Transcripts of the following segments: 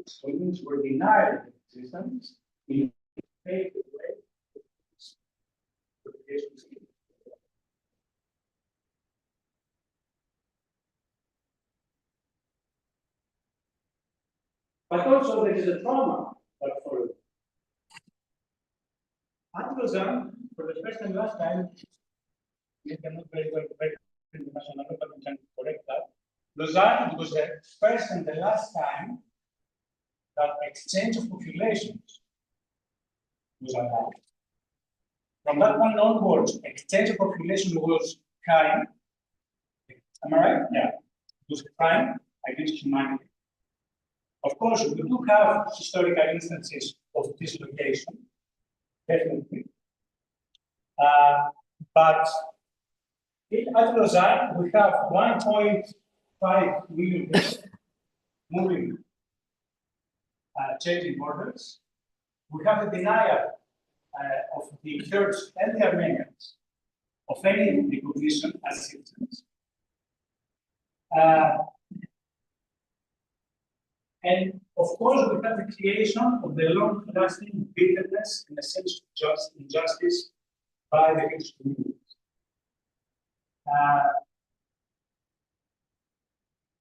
Students were denied existence in a way. But also there is a trauma that followed. At Lausanne, for the first and last time, we cannot very well correct international level, but we can correct that. Lausanne, it was the first and the last time that exchange of populations was allowed. From that point onwards, exchange of population was crime. Am I right? Yeah. It was a crime against humanity. Of course, we do have historical instances of dislocation, definitely. But at Lausanne, we have 1.5 million people moving, changing borders. We have a denial of the Kurds and the Armenians of any recognition as citizens. And of course, we have the creation of the long-lasting bitterness and a sense of injustice by the Kurdish community.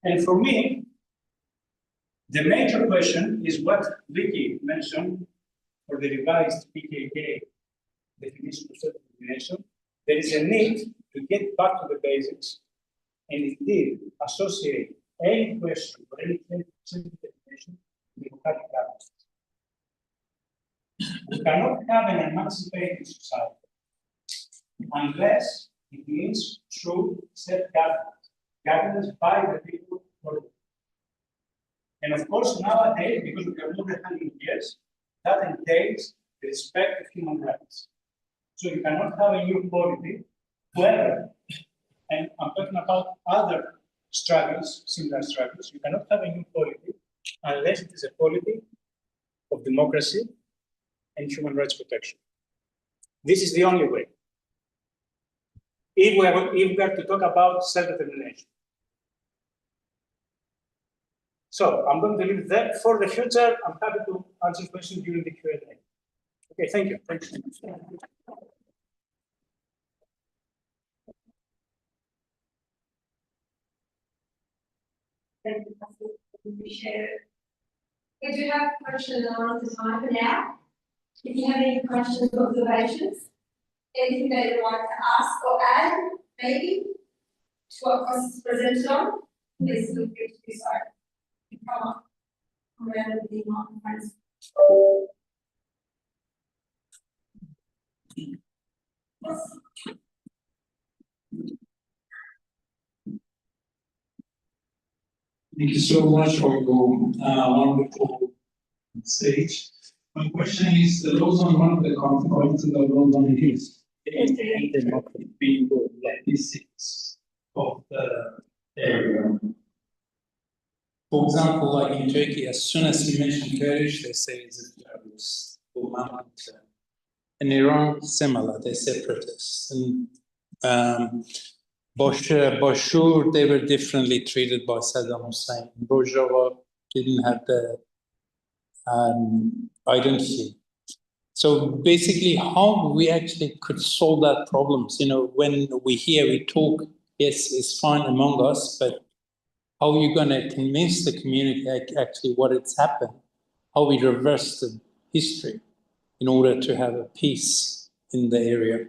And for me, the major question is what Vicky mentioned for the revised PKK definition of self-determination. There is a need to get back to the basics and indeed associate any question or any self-determination with democratic governance. We cannot have an emancipated society unless it means true self-governance, governance by the people for them. And of course, nowadays, because we have more than 100 years, that entails the respect of human rights. So you cannot have a new polity, whether, and I'm talking about other struggles, similar struggles, you cannot have a new polity unless it is a polity of democracy and human rights protection. This is the only way. If we are to talk about self-determination. So I'm going to leave that for the future. I'm happy to answer questions during the Q&A. Okay, thank you. Thank you. Thank you, appreciate it. We do have questions and answer time for now. If you have any questions or observations, anything that you'd like to ask or add, maybe, to what Chris presented on, please feel free to do so. You come up around the microphones. Thank you so much for your wonderful speech. My question is, the laws on one of the consequences of laws on his being the ethnicities of the area. For example, like in Turkey, as soon as you mention Kurdish, they say it's a terrorist or mountain. In Iran, similar, they're separatists. And Bashur, they were differently treated by Saddam Hussein. Rojava didn't have the identity. So basically, how we actually could solve that problems, you know, when we talk, yes, it's fine among us, but how are you going to convince the community actually what it's happened, how we reverse the history in order to have a peace in the area?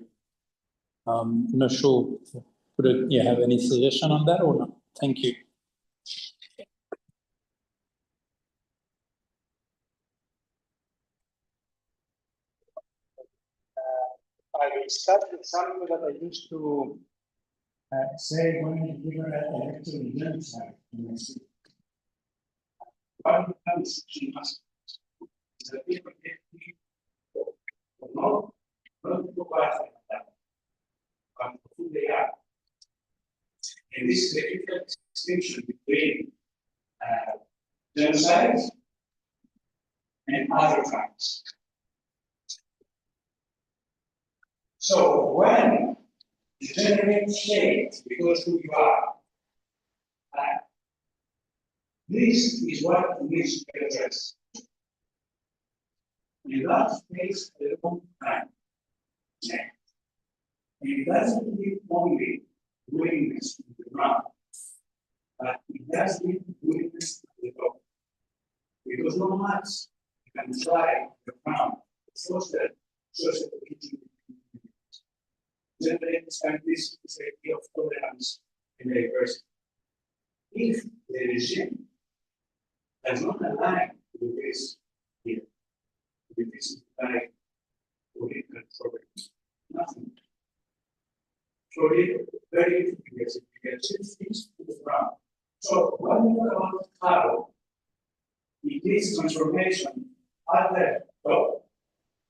I'm not sure. Would you have any suggestion on that or not? Thank you. I will start with something that I used to say when we were at a lecture in genocide. One conception is that people get not provide that, but who they are. And this is the critical distinction between genocide and other crimes. So when you generate hate because who you are, This is what needs to be addressed. And that takes a long time. And it doesn't need only willingness to the ground, but it does need willingness to the top. Because no much you can try the ground to foster social cohesion. Generate this idea of tolerance and diversity. If the regime does not align with this here, with this like political problems, nothing. So it very difficult to get things to the ground. So when we talk about how it is transformation at the top,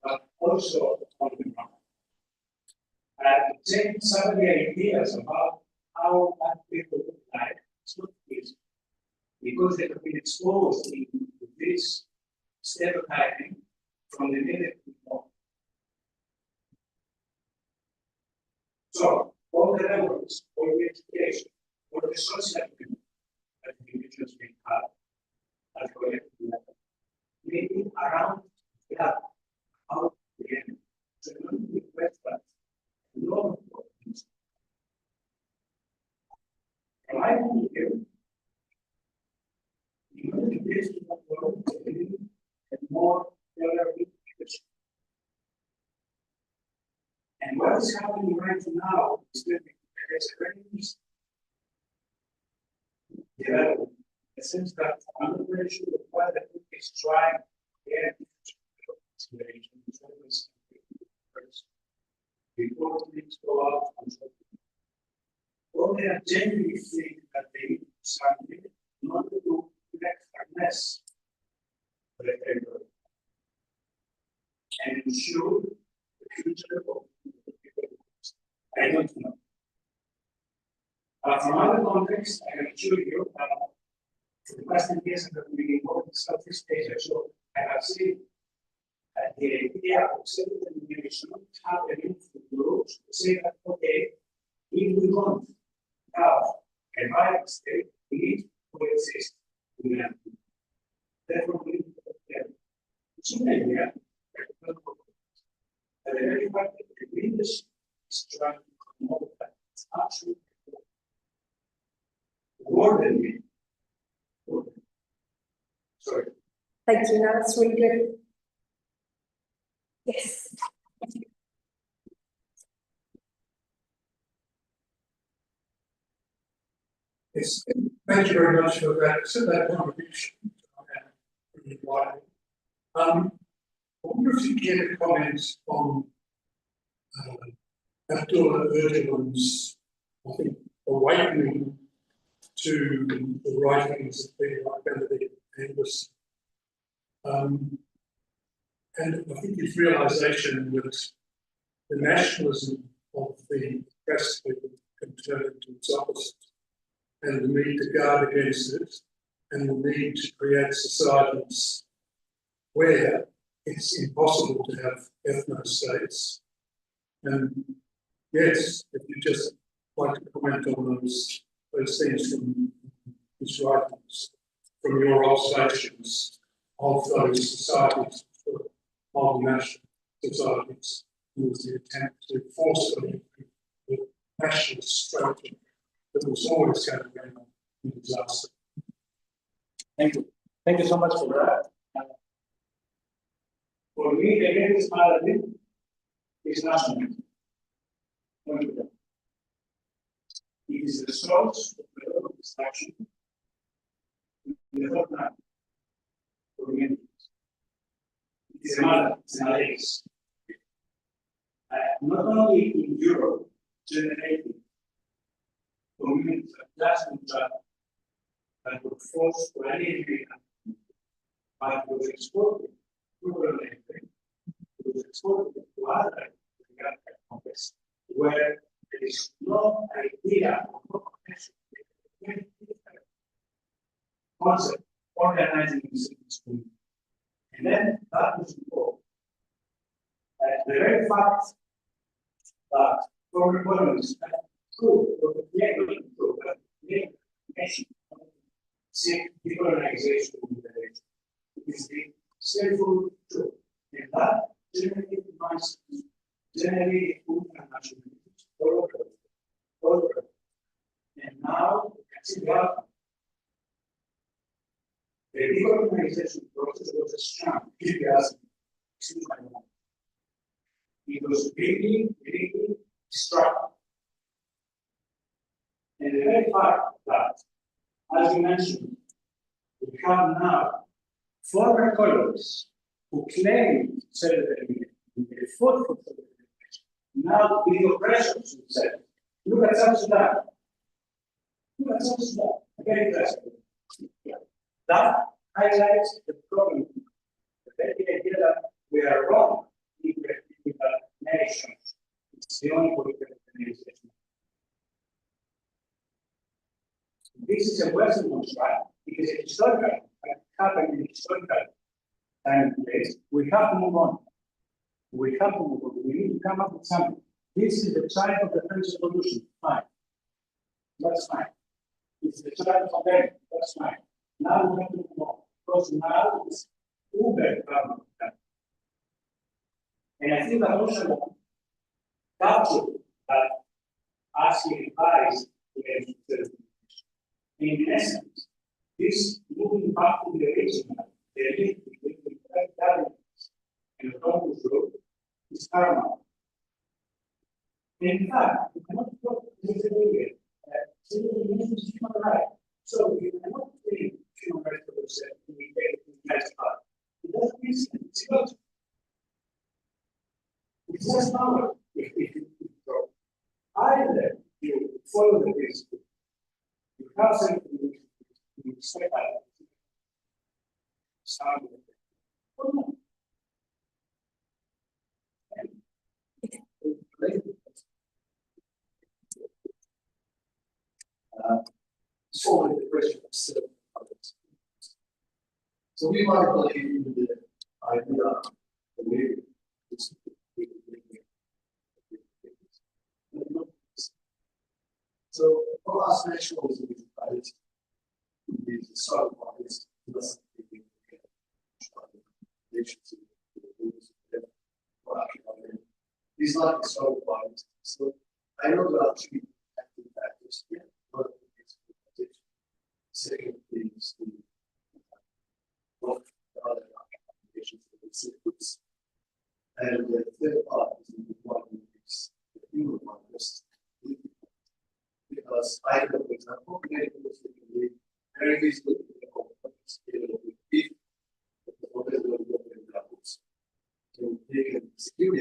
but also on the ground. And take some of the ideas about how that people look like, it's not easy. Because they have been exposed to this stereotyping from the native people. So, all the levels, all the education, all the social activity that individuals may have at collective level, maybe around that, how the end. So, not with websites, a lot of things. And I think you, in order to get to that world, and more tolerant leadership. And what is happening right now is that there's a very development. In the sense that I'm not very sure what the book is trying to get before things go out and so on. They are genuinely think that they need something in order to collect less for the territory and ensure the future of the people. I don't know. From other contexts, I can assure you for the past 10 years that we've been involved in Southeast Asia, so I have seen the idea of self-determination happening for groups to say that, okay, if we want to have a violent state, we need to coexist with them. Therefore, we need to put them. It's an idea, but the very fact that the leadership is trying to promote that, it's absolutely more than me. Sorry. Thank you, that's really good. Yes. Yes, thank you very much for that contribution. Really wide. I wonder if you get a comment on Abdullah Öcalan's, I think, awakening to the writings of people like Benedict Anderson. And I think his realization that the nationalism of the oppressed people can turn into its opposite, and the need to guard against it, and the need to create societies where it's impossible to have ethno-states. And yes, if you just like to comment on those things from his writings, from your observations of those societies, multinational societies, with the attempt to force them into the nationalist structure that was always going to bring on a disaster. Thank you. Thank you so much for that. For me, the greatest malady is nationalism. It is the source of the whole destruction in the whole planet. For me, it is a malady, it's an illness. Not only in Europe, generating communities of class and travel that were forced to alienate but was exported to it was exported to other countries where there is no idea of no connection, concept organizing the school. And then that was involved. The very fact that foreign economies could or the nation decolonization in the region. It is the skillful tool. And that generally reminds generally international all over. And now we can see the outcome. The decolonization process was a sham, if you ask me. Excuse my mind. It was really destructive. And the very fact that, as you mentioned, we have now former colonies who claim self-determination, they fought for self-determination, now the oppressors who said, look at South Sudan. Look at South Sudan. Very interesting. That highlights the problem. The very idea that we are wrong in nations. It's the only political organization. This is a Western construct. It is a historical, it happened in historical time and place. We have to move on. We have to move on. We need to come up with something. This is the child of the French Revolution. Fine. That's fine. It's the child of them. That's fine. Now we have to move on. Because now it's uber problem. And I think that also captured that asking advice against the in essence, this moving back to the original, the link between the governments and the Congress group is paramount. In fact, we cannot talk this earlier. Civil is human right. So we cannot treat human rights for yourself in the next part. It doesn't make sense. It's illogical. It's just power if you go. Either you follow the principle. You have something you expect out of it. Start with it. Or not. And solving the question of civil rights. So we might believe in the idea that we so for us, nationalism is right. Is the sort of is less these are the sort of lines. So I know there are three active factors here. One is organization. Second is the other applications of the systems. And the third part is the one is the human one. Because I know, for example, many people can be very easily if the focus of the levels. So they can secure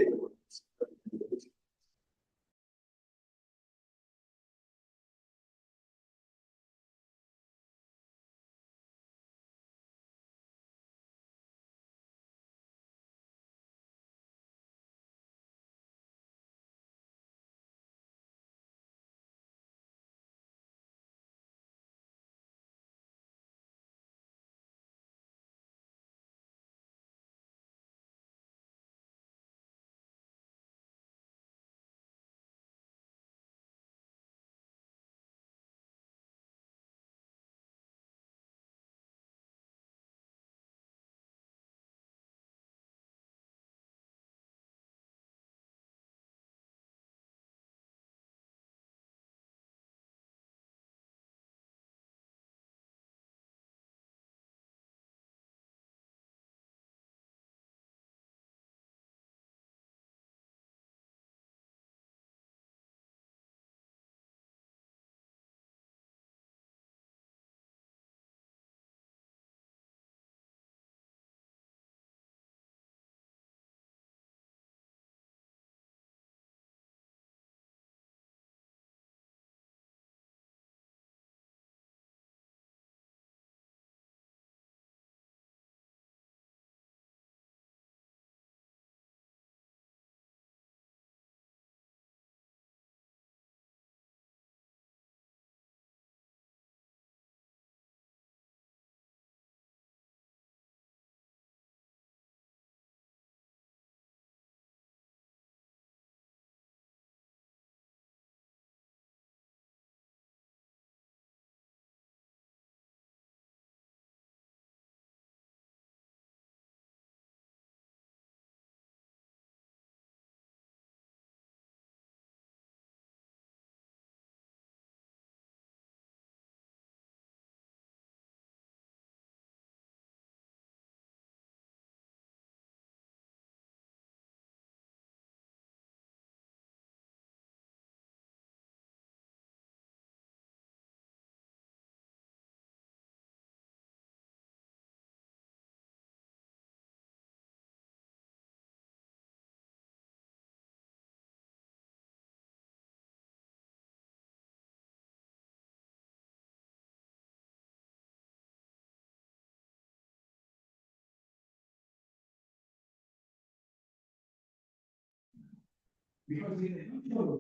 Because in the future,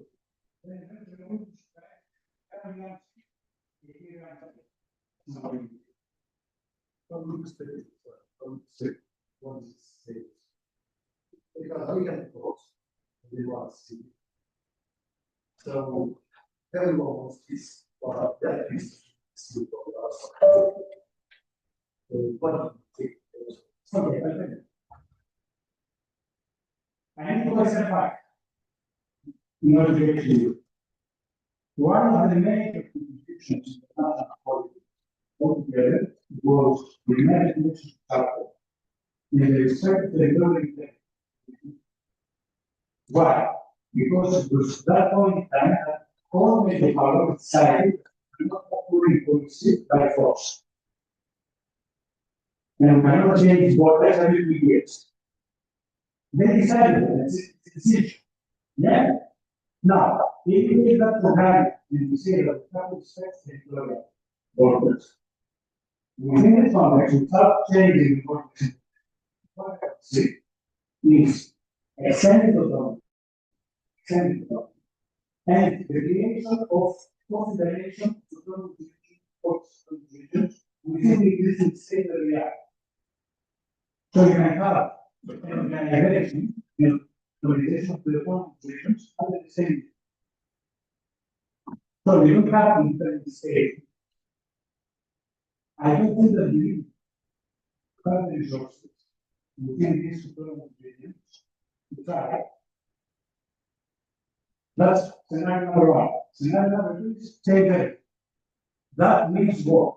then the road is everyone, somebody. Because we can vote, we want to see. So everyone wants this, but that is still for us. What do you think? Okay, I think. I need to go a step back. In order to get to you. One of the major contributions to the national policy altogether was the management structure. In the respect to the building. Why? Because it was that point in time that all the power decided not to policy by force. And we cannot change borders every 2 years. They decided that it's a decision. Yeah. Now, if you take that for granted, and you say that the couple respects the borders, within the context, without changing the borders, what I see is extended autonomy, and the creation of confederation of regions within the existing state that we are. So you can have an organization, organization of the one regions under the same. So we don't have different states. I don't think that we have the resources within these autonomous regions to try. That's scenario number one. Scenario number two is stay there. That means what?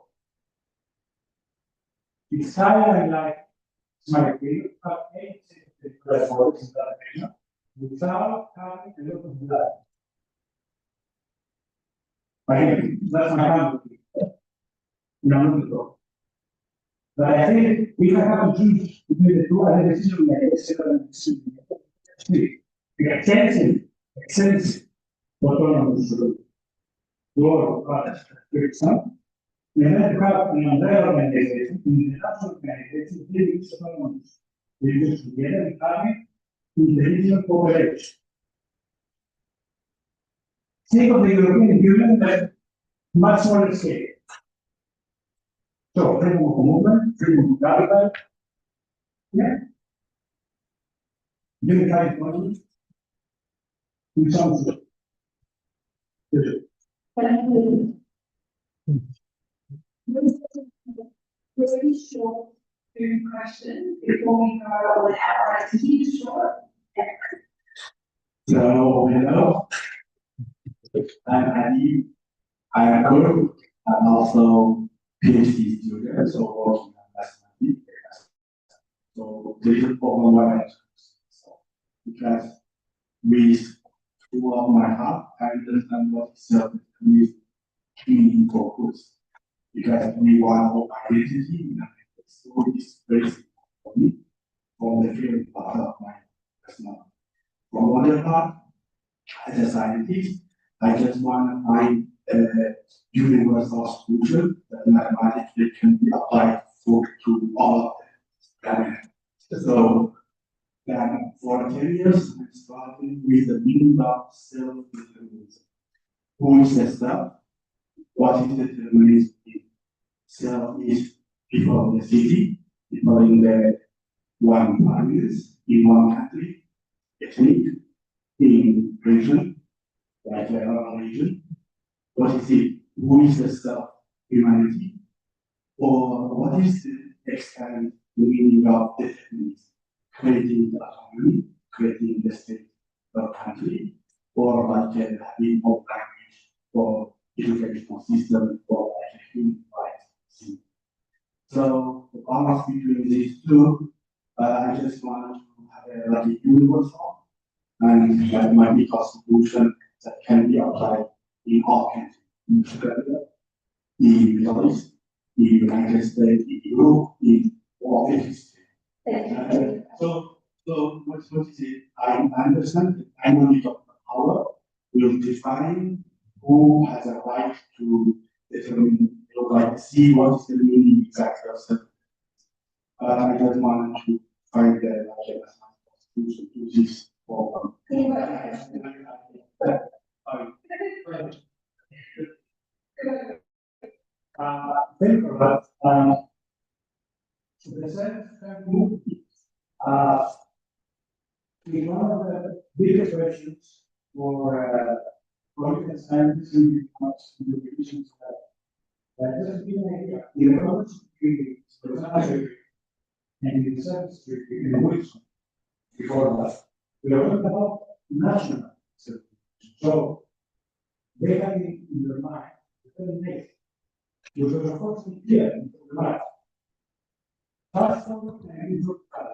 It's highly like my opinion, have 8 reports in that region without having a lot of blood. Again, that's my hand. None of the talk. But I think we have to choose between the two and the decision makers. Extensive, autonomous door, for example. And then you have an umbrella organization, in the national organization, they use autonomous. They use together and having intelligent cooperation. Think of the European Union at much smaller scale. So, freedom of movement, freedom of capital, yeah. Unified economy, in some sort. Really short question before we go on our activity short. So, hello. I'm Andy. I'm a Kurd. I'm also PhD student, so working on mathematics. So, there is a problem why because with throughout my heart, I understand what self-determination meaning for Kurds. Because we want our identity, so it's very simple for me from the feeling part of my personality. From the other part, as a scientist, I just want to find a universal solution that mathematically can be applied to all of the planet. So, then for 10 years, I'm starting with the meaning of self-determinism. Who is the self? What is determinism? Self is people in the city, people in the one province, in one country, ethnic, in region, like a region. What is it? Who is the self? Humanity? Or what is the extent, the meaning of determinism? Creating the autonomy, creating the state or country, or like having more language for educational system, or like a human rights system. So the balance between these two, I just want to have like a universal and that might be a solution that can be applied in all countries, in Australia, in the Middle East, in the United States, in Europe, in all countries. So what is it? I understand that dynamic of power will define who has a right to determine, like see what is the meaning exactly of certain. I just wanted to find the solution to this problem. is one of the biggest questions for political scientists in the divisions that just give an idea. The economic security, for example, and the service security in the Wilson before that, we are talking about national security. So they have in their mind the very next, which was of course clear in the mind. Fast forward and you look at it.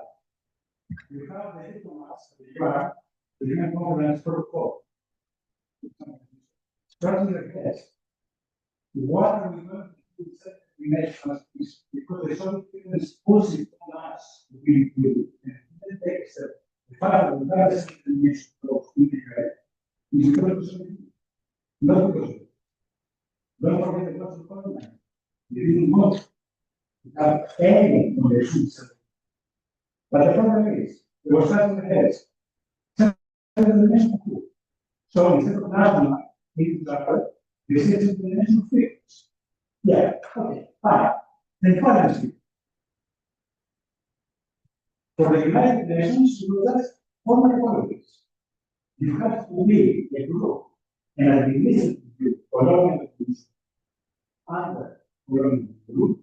You have the diplomats, the UN, the UN Conference Protocol. Starting the test. What are we going to do with such nations? Because the Soviet Union is pushing on us to be included. And then take a step. The fact that we have a second nation of integrate is because of the Soviet Union. Not because of it. Don't forget the cost of government. They didn't want to have any conditions. But the problem is, there was starting the test. So instead of national, this is international figures. Yeah, okay, fine. Then currency. For the United Nations, you have formal politics. You have to be a group and a division group, colonial under colonial group,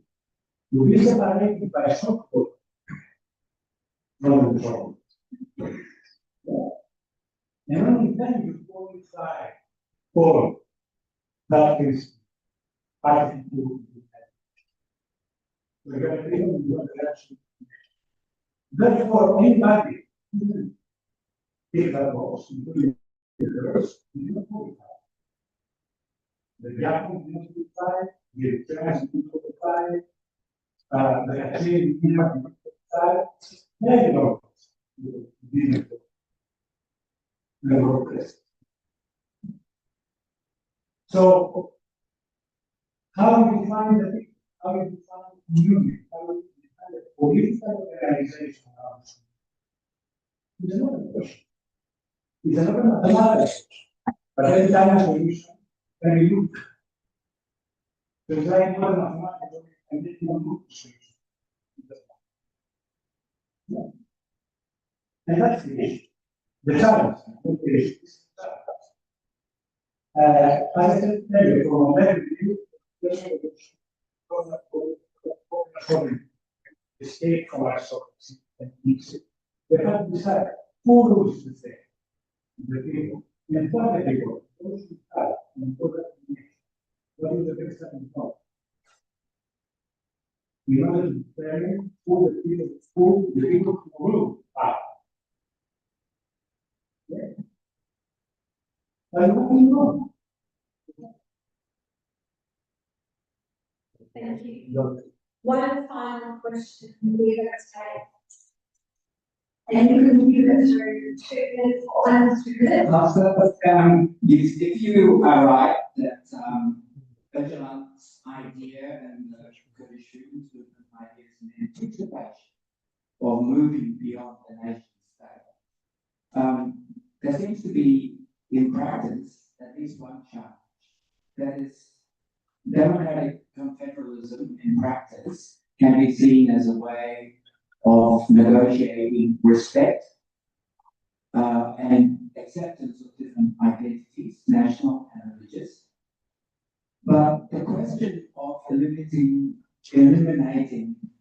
to be separated by soft power from the soil. And only then you qualify for that is fighting to the direction. Therefore, anybody take that box, including the girls, you don't qualify. The Japanese do not qualify, the Eritreans do not qualify, the Hachis do not qualify, there you go. So, how do you define the people? How do you define the union? How do you define the political organization around it? It's another question. It's another mathematics. But every time a solution can be looked. Because I know mathematics and then you look the solution. And that's the issue. The challenge, the issue is the challenge. As I said earlier, from a very view, escape from our sovereignty and mix it. We have to decide who rules the thing, the people, and what the people, those who have, and what is the best thing to in order to determine who the people who rule are. Yeah. And what we know. Thank you. One final question we have today. And you can give it through 2 minutes or 1 minute. If you are right that vigilance idea and the Kurdish students with an idea is an anticipation of moving beyond the nation state, there seems to be in practice at least one challenge, that is democratic confederalism in practice can be seen as a way of negotiating respect and acceptance of different identities, national and religious. But the question of eliminating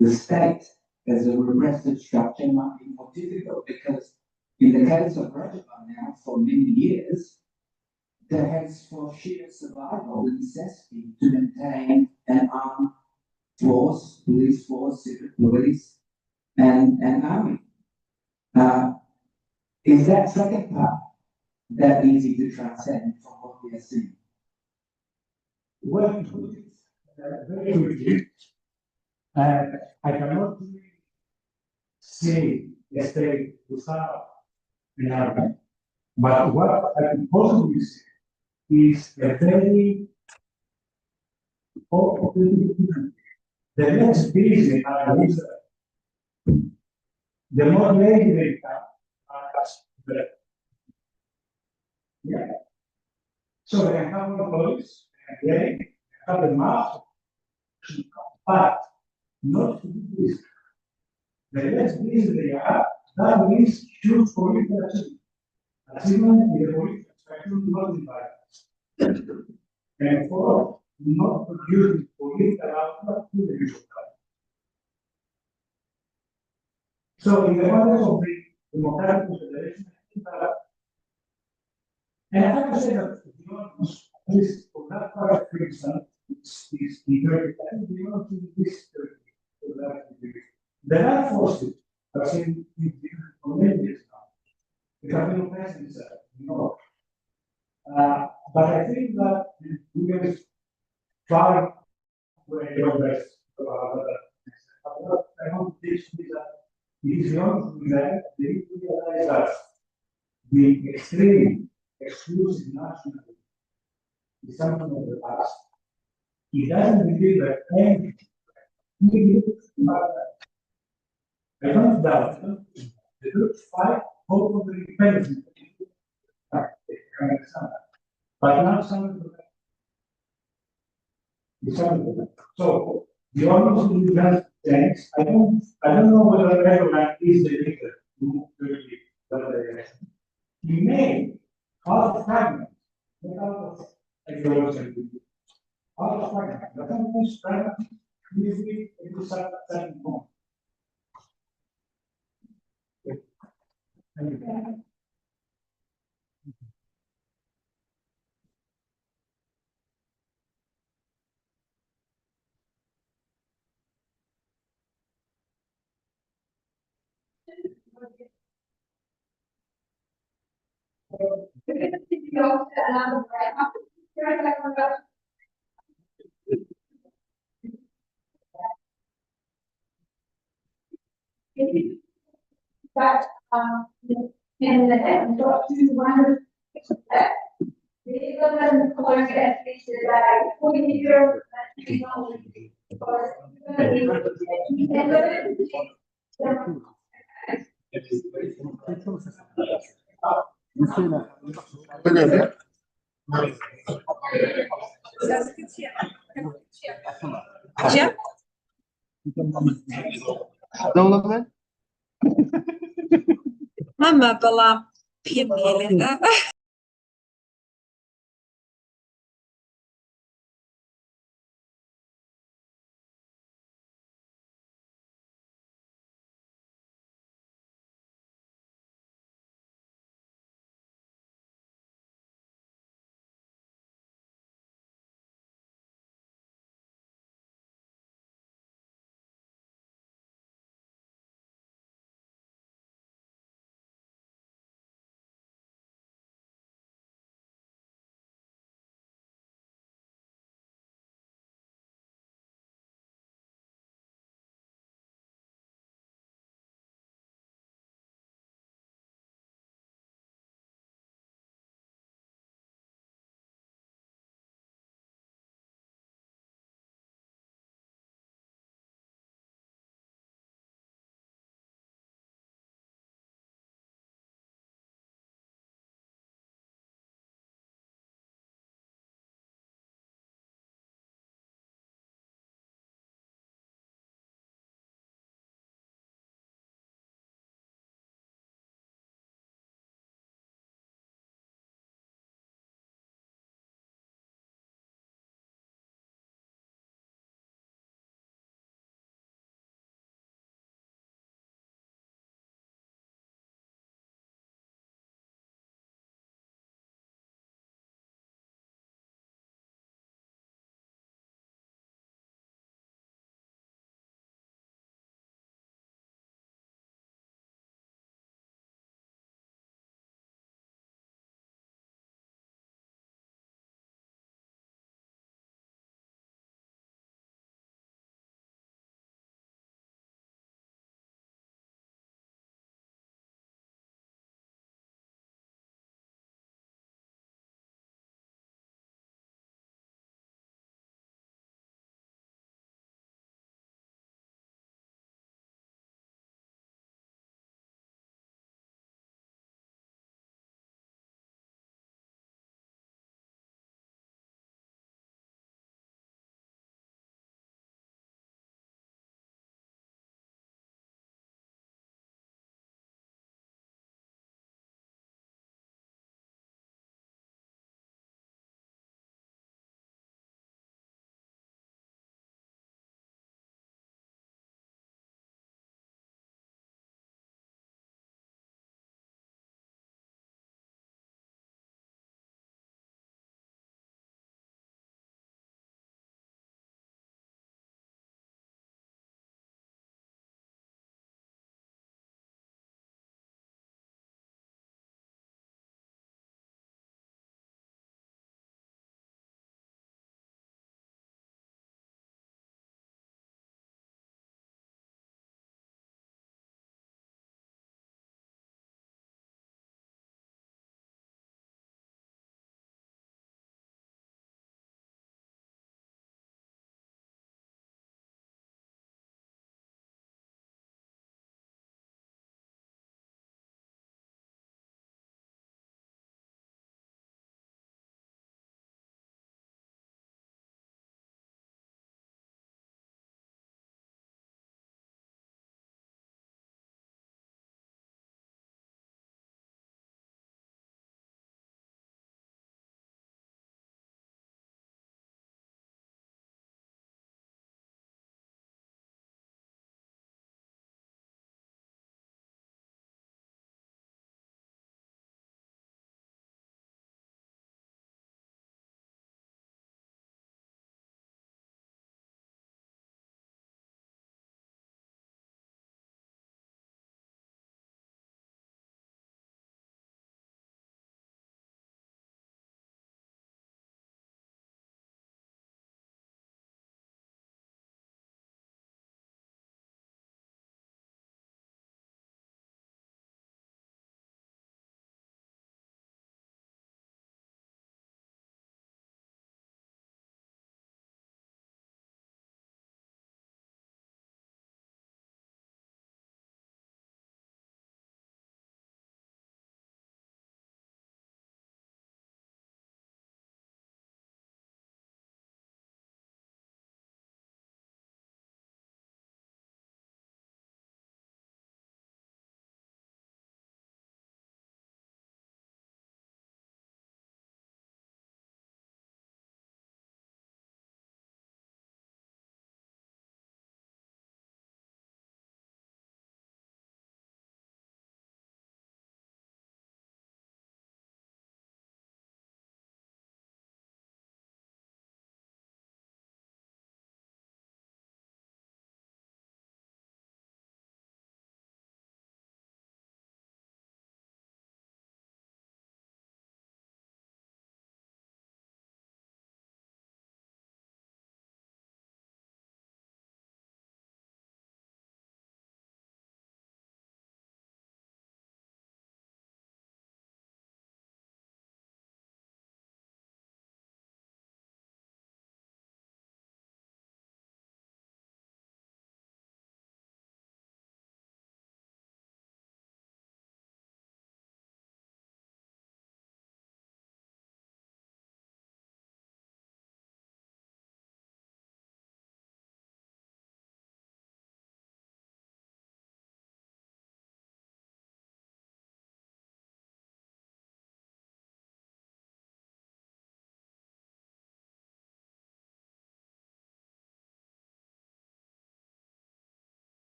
the state as a repressive structure might be more difficult because in the case of Rojava now, for many years, there has, for sheer survival, the necessity to maintain an armed force, police force, secret police, and an army. Is that second part that easy to transcend from what we are seeing? Well, very quickly, I cannot say a state without an army, but what I can possibly say is a very the less busy are Israel, the more lazy they become are better. Yeah. So they can have more police, they can have the mass, but not to do this. The less busy they are, that means huge political achievement. Achievement in the political spectrum not divided. And for not producing political output to the usual. So in the context of the democratic consideration, I think that, and I have to say that the honors, at least for that part of Kyrgyzstan, is very, I think the honors in this territory, there are forces that seem to be for many years now. We have been present, you know. But I think that we can try to your best. I want to teach you that it is not that they realize that the extreme, exclusive nationalism is something of the past. It doesn't believe that anything. I don't doubt the Turks fight hope for the independence. I understand that. But not something to that. So the almost in that sense, I don't know whether Erdogan is the leader to move Turkey that direction. He may out of fragments, not out of ideology, out of fragments. But sometimes fragments usually it is a certain point. But, and then got to one that they don't call it at least that 40 years Чем? Мама была пьянели.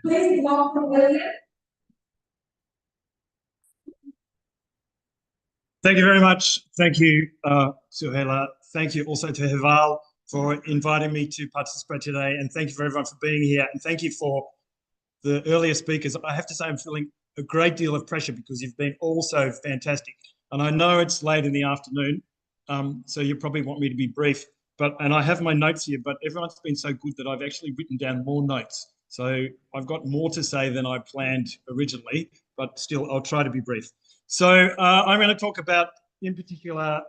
Please welcome William. Thank you very much. Thank you, Suhaila. Thank you also to Heval for inviting me to participate today. And thank you for everyone for being here. And thank you for the earlier speakers. I have to say I'm feeling a great deal of pressure because you've been all so fantastic. And I know it's late in the afternoon, so you probably want me to be brief. And I have my notes here, but everyone's been so good that I've actually written down more notes. So I've got more to say than I planned originally, but still I'll try to be brief. So I'm going to talk about, in particular,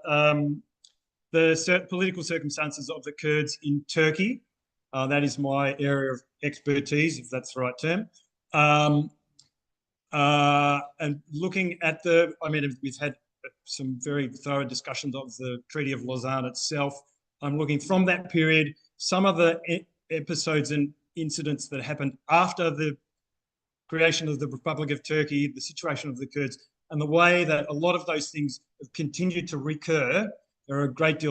the political circumstances of the Kurds in Turkey. That is my area of expertise, if that's the right term. And looking at we've had some very thorough discussions of the Treaty of Lausanne itself. I'm looking from that period, some of the episodes and incidents that happened after the creation of the Republic of Turkey, the situation of the Kurds, and the way that a lot of those things have continued to recur. There are a great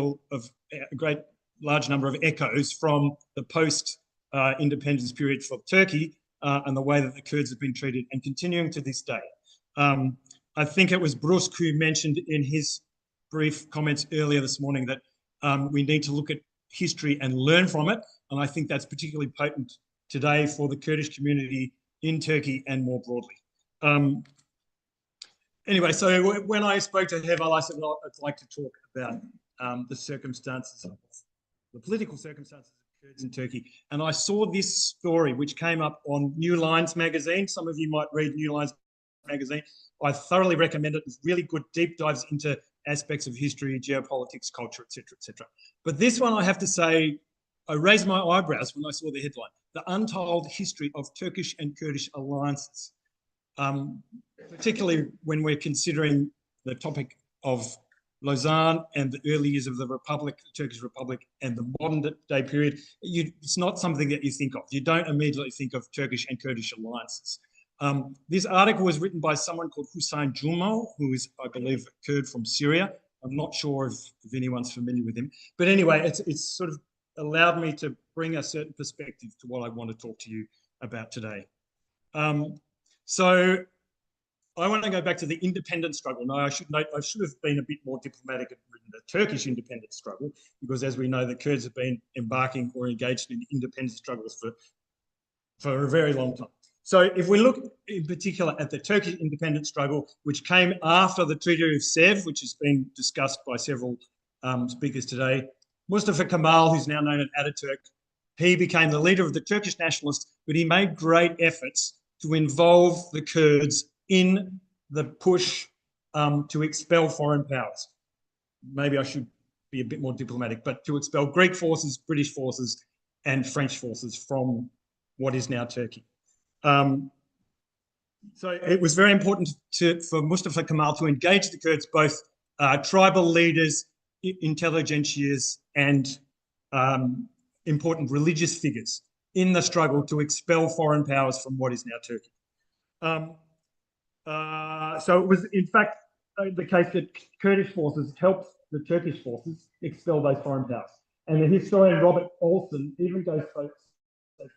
large number of echoes from the post-independence period for Turkey and the way that the Kurds have been treated and continuing to this day. I think it was Bruce who mentioned in his brief comments earlier this morning that we need to look at history and learn from it. And I think that's particularly potent today for the Kurdish community in Turkey and more broadly. Anyway, so when I spoke to Heval, I said, well, I'd like to talk about the political circumstances of Kurds in Turkey. And I saw this story, which came up on New Lines magazine. Some of you might read New Lines magazine. I thoroughly recommend it. It's really good deep dives into aspects of history, geopolitics, culture, etc., etc. But this one, I have to say, I raised my eyebrows when I saw the headline, The Untold History of Turkish and Kurdish Alliances. Particularly when we're considering the topic of Lausanne and the early years of the Republic, the Turkish Republic, and the modern day period, it's not something that you think of. You don't immediately think of Turkish and Kurdish alliances. This article was written by someone called Hüseyin Jumo, who is, I believe, a Kurd from Syria. I'm not sure if anyone's familiar with him. But anyway, it's sort of allowed me to bring a certain perspective to what I want to talk to you about today. So I want to go back to the independence struggle. Now, I should note, I should have been a bit more diplomatic and written the Turkish independence struggle, because as we know, the Kurds have been embarking or engaged in independence struggles for a very long time. So if we look in particular at the Turkish independence struggle, which came after the Treaty of Sèvres, which has been discussed by several speakers today, Mustafa Kemal, who's now known as Ataturk, he became the leader of the Turkish nationalists, but he made great efforts to involve the Kurds in the push to expel foreign powers. Maybe I should be a bit more diplomatic, but to expel Greek forces, British forces, and French forces from what is now Turkey. So it was very important for Mustafa Kemal to engage the Kurds, both tribal leaders, intelligentsias, and important religious figures in the struggle to expel foreign powers from what is now Turkey. So it was, in fact, the case that Kurdish forces helped the Turkish forces expel those foreign powers. And the historian Robert Olson even goes so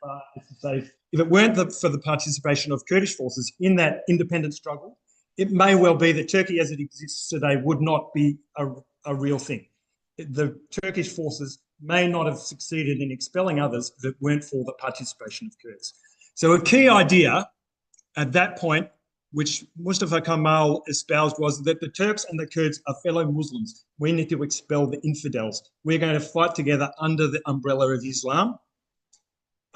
far as to say, if it weren't for the participation of Kurdish forces in that independence struggle, it may well be that Turkey as it exists today would not be a real thing. The Turkish forces may not have succeeded in expelling others if it weren't for the participation of Kurds. So a key idea at that point, which Mustafa Kemal espoused, was that the Turks and the Kurds are fellow Muslims. We need to expel the infidels. We're going to fight together under the umbrella of Islam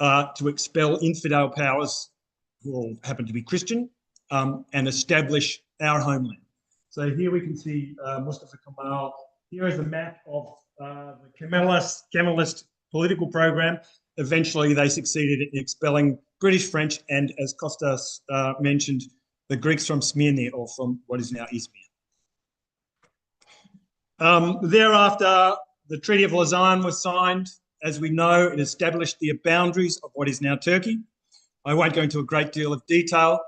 to expel infidel powers who all happen to be Christian and establish our homeland. So here we can see Mustafa Kemal. Here is a map of the Kemalist political program. Eventually, they succeeded in expelling British, French, and, as Kostas mentioned, the Greeks from Smyrna, or from what is now Izmir. Thereafter, the Treaty of Lausanne was signed. As we know, it established the boundaries of what is now Turkey. I won't go into a great deal of detail.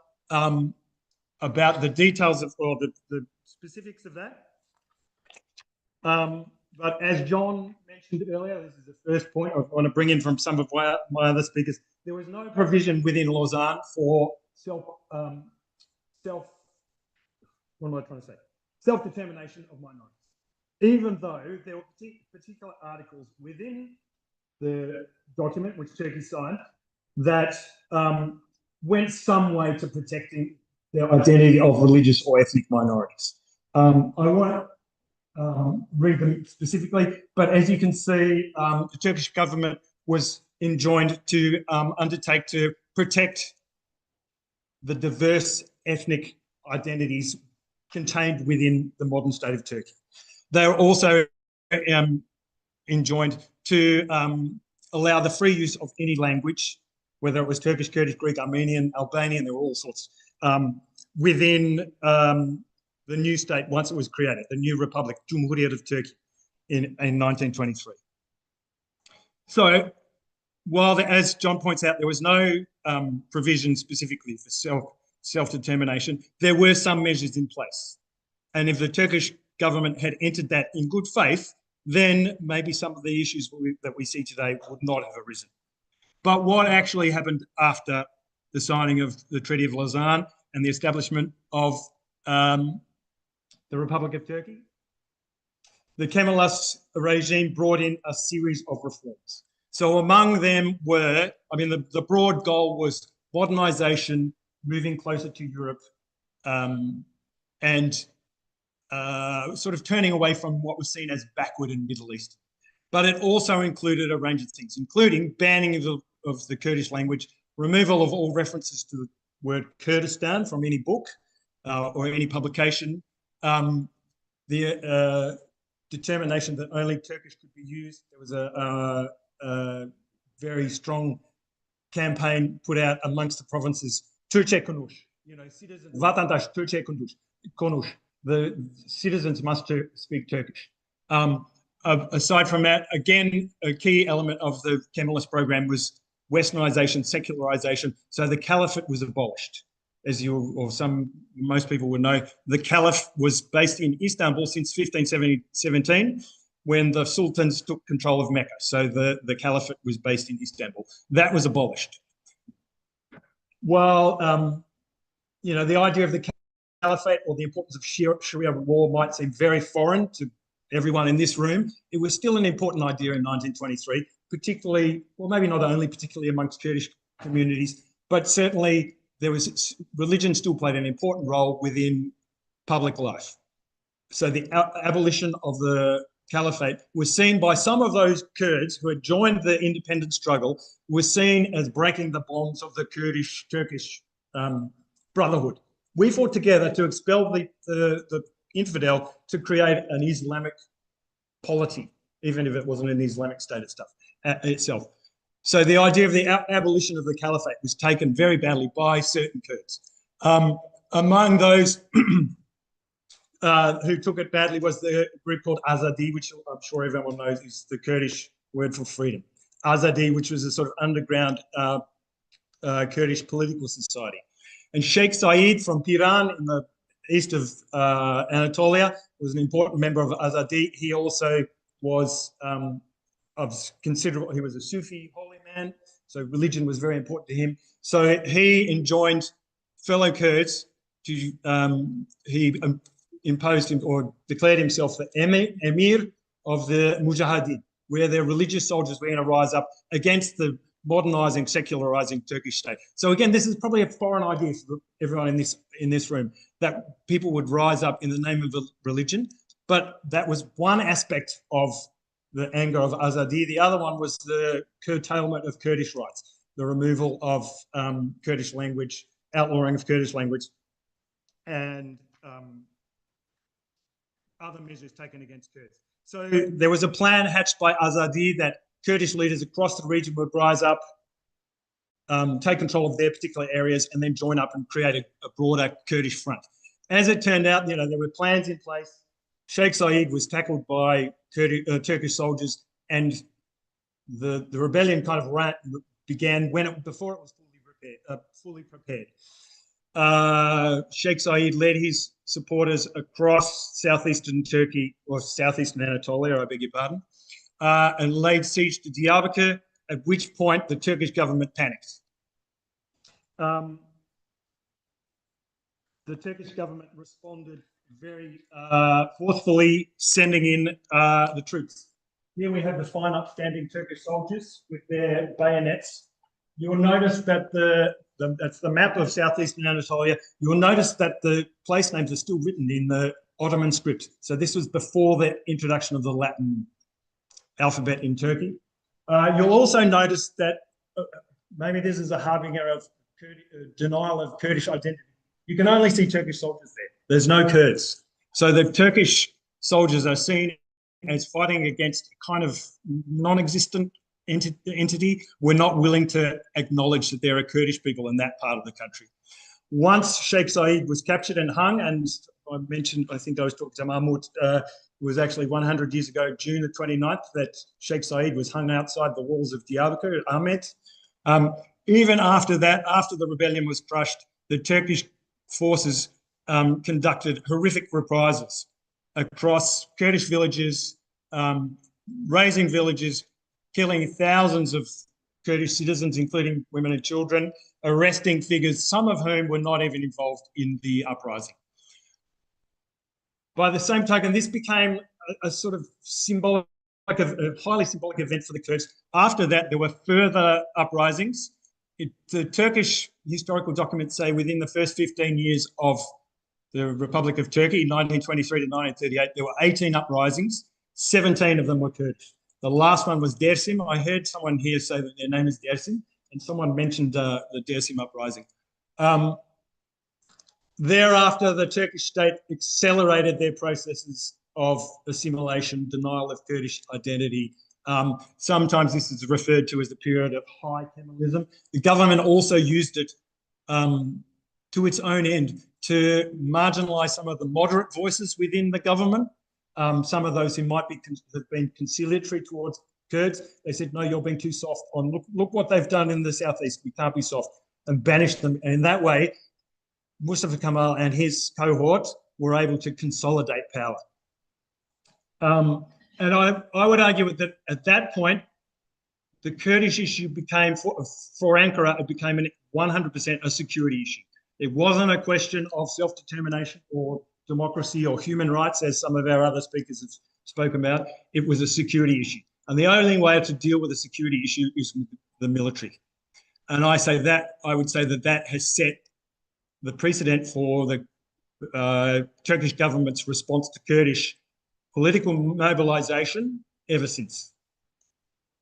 about the details of, or the specifics of that. But as John mentioned earlier, this is the first point I want to bring in from some of my other speakers. There was no provision within Lausanne for self-determination of minorities, even though there were particular articles within the document which Turkey signed that went some way to protecting the identity of religious or ethnic minorities. I won't read them specifically, but as you can see, the Turkish government was enjoined to undertake to protect the diverse ethnic identities contained within the modern state of Turkey. They were also enjoined to allow the free use of any language, whether it was Turkish, Kurdish, Greek, Armenian, Albanian, there were all sorts, within the new state once it was created, the new republic, Cumhuriyet of Turkey, in 1923. So while, as John points out, there was no provision specifically for self-determination, there were some measures in place. And if the Turkish government had entered that in good faith, then maybe some of the issues that we see today would not have arisen. But what actually happened after the signing of the Treaty of Lausanne and the establishment of the Republic of Turkey? The Kemalist regime brought in a series of reforms. So among them were, I mean, the broad goal was modernization, moving closer to Europe, and sort of turning away from what was seen as backward and Middle East. But it also included a range of things, including banning of the Kurdish language, removal of all references to the word Kurdistan from any book or any publication, the determination that only Turkish could be used. There was a very strong campaign put out amongst the provinces, Türkçe konuş, citizens, vatandaş Türkçe konuş, the citizens must speak Turkish. Aside from that, again, a key element of the Kemalist program was westernization, secularization. So the caliphate was abolished. As most people would know, the caliph was based in Istanbul since 1517, when the sultans took control of Mecca. So the caliphate was based in Istanbul. That was abolished. While the idea of the caliphate or the importance of Sharia law might seem very foreign to everyone in this room, it was still an important idea in 1923, particularly, well, maybe not only particularly amongst Kurdish communities, but certainly religion still played an important role within public life. So the abolition of the caliphate was seen by some of those Kurds who had joined the independence struggle, was seen as breaking the bonds of the Kurdish-Turkish brotherhood. We fought together to expel the infidel to create an Islamic polity, even if it wasn't an Islamic state itself. So the idea of the abolition of the caliphate was taken very badly by certain Kurds. Among those who took it badly was the group called Azadi, which I'm sure everyone knows is the Kurdish word for freedom. Azadi, which was a sort of underground Kurdish political society. And Sheikh Said from Piran in the east of Anatolia was an important member of Azadi. He also was he was a Sufi holy man, so religion was very important to him. So he enjoined fellow Kurds to, he imposed him or declared himself the emir of the Mujahideen, where their religious soldiers were going to rise up against the modernizing, secularizing Turkish state. So again, this is probably a foreign idea for everyone in this room, that people would rise up in the name of religion. But that was one aspect of the anger of Azadi. The other one was the curtailment of Kurdish rights, the removal of Kurdish language, outlawing of Kurdish language, and other measures taken against Kurds. So there was a plan hatched by Azadi that Kurdish leaders across the region would rise up, take control of their particular areas, and then join up and create a broader Kurdish front. As it turned out, there were plans in place. Sheikh Said was tackled by Turkish soldiers, and the rebellion kind of began before it was fully prepared. Sheikh Zayed led his supporters across southeastern Turkey, or southeastern Anatolia, I beg your pardon, and laid siege to Diyarbakir, at which point the Turkish government panicked. The Turkish government responded very forcefully, sending in the troops. Here we have the fine upstanding Turkish soldiers with their bayonets. You'll notice that that's the map of southeastern Anatolia. You'll notice that the place names are still written in the Ottoman script. So this was before the introduction of the Latin alphabet in Turkey. You'll also notice that maybe this is a harbinger of denial of Kurdish identity. You can only see Turkish soldiers there. There's no Kurds. So the Turkish soldiers are seen as fighting against a kind of non-existent entity. We're not willing to acknowledge that there are Kurdish people in that part of the country. Once Sheikh Zayed was captured and hung, and I mentioned, I think I was talking to Mahmoud, it was actually 100 years ago, June the 29th, that Sheikh Zayed was hung outside the walls of Diyarbakir, Ahmet. Even after that, after the rebellion was crushed, the Turkish forces conducted horrific reprisals across Kurdish villages, razing villages, killing thousands of Kurdish citizens, including women and children, arresting figures, some of whom were not even involved in the uprising. By the same token, this became a sort of symbolic, a highly symbolic event for the Kurds. After that, there were further uprisings. The Turkish historical documents say within the first 15 years of the Republic of Turkey, 1923 to 1938, there were 18 uprisings. 17 of them were Kurdish. The last one was Dersim. I heard someone here say that their name is Dersim, and someone mentioned the Dersim uprising. Thereafter, the Turkish state accelerated their processes of assimilation, denial of Kurdish identity. Sometimes this is referred to as the period of high Kemalism. The government also used it to its own end to marginalise some of the moderate voices within the government. Some of those who might have been conciliatory towards Kurds, they said, no, you're being too soft on, look what they've done in the southeast, we can't be soft, and banished them. And in that way, Mustafa Kemal and his cohort were able to consolidate power. And I would argue that at that point, the Kurdish issue became, for Ankara, it became 100% a security issue. It wasn't a question of self-determination or democracy or human rights, as some of our other speakers have spoken about. It was a security issue. And the only way to deal with a security issue is with the military. And I would say that has set the precedent for the Turkish government's response to Kurdish political mobilization ever since.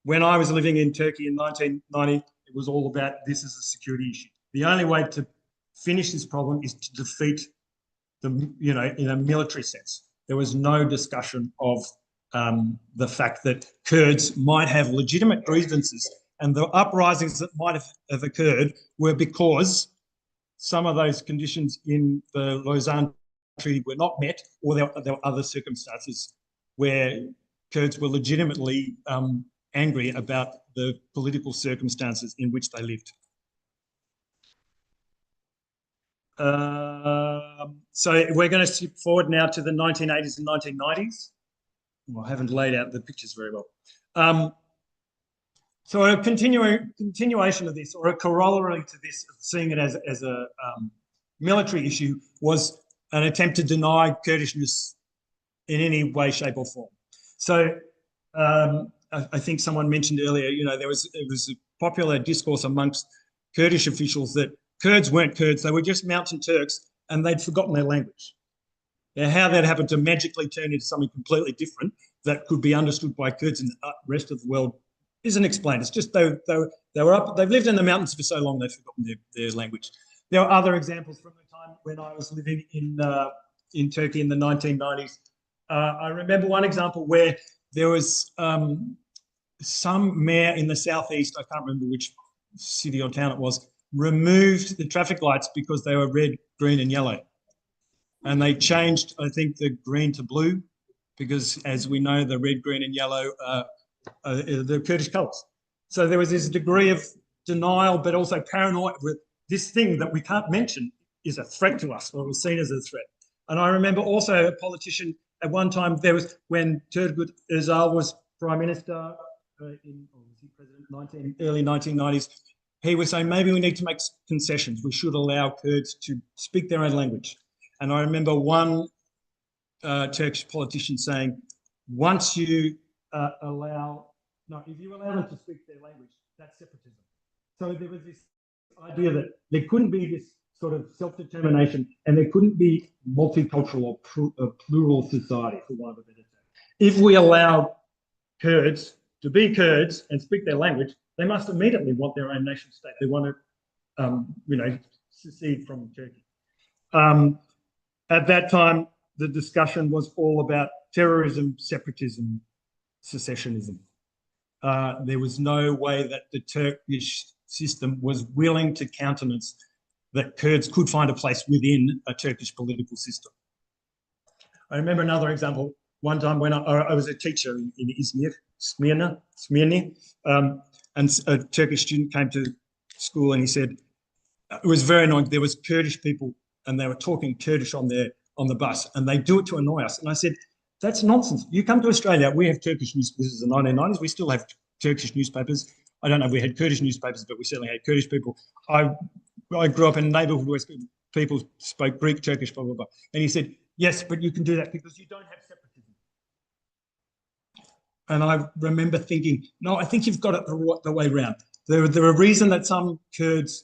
When I was living in Turkey in 1990, it was all about this is a security issue. The only way to finish this problem is to defeat them, in a military sense. There was no discussion of the fact that Kurds might have legitimate grievances, and the uprisings that might have occurred were because some of those conditions in the Lausanne Treaty were not met, or there were other circumstances where Kurds were legitimately angry about the political circumstances in which they lived. So we're going to skip forward now to the 1980s and 1990s. Well, I haven't laid out the pictures very well. So a continuation of this, or a corollary to this, seeing it as a military issue, was an attempt to deny Kurdishness in any way, shape or form. So I think someone mentioned earlier, it was a popular discourse amongst Kurdish officials that Kurds weren't Kurds, they were just Mountain Turks, and they'd forgotten their language. Now, how that happened to magically turn into something completely different that could be understood by Kurds in the rest of the world isn't explained. It's just they've lived in the mountains for so long they've forgotten their language. There are other examples from the time when I was living in Turkey in the 1990s. I remember one example where there was some mayor in the southeast, I can't remember which city or town it was, removed the traffic lights because they were red, green and yellow. And they changed, I think, the green to blue because, as we know, the red, green and yellow are the Kurdish colours. So there was this degree of denial, but also paranoia with this thing that we can't mention is a threat to us, or was seen as a threat. And I remember also a politician at one time, there was when Turgut Özal was Prime Minister or was he President, early 1990s, he was saying maybe we need to make concessions. We should allow Kurds to speak their own language. And I remember one Turkish politician saying, once you if you allow them to speak their language, that's separatism. So there was this idea that there couldn't be this sort of self-determination and there couldn't be multicultural or plural society, for want of a better term. If we allow Kurds to be Kurds and speak their language, they must immediately want their own nation state. They want to, secede from Turkey. At that time, the discussion was all about terrorism, separatism, secessionism. There was no way that the Turkish system was willing to countenance that Kurds could find a place within a Turkish political system. I remember another example. One time when I was a teacher in Izmir, Smyrna, and a Turkish student came to school and he said, it was very annoying. There was Kurdish people and they were talking Kurdish on the bus and they do it to annoy us. And I said, that's nonsense. You come to Australia, we have Turkish news. This is the 1990s. We still have Turkish newspapers. I don't know if we had Kurdish newspapers, but we certainly had Kurdish people. I grew up in a neighbourhood where people spoke Greek, Turkish, blah, blah, blah. And he said, yes, but you can do that because you don't have separatism. And I remember thinking, no, I think you've got it the way around. There are reasons that some Kurds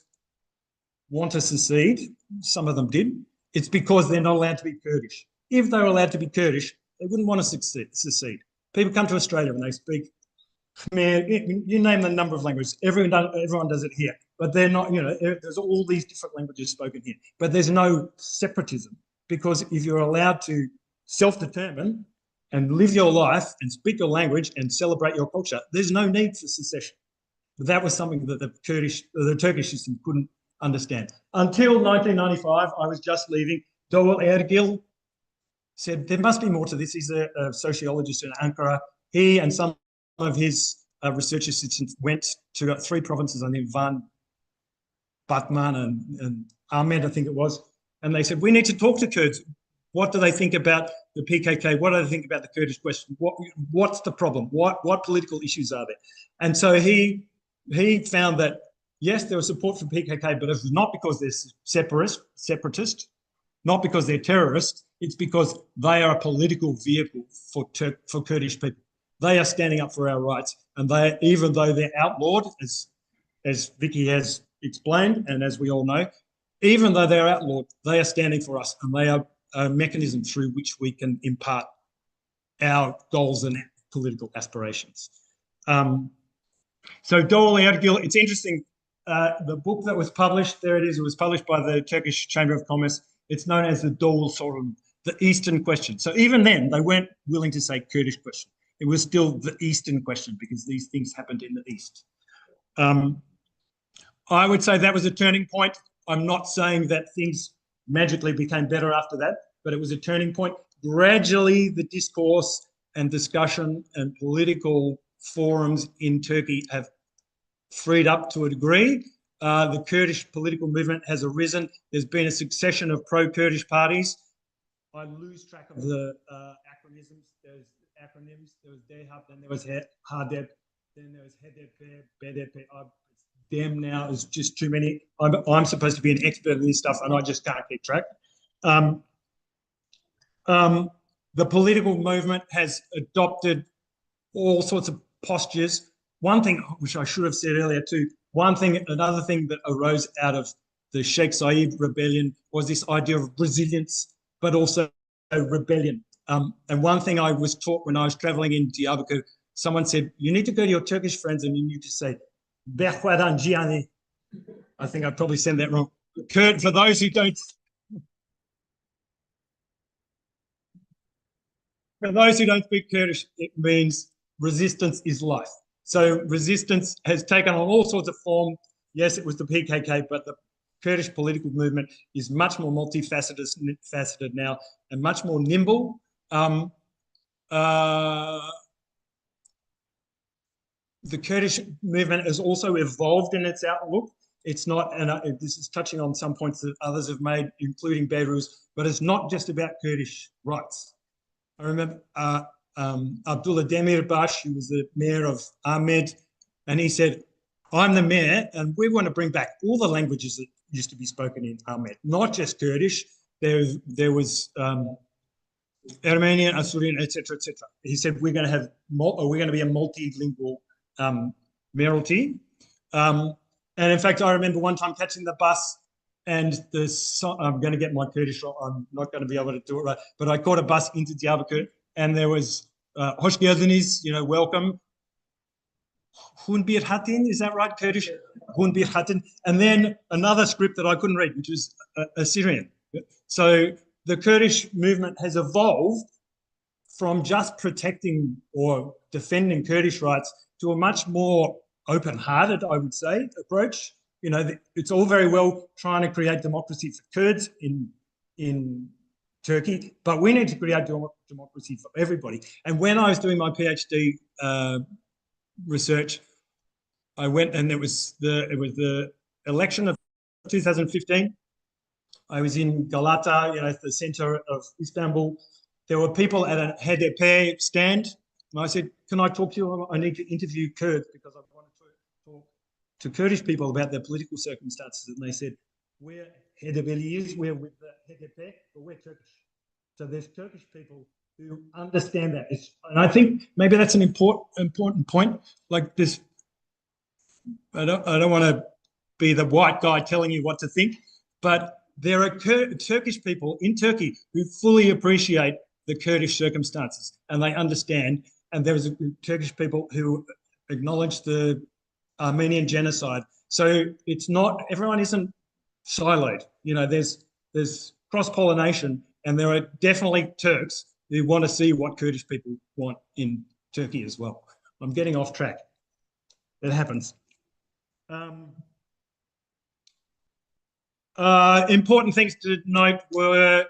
want to secede. Some of them did. It's because they're not allowed to be Kurdish. If they were allowed to be Kurdish, they wouldn't want to secede. People come to Australia and they speak Khmer, you name the number of languages. Everyone does it here, but they're not, there's all these different languages spoken here, but there's no separatism because if you're allowed to self-determine and live your life and speak your language and celebrate your culture, there's no need for secession. But that was something that the Turkish system couldn't understand. Until 1995, I was just leaving. Doğu Ergil said, there must be more to this. He's a sociologist in Ankara. He and some of his research assistants went to 3 provinces, I think Van, Batman and Ahmed, I think it was. And they said, we need to talk to Kurds. What do they think about the PKK? What do they think about the Kurdish question? What's the problem? What political issues are there? And so he found that, yes, there was support for PKK, but it's not because they're separatist, not because they're terrorists. It's because they are a political vehicle for Kurdish people. They are standing up for our rights, and even though they're outlawed, as Vicky has explained, and as we all know, even though they're outlawed, they are standing for us, and they are a mechanism through which we can impart our goals and political aspirations. So Doğu Ergil, it's interesting. The book that was published, there it is. It was published by the Turkish Chamber of Commerce. It's known as the Doğu Sorun, the Eastern question. So even then, they weren't willing to say Kurdish question. It was still the Eastern question because these things happened in the East. I would say that was a turning point. I'm not saying that things magically became better after that, but it was a turning point. Gradually, the discourse and discussion and political forums in Turkey have freed up to a degree. The Kurdish political movement has arisen. There's been a succession of pro-Kurdish parties. I lose track of the acronyms. There was DEHAP, then there was HADEP, then there was HDP, BDP. Damn, now is just too many. I'm supposed to be an expert in this stuff, and I just can't keep track. The political movement has adopted all sorts of postures. One thing, which I should have said earlier too, another thing that arose out of the Sheikh Zayed rebellion was this idea of resilience, but also rebellion. And one thing I was taught when I was traveling in Diyarbakir, someone said, you need to go to your Turkish friends and you need to say, Berkhwadan Giani. I think I probably said that wrong. Kurd, for those who don't speak Kurdish, it means resistance is life. So resistance has taken on all sorts of form. Yes, it was the PKK, but the Kurdish political movement is much more multifaceted now and much more nimble. The Kurdish movement has also evolved in its outlook. it's not, and this is touching on some points that others have made, including Behruz, but it's not just about Kurdish rights. I remember Abdullah Demirbaş, who was the mayor of Ahmed, and he said, I'm the mayor, and we want to bring back all the languages that used to be spoken in Ahmed, not just Kurdish. There was Armenian, Assyrian, etc., etc. He said we're going to be a multilingual mayoralty. And in fact, I remember one time catching the bus, and I'm going to get my Kurdish wrong. I'm not going to be able to do it right, but I caught a bus into Diyarbakir, and there was hoş geldiniz, welcome. Hun bir hatin, is that right, Kurdish? Hun bir hatin. And then another script that I couldn't read, which was Assyrian. So the Kurdish movement has evolved from just protecting or defending Kurdish rights to a much more open-hearted, I would say, approach. It's all very well trying to create democracy for Kurds in Turkey, but we need to create democracy for everybody. And when I was doing my PhD research, I went, and it was the election of 2015. I was in Galata, the center of Istanbul. There were people at a HDP stand, and I said, "Can I talk to you? I need to interview Kurds because I wanted to talk to Kurdish people about their political circumstances." And they said, "We're HDP'liyiz, we're with the HDP, but we're Turkish." So there's Turkish people who understand that. And I think maybe that's an important point. Like this, I don't want to be the white guy telling you what to think, but there are Turkish people in Turkey who fully appreciate the Kurdish circumstances and they understand. And there's Turkish people who acknowledge the Armenian genocide. So it's not, everyone isn't siloed. There's cross-pollination, and there are definitely Turks who want to see what Kurdish people want in Turkey as well. I'm getting off track. It happens. Important things to note were,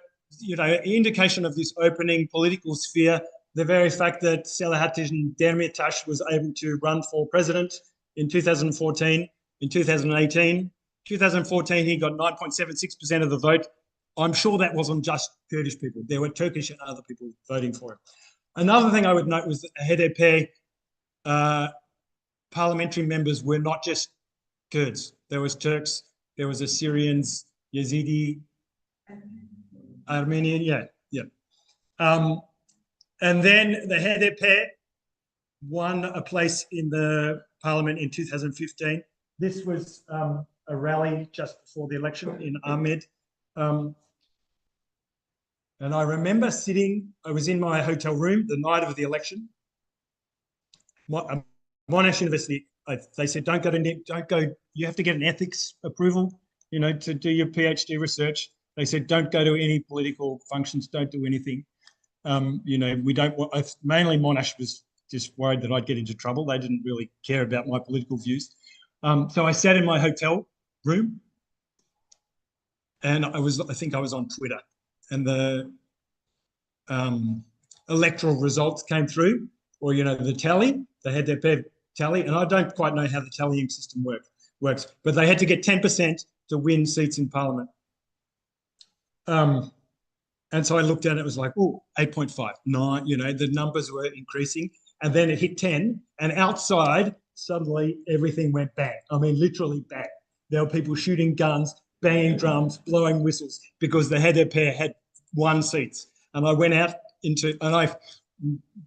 indication of this opening political sphere, the very fact that Selahattin Demirtaş was able to run for president in 2014, in 2018. 2014, he got 9.76% of the vote. I'm sure that wasn't just Kurdish people. There were Turkish and other people voting for him. Another thing I would note was that HDP parliamentary members were not just Kurds. There was Turks, there was Assyrians, Yazidi, Armenian, yeah. And then the HDP won a place in the parliament in 2015. This was a rally just before the election in Ahmed. And I remember I was in my hotel room the night of the election. Monash University, they said, don't go, you have to get an ethics approval, to do your PhD research. They said, don't go to any political functions, don't do anything. We don't want, mainly Monash was just worried that I'd get into trouble. They didn't really care about my political views. So I sat in my hotel room, and I think I was on Twitter, and the electoral results came through, or the tally. They had their tally, and I don't quite know how the tallying system works, but they had to get 10% to win seats in Parliament. And so I looked at it, it was like, 8.5, 9, the numbers were increasing, and then it hit 10, and outside, suddenly everything went bang. I mean, literally bang. There were people shooting guns, banging drums, blowing whistles, because the HDP had won seats. And I went out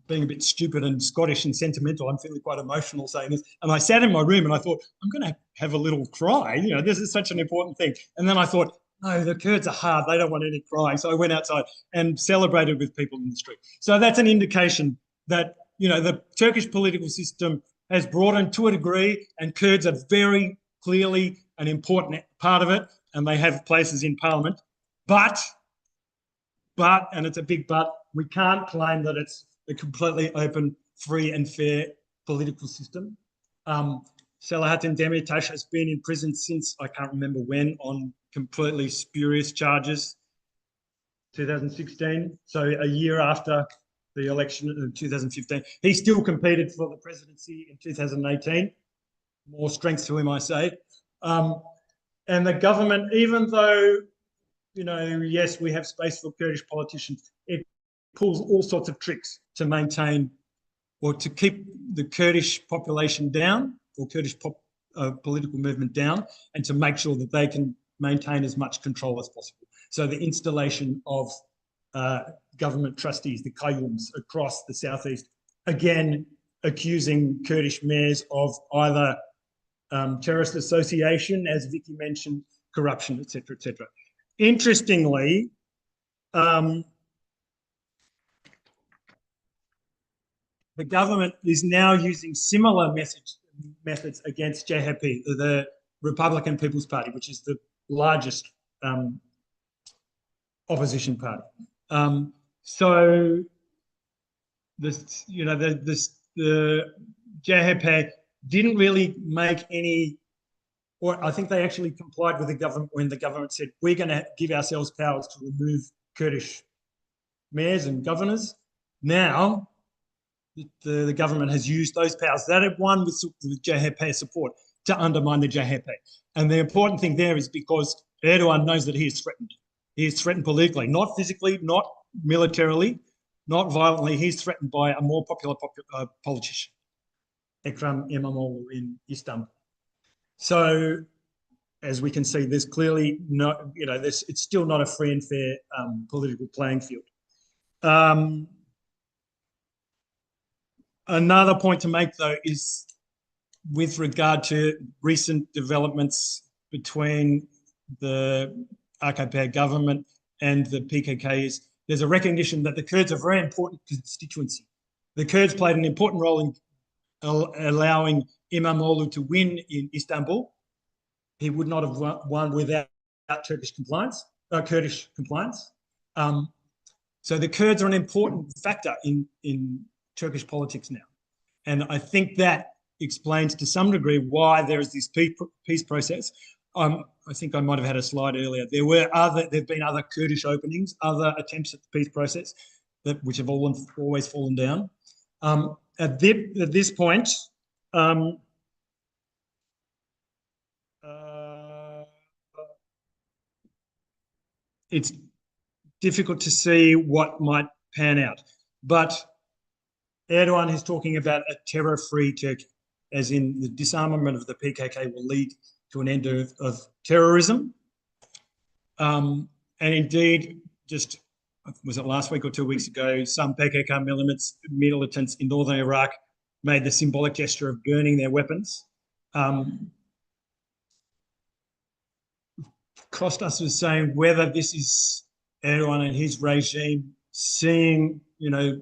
being a bit stupid and Scottish and sentimental, I'm feeling quite emotional saying this. And I sat in my room and I thought, I'm going to have a little cry. This is such an important thing. And then I thought, no, the Kurds are hard. They don't want any crying. So I went outside and celebrated with people in the street. So that's an indication that, the Turkish political system has broadened to a degree, and Kurds are very clearly an important part of it, and they have places in Parliament. But, and it's a big but, we can't claim that it's a completely open, free and fair political system. Selahattin Demirtaş has been in prison since, I can't remember when, on completely spurious charges, 2016. So a year after the election of 2015. He still competed for the presidency in 2018. More strength to him, I say. And the government, even though, you know, yes, we have space for Kurdish politicians, it pulls all sorts of tricks to maintain or to keep the Kurdish population down, or Kurdish political movement down, and to make sure that they can maintain as much control as possible. So the installation of government trustees, the qayyums, across the southeast, again, accusing Kurdish mayors of either terrorist association, as Vicky mentioned, corruption, etc., etc. Interestingly, the government is now using similar methods against JHP, the Republican People's Party, which is the largest opposition party. So this, you know, the JHP didn't really make any, or I think they actually complied with the government when the government said, we're going to give ourselves powers to remove Kurdish mayors and governors. Now, the government has used those powers that have won with JHP support to undermine the JHP. And the important thing there is because Erdogan knows that he is threatened. He is threatened politically, not physically, not militarily, not violently. He's threatened by a more popular politician, Ekrem İmamoğlu in Istanbul. So, as we can see, there's clearly no, you know, it's still not a free and fair political playing field. Another point to make, though, is with regard to recent developments between the AKP government and the PKK, is there's a recognition that the Kurds are a very important constituency. The Kurds played an important role in allowing İmamoğlu to win in Istanbul. He would not have won without Kurdish compliance. So the Kurds are an important factor in Turkish politics now. And I think that explains to some degree why there is this peace process. I think I might have had a slide earlier. There've been other Kurdish openings, other attempts at the peace process which have always fallen down. At this point, it's difficult to see what might pan out. But Erdogan is talking about a terror-free Turkey, as in the disarmament of the PKK will lead to an end of terrorism. And indeed, just, was it last week or 2 weeks ago, some PKK militants in northern Iraq made the symbolic gesture of burning their weapons. Kostas was saying whether this is Erdogan and his regime seeing, you know,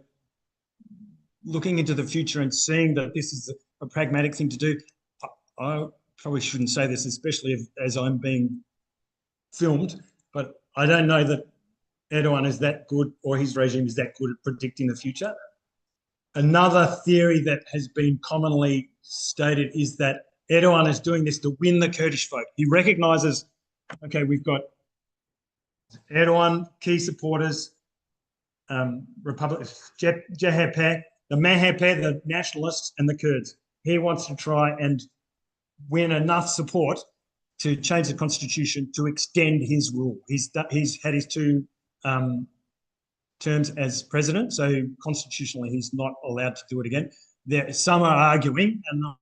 looking into the future and seeing that this is a pragmatic thing to do. I probably shouldn't say this, especially as I'm being filmed, but I don't know that Erdogan is that good, or his regime is that good at predicting the future. Another theory that has been commonly stated is that Erdogan is doing this to win the Kurdish vote. He recognises, okay, we've got Erdogan, key supporters, JHP, the MHP, the nationalists, and the Kurds. He wants to try and win enough support to change the constitution to extend his rule. He's had his 2 terms as president, so constitutionally he's not allowed to do it again. Some are arguing, and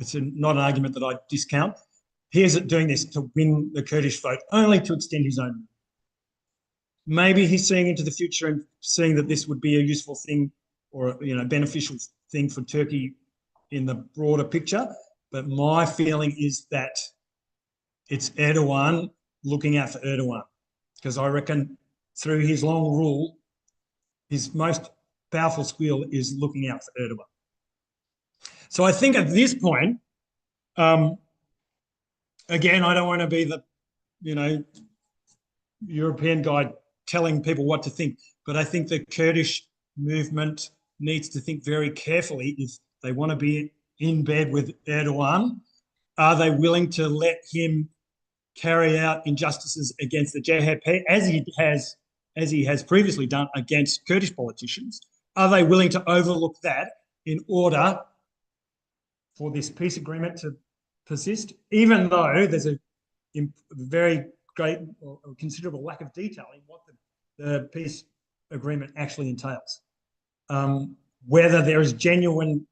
it's not an argument that I discount, he is doing this to win the Kurdish vote, only to extend his own rule. Maybe he's seeing into the future and seeing that this would be a useful thing, or, you know, beneficial thing for Turkey in the broader picture. But my feeling is that it's Erdogan looking out for Erdogan, because I reckon through his long rule, his most powerful skill is looking out for Erdogan. So I think at this point, again, I don't want to be the, you know, European guy telling people what to think, but I think the Kurdish movement needs to think very carefully if they want to be in bed with Erdogan. Are they willing to let him carry out injustices against the JHP as he has previously done against Kurdish politicians? Are they willing to overlook that in order for this peace agreement to persist, even though there's a very great or considerable lack of detail in what the peace agreement actually entails. Whether there is genuine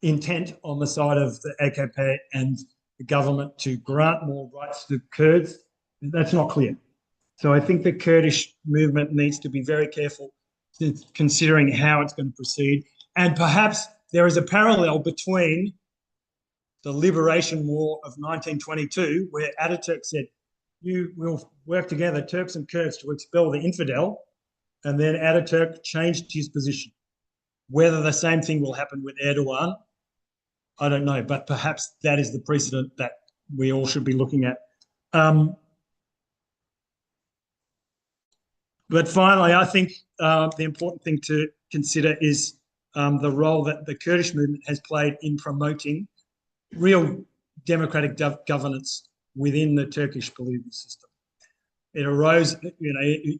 intent on the side of the AKP and the government to grant more rights to Kurds, that's not clear. So I think the Kurdish movement needs to be very careful considering how it's going to proceed. And perhaps there is a parallel between the liberation war of 1922, where Ataturk said, you will work together, Turks and Kurds, to expel the infidel, and then Ataturk changed his position. Whether the same thing will happen with Erdogan, I don't know, but perhaps that is the precedent that we all should be looking at. But finally, I think the important thing to consider is the role that the Kurdish movement has played in promoting real democratic governance within the Turkish political system. It arose,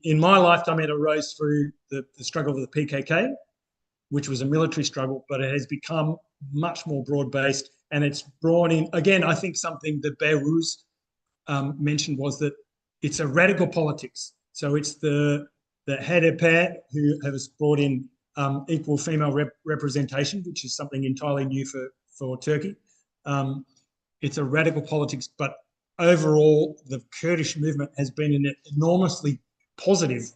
in my lifetime, it arose through the struggle of the PKK, which was a military struggle, but it has become much more broad-based, and it's brought in, again, I think something that Behruz mentioned was that it's a radical politics. So it's the HDP who has brought in equal female representation, which is something entirely new for Turkey. It's a radical politics, but overall, the Kurdish movement has been an enormously positive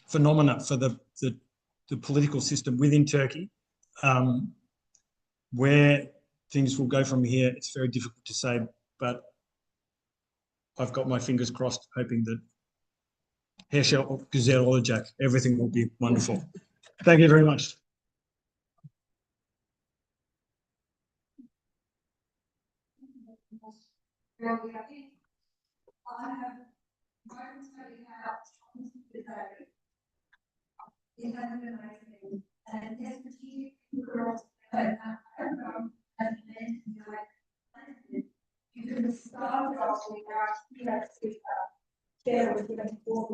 phenomena for the political system within Turkey. Where things will go from here, it's very difficult to say, but I've got my fingers crossed, hoping that Herşer güzel olacak, everything will be wonderful. Thank you very much. You can start off with our share with the for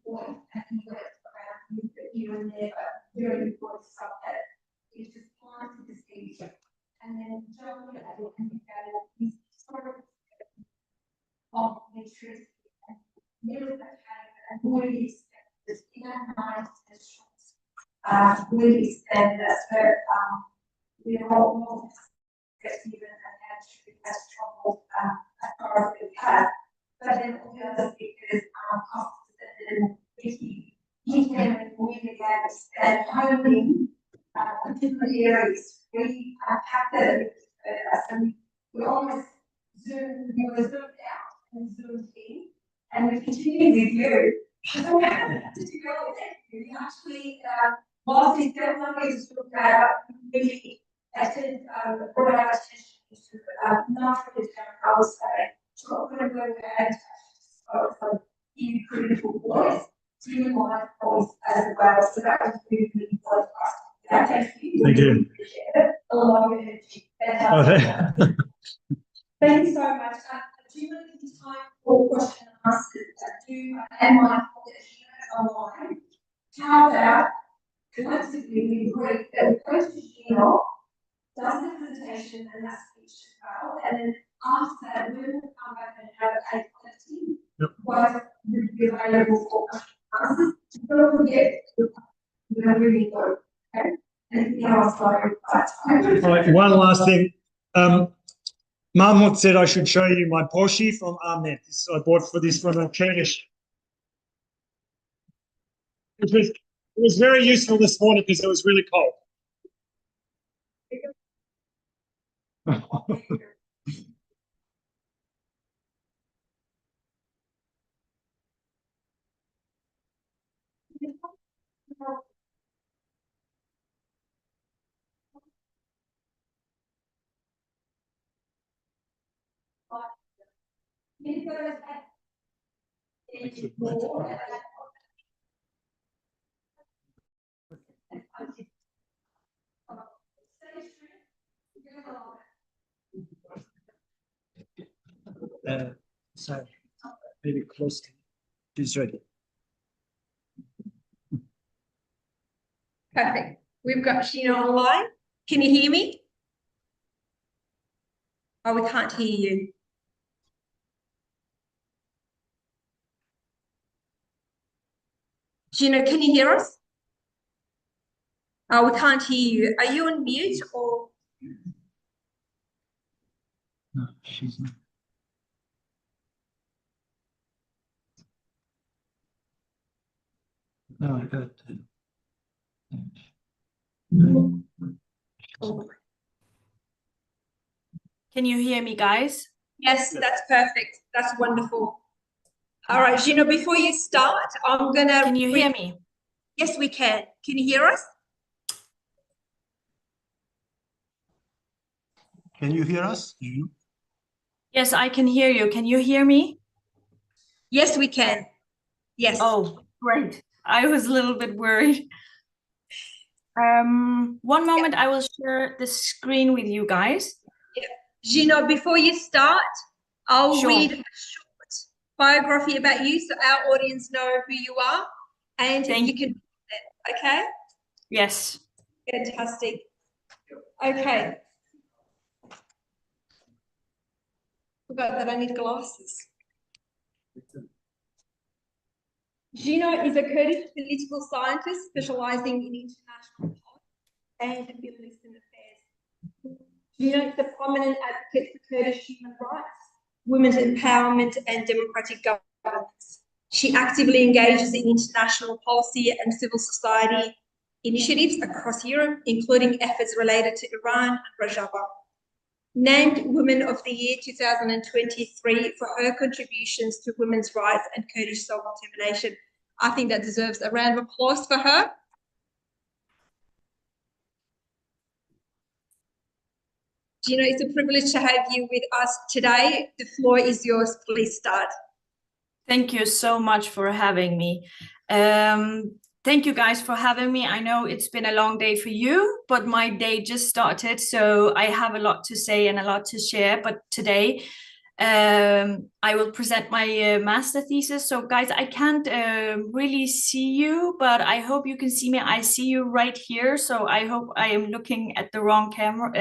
point and here and there, but very important stuff that is just planted the seed and then John at it and his historic of interest and never and really expect this in our minds as really expect that we all know even and has trouble as far as we have. But then all the other speakers costs and he can really understand honing particular areas really have to and we almost we were zoomed out and zoomed in and we continue with you. So we have to go with it. We actually whilst it's definitely to look at really brought our attention to not really I would say chocolate and in critical voice, human life voice as well. So that was really, really important for us. Yeah, thank you. Thank you. A lot of energy. Fantastic. Thank you so much. Do you want to give time for question and answers and my online? How about collectively we agree that we go to Gino, does the presentation and that speech as well, and then after that, we will come back and have a collective. Both will be available for answers. Don't forget, we're really good. Okay? Anything else? All right, one last thing. Mahmoud said I should show you my Porsche from Ahmed. I bought for this from a Kurdish. It was very useful this morning because it was really cold. So maybe close to is ready. Perfect. We've got Sheena online. Can you hear me? Oh, we can't hear you. Gina, can you hear us? Oh, we can't hear you. Are you on mute or? No, she's not. No, I got it. Can you hear me, guys? Yes, that's perfect. That's wonderful. All right, Gina, before you start, I'm gonna. Can you hear me? Yes, we can. Can you hear us? Can you hear us? Yes, I can hear you. Can you hear me? Yes, we can. Yes. Oh, great. I was a little bit worried. One moment, I will share the screen with you guys. Yeah. Gino, before you start, I'll read a short biography about you so our audience know who you are, and you can, okay? Yes. Fantastic. Okay. Forgot that I need glasses. Gino is a Kurdish political scientist specializing in international policy and Middle Eastern affairs. Gino is a prominent advocate for Kurdish human rights, women's empowerment, and democratic governance. She actively engages in international policy and civil society initiatives across Europe, including efforts related to Iran and Rojava. Named Women of the Year 2023 for her contributions to women's rights and Kurdish self-determination. I think that deserves a round of applause for her. Gino, it's a privilege to have you with us today. The floor is yours. Please start. Thank you so much for having me. Thank you guys for having me. I know it's been a long day for you, but my day just started, so I have a lot to say and a lot to share. But today, I will present my master thesis. So guys, I can't really see you, but I hope you can see me. I see you right here, so I hope I am looking at the wrong camera,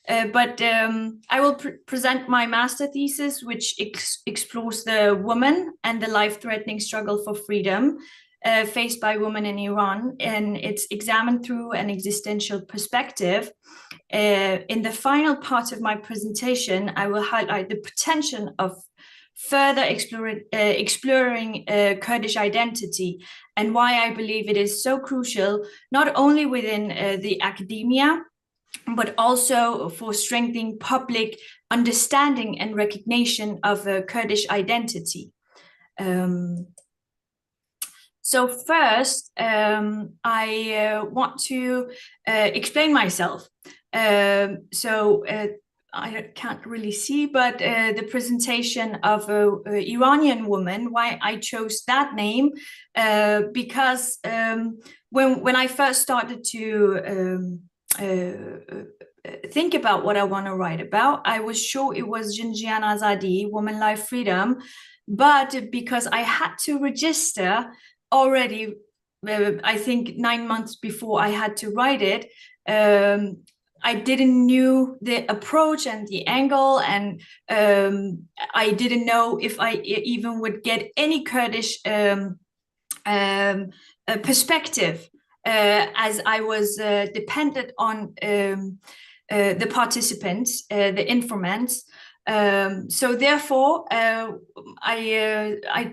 I will present my master thesis, which explores the woman and the life-threatening struggle for freedom faced by women in Iran, and it's examined through an existential perspective. In the final part of my presentation, I will highlight the potential of further exploring Kurdish identity and why I believe it is so crucial, not only within the academia, but also for strengthening public understanding and recognition of Kurdish identity. So first, I want to explain myself. I can't really see, but the presentation of an Iranian woman, why I chose that name, because when I first started to think about what I want to write about, I was sure it was Jinjian Azadi, Woman, Life, Freedom, but because I had to register already, I think 9 months before I had to write it, I didn't knew the approach and the angle, and I didn't know if I even would get any Kurdish perspective, as I was dependent on the participants, the informants. So therefore, I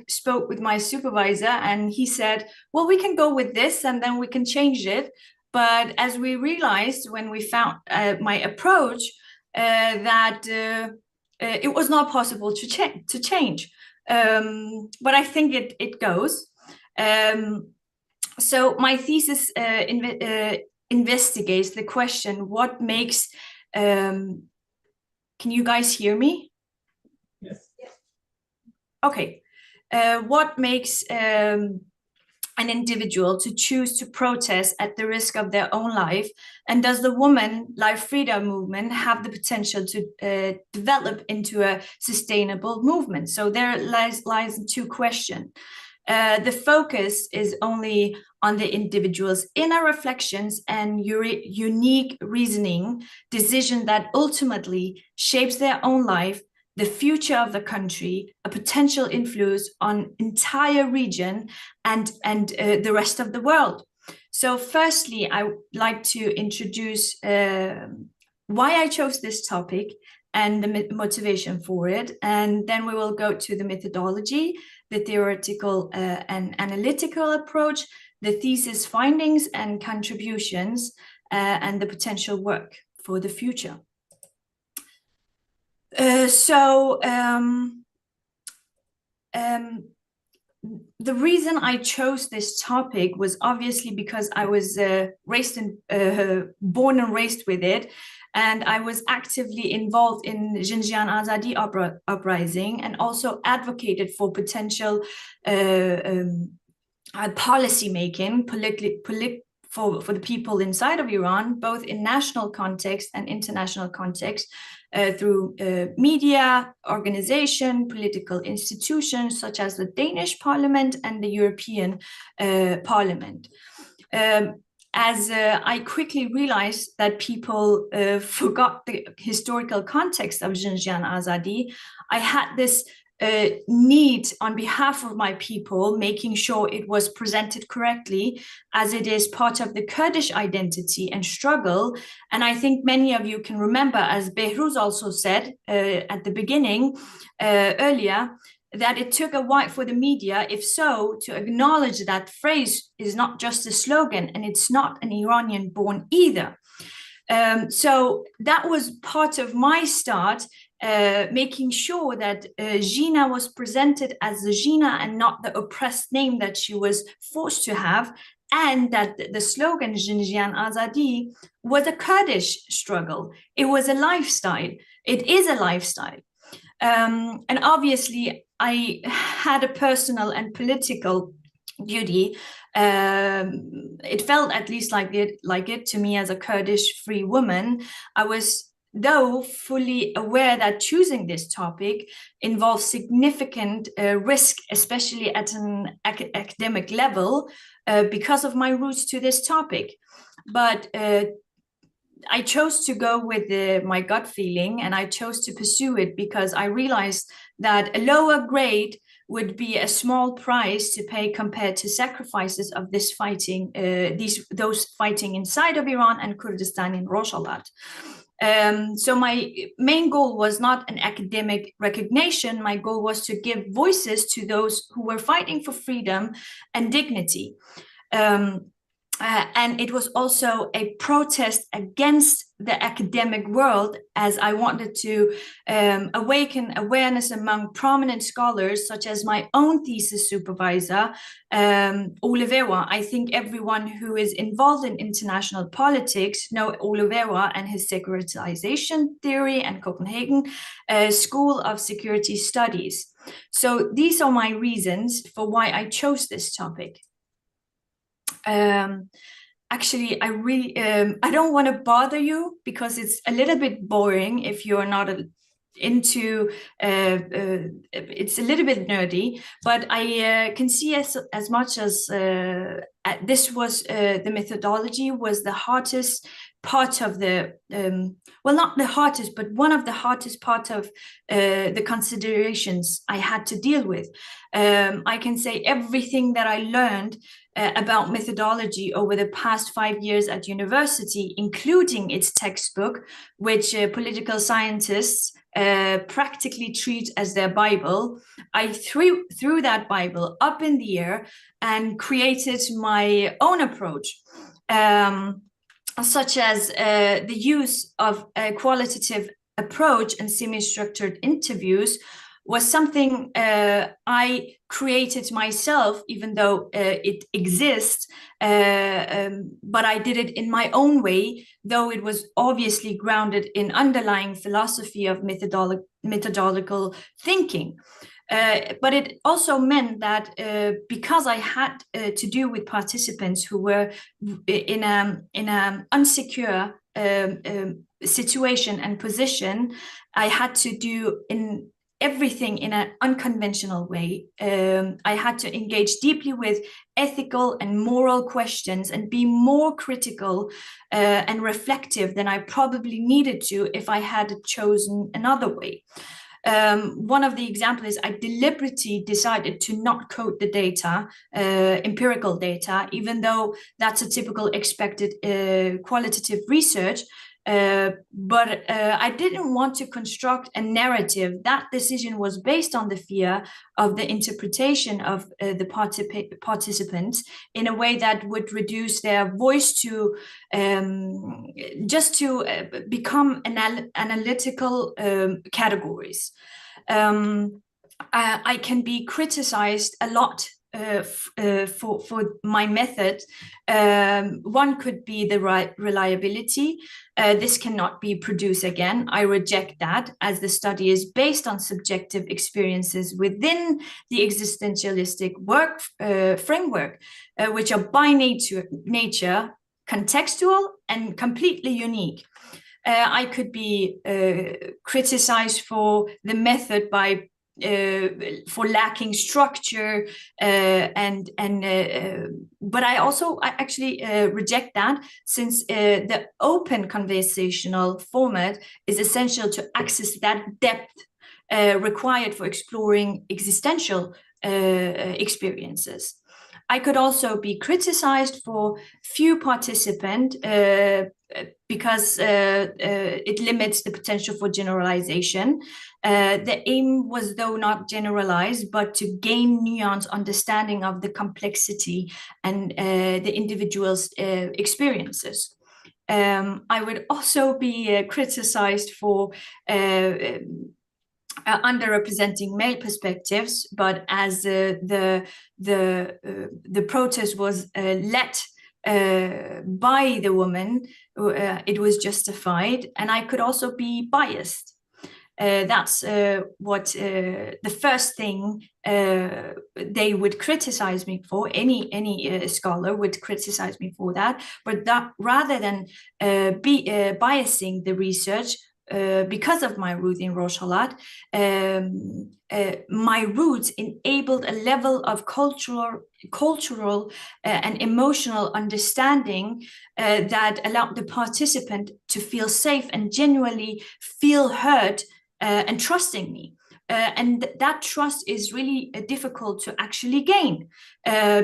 spoke with my supervisor, and he said, well, we can go with this and then we can change it. But as we realized when we found my approach, that it was not possible to change. But I think it goes. So my thesis investigates the question, what makes, can you guys hear me? Yes. Okay. What makes an individual to choose to protest at the risk of their own life? And does the Woman Life Freedom movement have the potential to develop into a sustainable movement? So there lies two questions. The focus is only on the individual's inner reflections and unique reasoning, decision that ultimately shapes their own life, the future of the country, a potential influence on entire region and the rest of the world. So firstly, I would like to introduce why I chose this topic and the motivation for it. And then we will go to the methodology, the theoretical and analytical approach, the thesis findings and contributions, and the potential work for the future. The reason I chose this topic was obviously because I was born and raised with it, and I was actively involved in Xinjiang Azadi uprising and also advocated for potential policy making, for the people inside of Iran, both in national context and international context, through media, organization, political institutions such as the Danish Parliament and the European Parliament. As I quickly realized that people forgot the historical context of Xinjiang Azadi, I had this need on behalf of my people, making sure it was presented correctly, as it is part of the Kurdish identity and struggle. And I think many of you can remember, as Behruz also said at the beginning earlier, that it took a while for the media, if so, to acknowledge that phrase is not just a slogan and it's not an Iranian born either. So that was part of my start, making sure that Gina was presented as the Gina and not the oppressed name that she was forced to have, and that the slogan Xinjiang Azadi was a Kurdish struggle. It was a lifestyle. It is a lifestyle. And obviously, I had a personal and political duty. It felt at least like it to me as a Kurdish free woman. I was, though, fully aware that choosing this topic involves significant risk, especially at an academic level, because of my roots to this topic. But I chose to go with my gut feeling, and I chose to pursue it because I realized that a lower grade would be a small price to pay compared to sacrifices of this fighting, those fighting inside of Iran and Kurdistan in Rojava. So my main goal was not an academic recognition. My goal was to give voices to those who were fighting for freedom and dignity. And it was also a protest against the academic world, as I wanted to awaken awareness among prominent scholars, such as my own thesis supervisor, Oliveira. I think everyone who is involved in international politics know Oliveira and his securitization theory and Copenhagen School of Security Studies. So these are my reasons for why I chose this topic. Actually, I really I don't want to bother you because it's a little bit boring if you're not into it's a little bit nerdy, but I can see as much as this was the methodology was the hardest part of the well, not the hardest, but one of the hardest part of the considerations I had to deal with. I can say everything that I learned about methodology over the past 5 years at university, including its textbook, which political scientists practically treat as their Bible. I threw that Bible up in the air and created my own approach, such as the use of a qualitative approach and semi-structured interviews was something I created myself, even though it exists, but I did it in my own way, though it was obviously grounded in underlying philosophy of methodological thinking. But it also meant that because I had to do with participants who were in an insecure situation and position, I had to do everything in an unconventional way. I had to engage deeply with ethical and moral questions and be more critical and reflective than I probably needed to if I had chosen another way. One of the examples is I deliberately decided to not code the data, empirical data, even though that's a typical expected qualitative research. But I didn't want to construct a narrative. That decision was based on the fear of the interpretation of the participants in a way that would reduce their voice to just to become analytical categories. I can be criticized a lot for my method. One could be the reliability. This cannot be produced again. I reject that, as the study is based on subjective experiences within the existentialistic work framework, which are by nature contextual and completely unique. I could be criticized for the method by for lacking structure, but I actually reject that, since the open conversational format is essential to access that depth required for exploring existential experiences. I could also be criticized for few participants because it limits the potential for generalization. The aim was, though, not generalized, but to gain nuanced understanding of the complexity and the individual's experiences. I would also be criticized for underrepresenting male perspectives, but as the protest was led by the woman, it was justified, and I could also be biased. That's what the first thing they would criticize me for. Any scholar would criticize me for that, but that rather than biasing the research. Because of my roots in Rojhelat, my roots enabled a level of cultural and emotional understanding that allowed the participant to feel safe and genuinely feel heard and trusting me. And that trust is really difficult to actually gain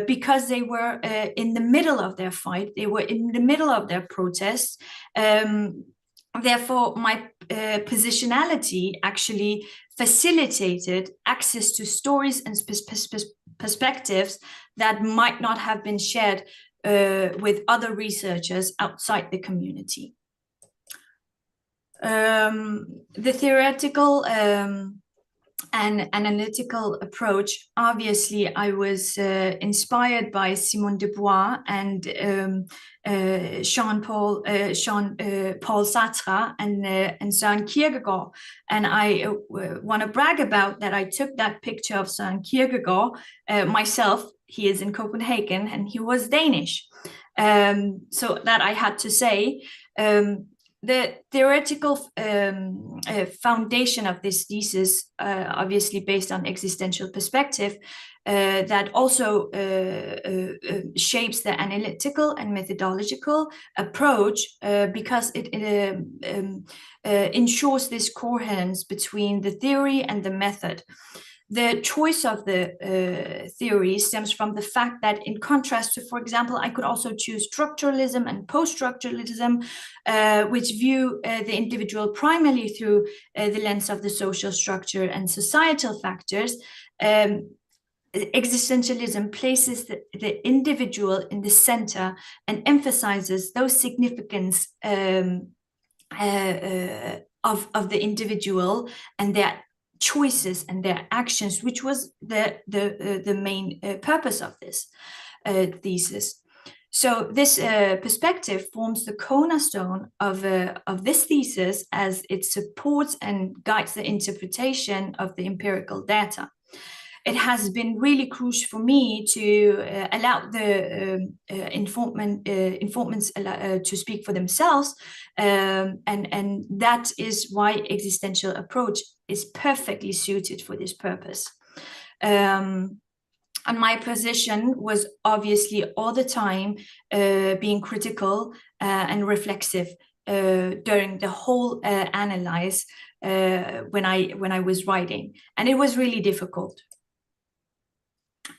because they were in the middle of their fight, they were in the middle of their protests. Therefore, my positionality actually facilitated access to stories and perspectives that might not have been shared with other researchers outside the community. The theoretical and analytical approach, obviously, I was inspired by Simone de Beauvoir and Jean-Paul Sartre and Søren Kierkegaard. And I want to brag about that. I took that picture of Søren Kierkegaard myself. He is in Copenhagen and he was Danish. So that I had to say. The theoretical foundation of this thesis, obviously based on existential perspective, that also shapes the analytical and methodological approach because it ensures this coherence between the theory and the method. The choice of the theory stems from the fact that, in contrast to, for example, I could also choose structuralism and post-structuralism, which view the individual primarily through the lens of the social structure and societal factors. Existentialism places the individual in the center and emphasizes those significance of the individual and their choices and their actions, which was the main purpose of this thesis. So this perspective forms the cornerstone of this thesis, as it supports and guides the interpretation of the empirical data. It has been really crucial for me to allow the informants to speak for themselves, and that is why existential approach is perfectly suited for this purpose. And my position was obviously all the time being critical and reflexive during the whole analyze when I was writing, and it was really difficult.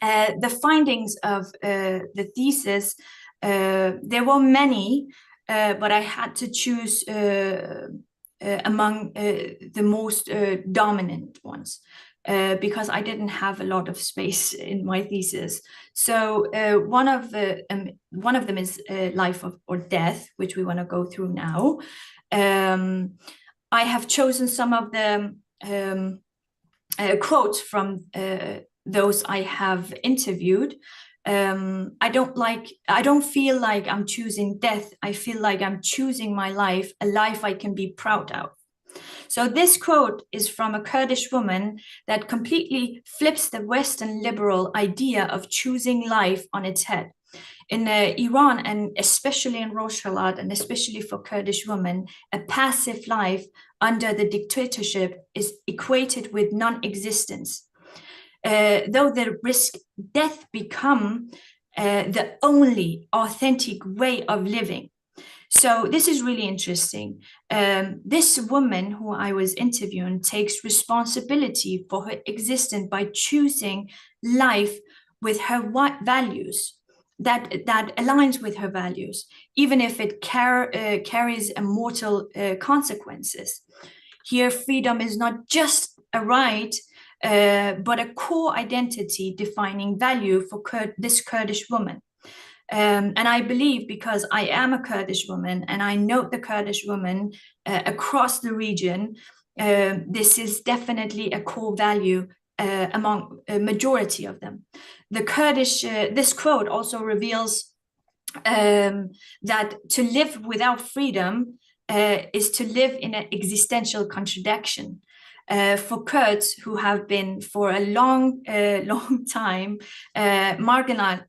The findings of the thesis, there were many, but I had to choose among the most dominant ones. Because I didn't have a lot of space in my thesis. So one of them is life or death, which we want to go through now. I have chosen some of the quotes from those I have interviewed. I don't feel like I'm choosing death. I feel like I'm choosing my life, a life I can be proud of. So this quote is from a Kurdish woman that completely flips the Western liberal idea of choosing life on its head. In Iran, and especially in Rojhelat, and especially for Kurdish women, a passive life under the dictatorship is equated with non-existence. Though the risk death become the only authentic way of living. So this is really interesting. This woman who I was interviewing takes responsibility for her existence by choosing life with her values, that aligns with her values, even if it carries mortal consequences. Here, freedom is not just a right, but a core identity defining value for this Kurdish woman. And I believe, because I am a Kurdish woman and I know the Kurdish women across the region, this is definitely a core value among a majority of them. The Kurdish, this quote also reveals that to live without freedom is to live in an existential contradiction. For Kurds who have been for a long time marginalized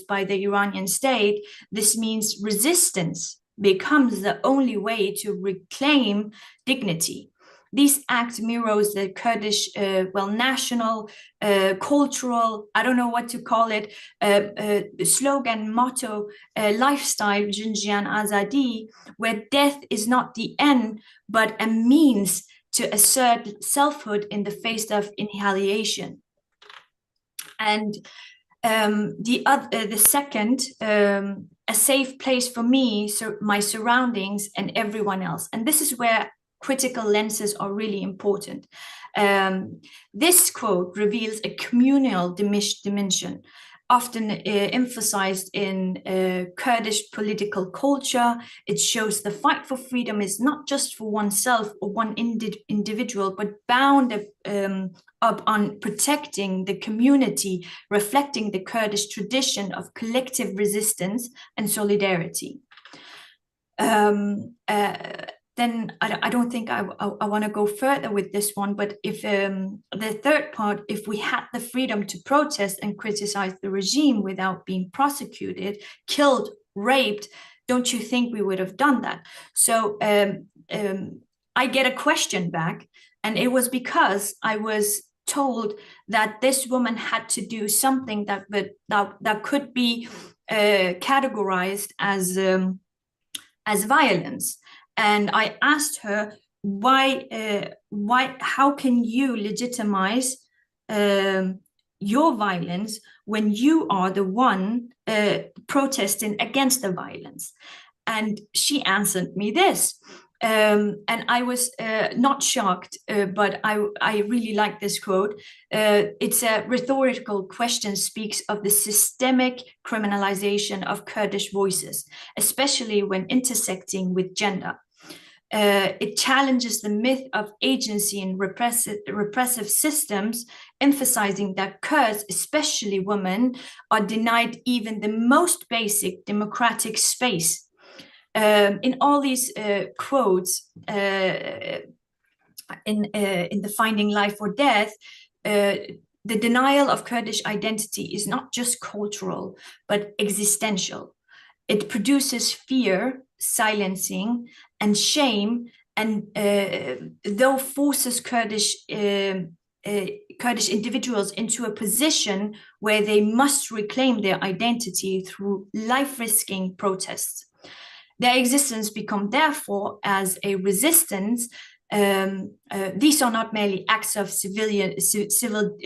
by the Iranian state, this means resistance becomes the only way to reclaim dignity. This act mirrors the Kurdish, national, cultural, I don't know what to call it, slogan, motto, lifestyle, Jinjian Azadi, where death is not the end, but a means to assert selfhood in the face of annihilation. And the second, a safe place for me, so my surroundings and everyone else. And this is where critical lenses are really important. This quote reveals a communal dimension, often emphasized in Kurdish political culture. It shows the fight for freedom is not just for oneself or one individual, but bound up on protecting the community, reflecting the Kurdish tradition of collective resistance and solidarity. Then I don't think I want to go further with this one, but if the third part, if we had the freedom to protest and criticize the regime without being prosecuted, killed, raped, don't you think we would have done that? So I get a question back, and it was because I was told that this woman had to do something that could be categorized as violence. And I asked her, why, how can you legitimize your violence when you are the one protesting against the violence? And she answered me this. And I was not shocked, but I really like this quote. It's a rhetorical question, speaks of the systemic criminalization of Kurdish voices, especially when intersecting with gender. It challenges the myth of agency in repressive systems, emphasizing that Kurds, especially women, are denied even the most basic democratic space. In all these quotes, in the Finding Life or Death, the denial of Kurdish identity is not just cultural, but existential. It produces fear, silencing, and shame, though forces Kurdish individuals into a position where they must reclaim their identity through life-risking protests. Their existence become therefore as a resistance. These are not merely acts of civil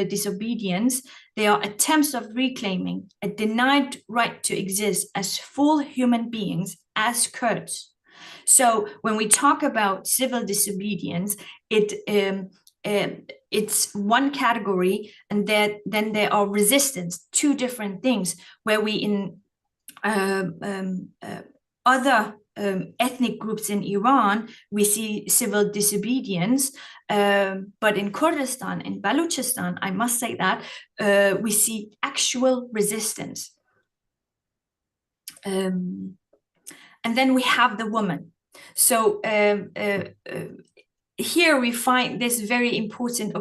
disobedience. They are attempts of reclaiming a denied right to exist as full human beings, as Kurds. So when we talk about civil disobedience, it's one category, and then there are resistance, two different things, where we in other ethnic groups in Iran, we see civil disobedience, but in Kurdistan, in Balochistan, I must say that, we see actual resistance. And then we have the woman. So here we find this very important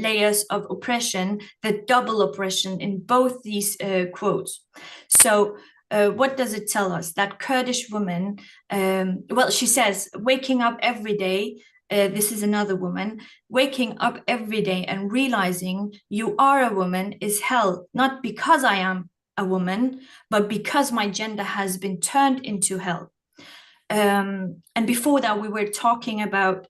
layers of oppression, the double oppression in both these quotes. So what does it tell us? That Kurdish woman, well, she says, waking up every day, this is another woman, waking up every day and realizing you are a woman is hell, not because I am a woman, but because my gender has been turned into hell. And before that, we were talking about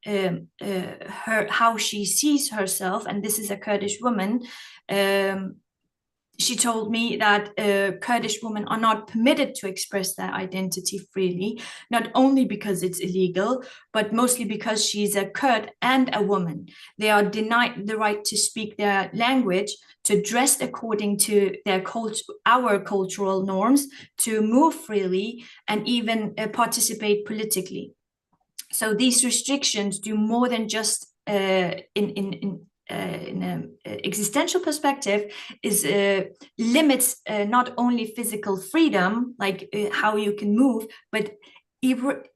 how she sees herself, and this is a Kurdish woman. She told me that Kurdish women are not permitted to express their identity freely, not only because it's illegal, but mostly because she's a Kurd and a woman. They are denied the right to speak their language, to dress according to our cultural norms, to move freely, and even participate politically. So these restrictions do more than just in an existential perspective is limits not only physical freedom, like how you can move, but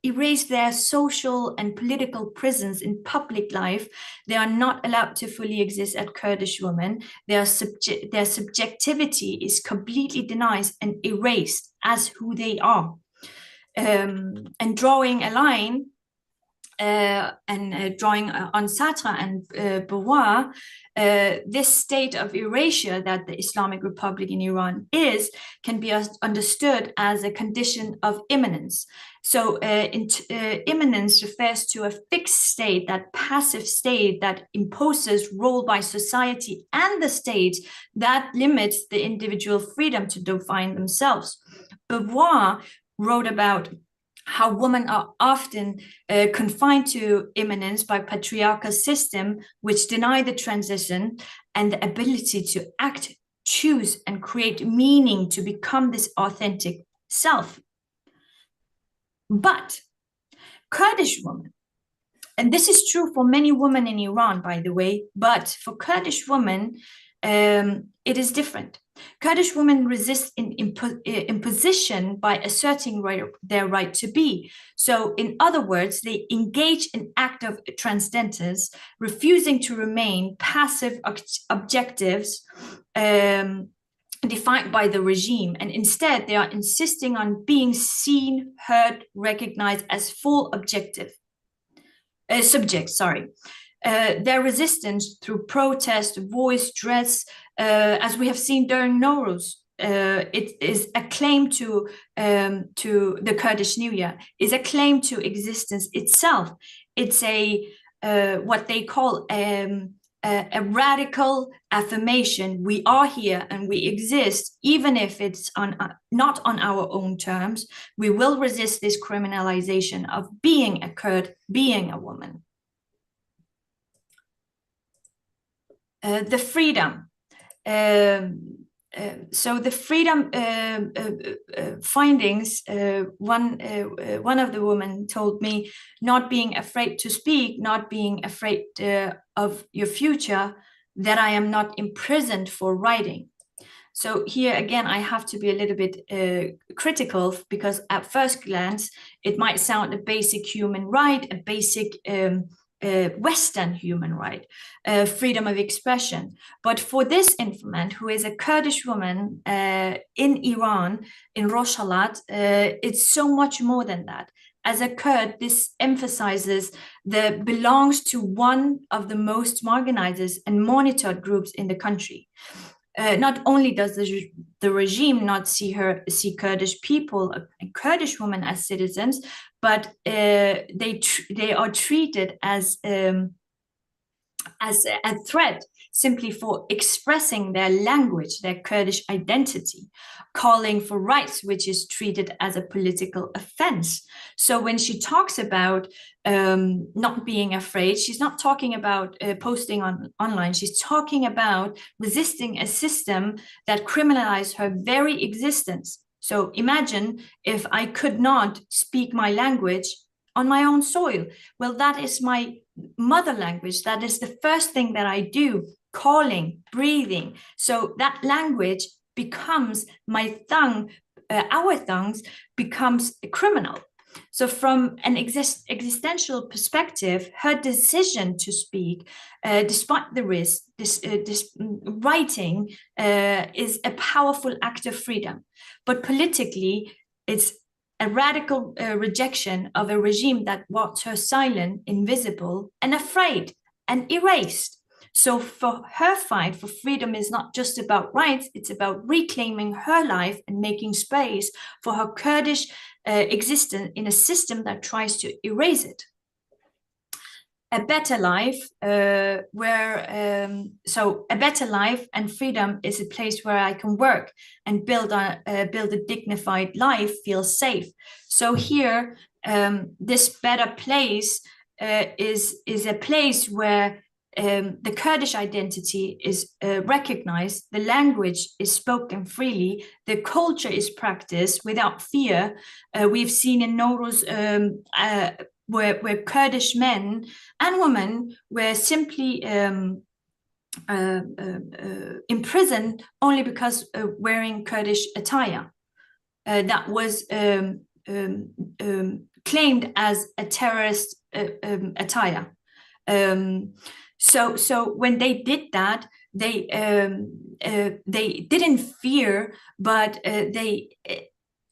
erase their social and political presence in public life. They are not allowed to fully exist as Kurdish women. Their subjectivity is completely denied and erased as who they are. And drawing a line drawing on Sartre and Beauvoir, this state of erasure that the Islamic Republic in Iran can be understood as a condition of immanence. So immanence refers to a fixed state, that passive state that imposes rule by society and the state that limits the individual freedom to define themselves. Beauvoir wrote about how women are often confined to immanence by patriarchal system, which deny the transition and the ability to act, choose, and create meaning to become this authentic self. But Kurdish women, and this is true for many women in Iran, by the way, but for Kurdish women, it is different. Kurdish women resist imposition by asserting their right to be. So in other words, they engage in act of transcendence, refusing to remain passive objectives defined by the regime. And instead, they are insisting on being seen, heard, recognized as full subjects. Their resistance through protest, voice, dress, as we have seen during Nowruz, it is a claim to the Kurdish New Year, is a claim to existence itself. It's a what they call a radical affirmation. We are here and we exist, even if it's not on our own terms. We will resist this criminalization of being a Kurd, being a woman. The freedom. So the freedom findings, one of the women told me, not being afraid to speak, not being afraid of your future, that I am not imprisoned for writing. So here again, I have to be a little bit critical, because at first glance, it might sound a basic human right, a basic Western human right, freedom of expression. But for this informant, who is a Kurdish woman in Iran, in Rojhelat, it's so much more than that. As a Kurd, this emphasizes the belongs to one of the most marginalized and monitored groups in the country. Not only does the regime not see Kurdish people and Kurdish women as citizens, but they are treated as a threat simply for expressing their language, their Kurdish identity, calling for rights, which is treated as a political offense. So when she talks about not being afraid, she's not talking about posting online. She's talking about resisting a system that criminalized her very existence. So imagine if I could not speak my language on my own soil. Well, that is my mother language. That is the first thing that I do, calling, breathing. So that language becomes my tongue, our tongues becomes a criminal. So from an existential perspective, her decision to speak, despite the risk, this writing is a powerful act of freedom. But politically, it's a radical rejection of a regime that wants her silent, invisible, and afraid, and erased. So for her fight for freedom is not just about rights, it's about reclaiming her life and making space for her Kurdish existence in a system that tries to erase it. A better life, a better life and freedom is a place where I can work and build a dignified life, feel safe. So here, this better place is a place where the Kurdish identity is recognized, the language is spoken freely, the culture is practiced without fear. We've seen in Nowruz where Kurdish men and women were simply imprisoned only because wearing Kurdish attire. That was claimed as a terrorist attire. So when they did that, they didn't fear, but they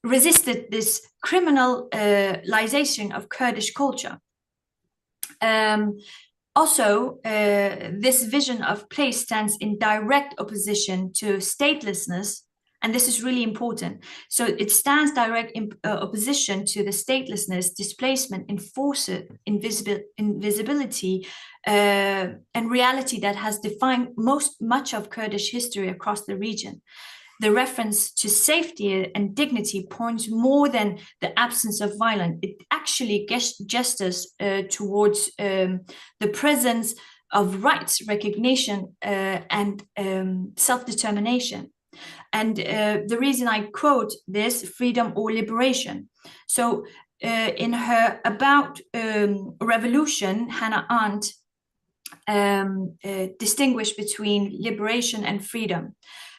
resisted this criminalization of Kurdish culture. Also, this vision of place stands in direct opposition to statelessness, and this is really important. So it stands direct in opposition to the statelessness, displacement, enforced invisibility, and reality that has defined much of Kurdish history across the region. The reference to safety and dignity points more than the absence of violence. It actually gestures towards the presence of rights, recognition, and self-determination. And the reason I quote this, freedom or liberation. So in her About Revolution, Hannah Arendt distinguished between liberation and freedom.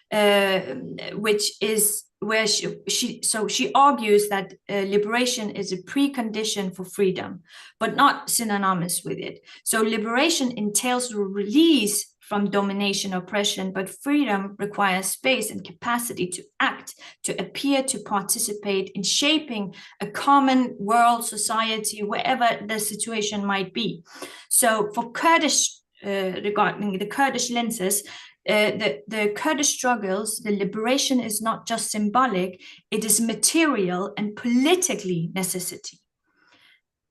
Which is where she argues that liberation is a precondition for freedom, but not synonymous with it. So liberation entails a release from domination, oppression, but freedom requires space and capacity to act, to appear, to participate in shaping a common world, society, wherever the situation might be. So for Kurdish, regarding the Kurdish lenses, the Kurdish struggles, the liberation is not just symbolic, it is material and politically necessity.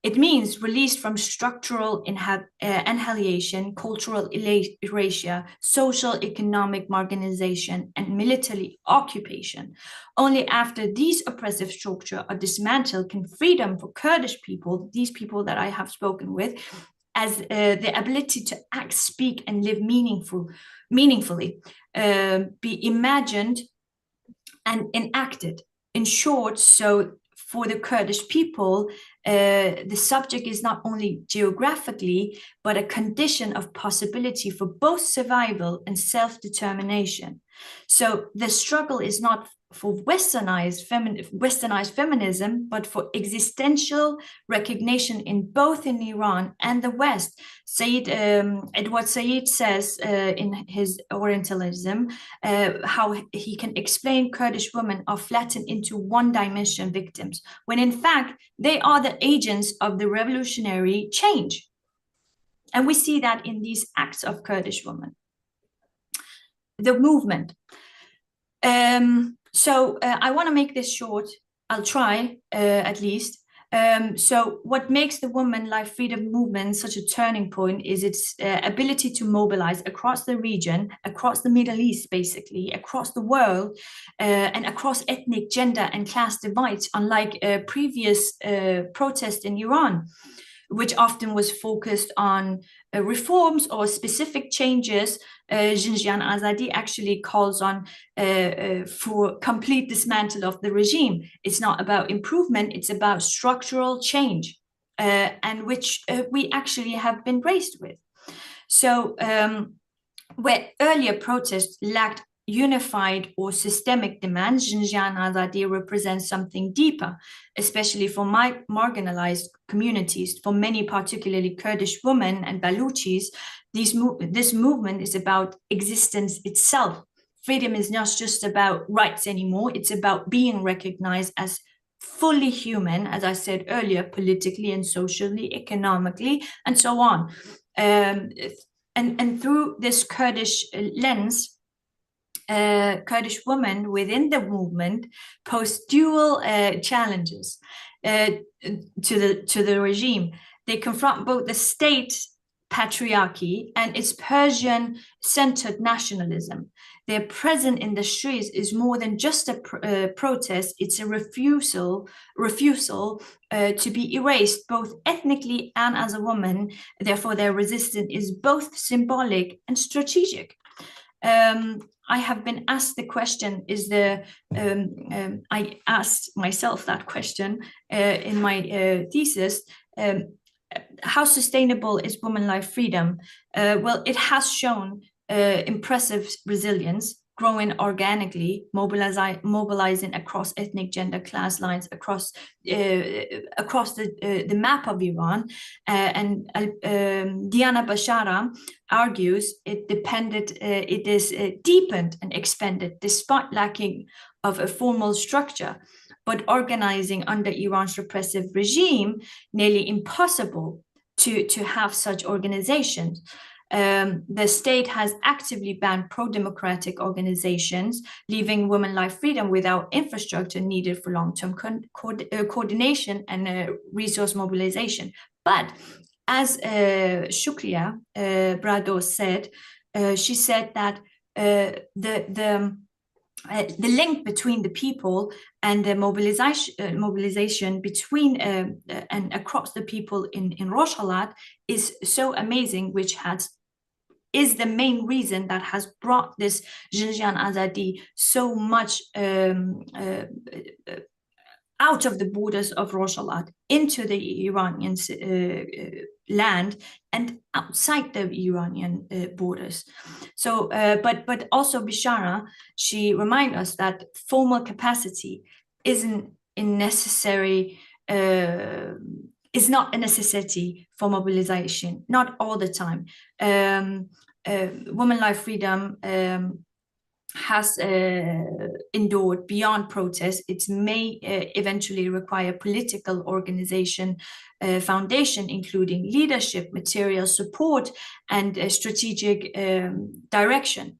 It means release from structural annihilation, cultural erasure, social economic marginalization, and military occupation. Only after these oppressive structures are dismantled can freedom for Kurdish people, these people that I have spoken with, as the ability to act, speak, and live meaningfully, be imagined and enacted. In short, so for the Kurdish people, the subject is not only geographically, but a condition of possibility for both survival and self-determination. So the struggle is not for westernized feminism, but for existential recognition in both in Iran and the West. Edward Said says in his Orientalism how he can explain Kurdish women are flattened into one-dimension victims, when in fact they are the agents of the revolutionary change. And we see that in these acts of Kurdish women. The movement. I want to make this short. I'll try at least. So what makes the Women Life Freedom movement such a turning point is its ability to mobilize across the region, across the Middle East, basically, across the world, and across ethnic, gender, and class divides, unlike previous protests in Iran, which often was focused on reforms or specific changes. Zinjan Azadi actually calls on for complete dismantle of the regime. It's not about improvement, it's about structural change, and which we actually have been raised with. So where earlier protests lacked unified or systemic demands, Zinjan Azadi represents something deeper, especially for marginalized communities. For many, particularly Kurdish women and Baluchis, this movement is about existence itself. Freedom is not just about rights anymore, it's about being recognized as fully human, as I said earlier, politically and socially, economically, and so on. And through this Kurdish lens, Kurdish women within the movement pose dual challenges to the regime. They confront both the state patriarchy and its Persian-centered nationalism. Their presence in the streets is more than just a protest, it's a refusal to be erased, both ethnically and as a woman. Therefore, their resistance is both symbolic and strategic. I have been asked the question, I asked myself that question in my thesis, how sustainable is women life freedom? Well, it has shown impressive resilience, growing organically, mobilizing across ethnic, gender, class lines, across the map of Iran. And Diana Bashara argues it is deepened and expanded despite lacking of a formal structure, but organizing under Iran's repressive regime, nearly impossible to have such organizations. The state has actively banned pro-democratic organizations, leaving women life freedom without infrastructure needed for long-term coordination and resource mobilization. But as Shukriya Brado said, she said that the link between the people and the mobilization between and across the people in Rojhelat is so amazing, which is the main reason that has brought this Zinjan Azadi so much out of the borders of Rojhelat into the Iranian land and outside the Iranian borders. So, but also Bishara, she reminds us that formal capacity isn't necessary. Is not a necessity for mobilization, not all the time. Women Life Freedom has endured beyond protest. It may eventually require political organization foundation, including leadership, material support, and strategic direction.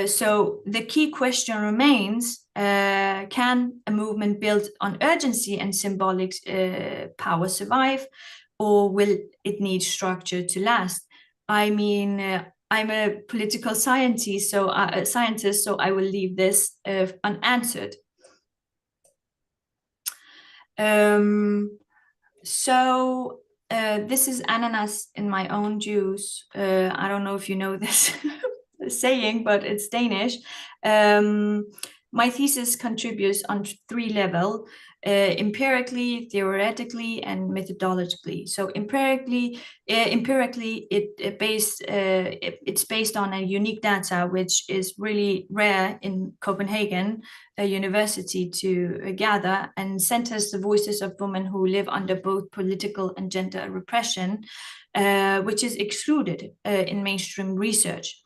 So the key question remains, can a movement built on urgency and symbolic power survive, or will it need structure to last? I mean, I'm a political scientist, so I will leave this unanswered. This is ananas in my own juice. I don't know if you know this saying, but it's Danish. My thesis contributes on 3 levels. empirically, theoretically, and methodologically. So empirically, it's based on a unique data which is really rare in Copenhagen, a university, to gather, and centers the voices of women who live under both political and gender repression, which is excluded in mainstream research.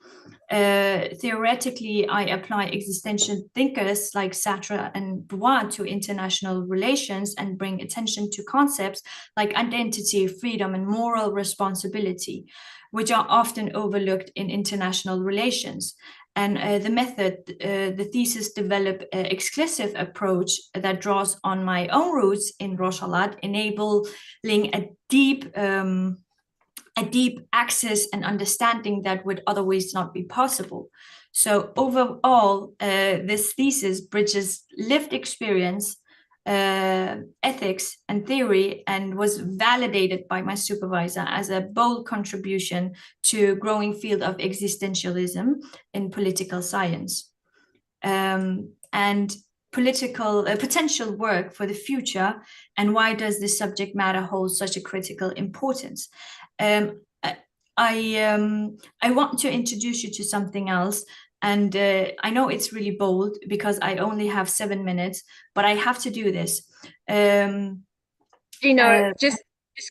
Theoretically, I apply existential thinkers like Sartre and Beauvoir to international relations and bring attention to concepts like identity, freedom, and moral responsibility, which are often overlooked in international relations. And the method, the thesis develop an exclusive approach that draws on my own roots in Rojava, enabling a deep access and understanding that would otherwise not be possible. So overall, this thesis bridges lived experience, ethics, and theory, and was validated by my supervisor as a bold contribution to a growing field of existentialism in political science. And potential work for the future, and why does this subject matter hold such a critical importance? I want to introduce you to something else, and I know it's really bold because I only have 7 minutes, but I have to do this. Just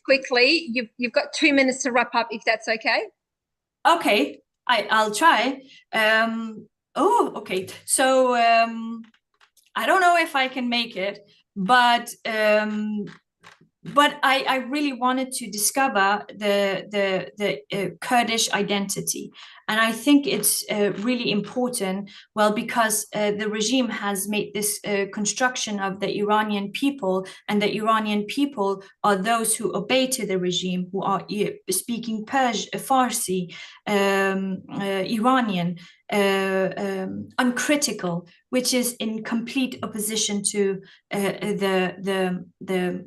quickly, you've got 2 minutes to wrap up, if that's okay. Okay, I'll try. Okay. So I don't know if I can make it, but I really wanted to discover the Kurdish identity. And I think it's really important, well, because the regime has made this construction of the Iranian people, and the Iranian people are those who obey to the regime, who are speaking Farsi, Iranian, uncritical, which is in complete opposition to the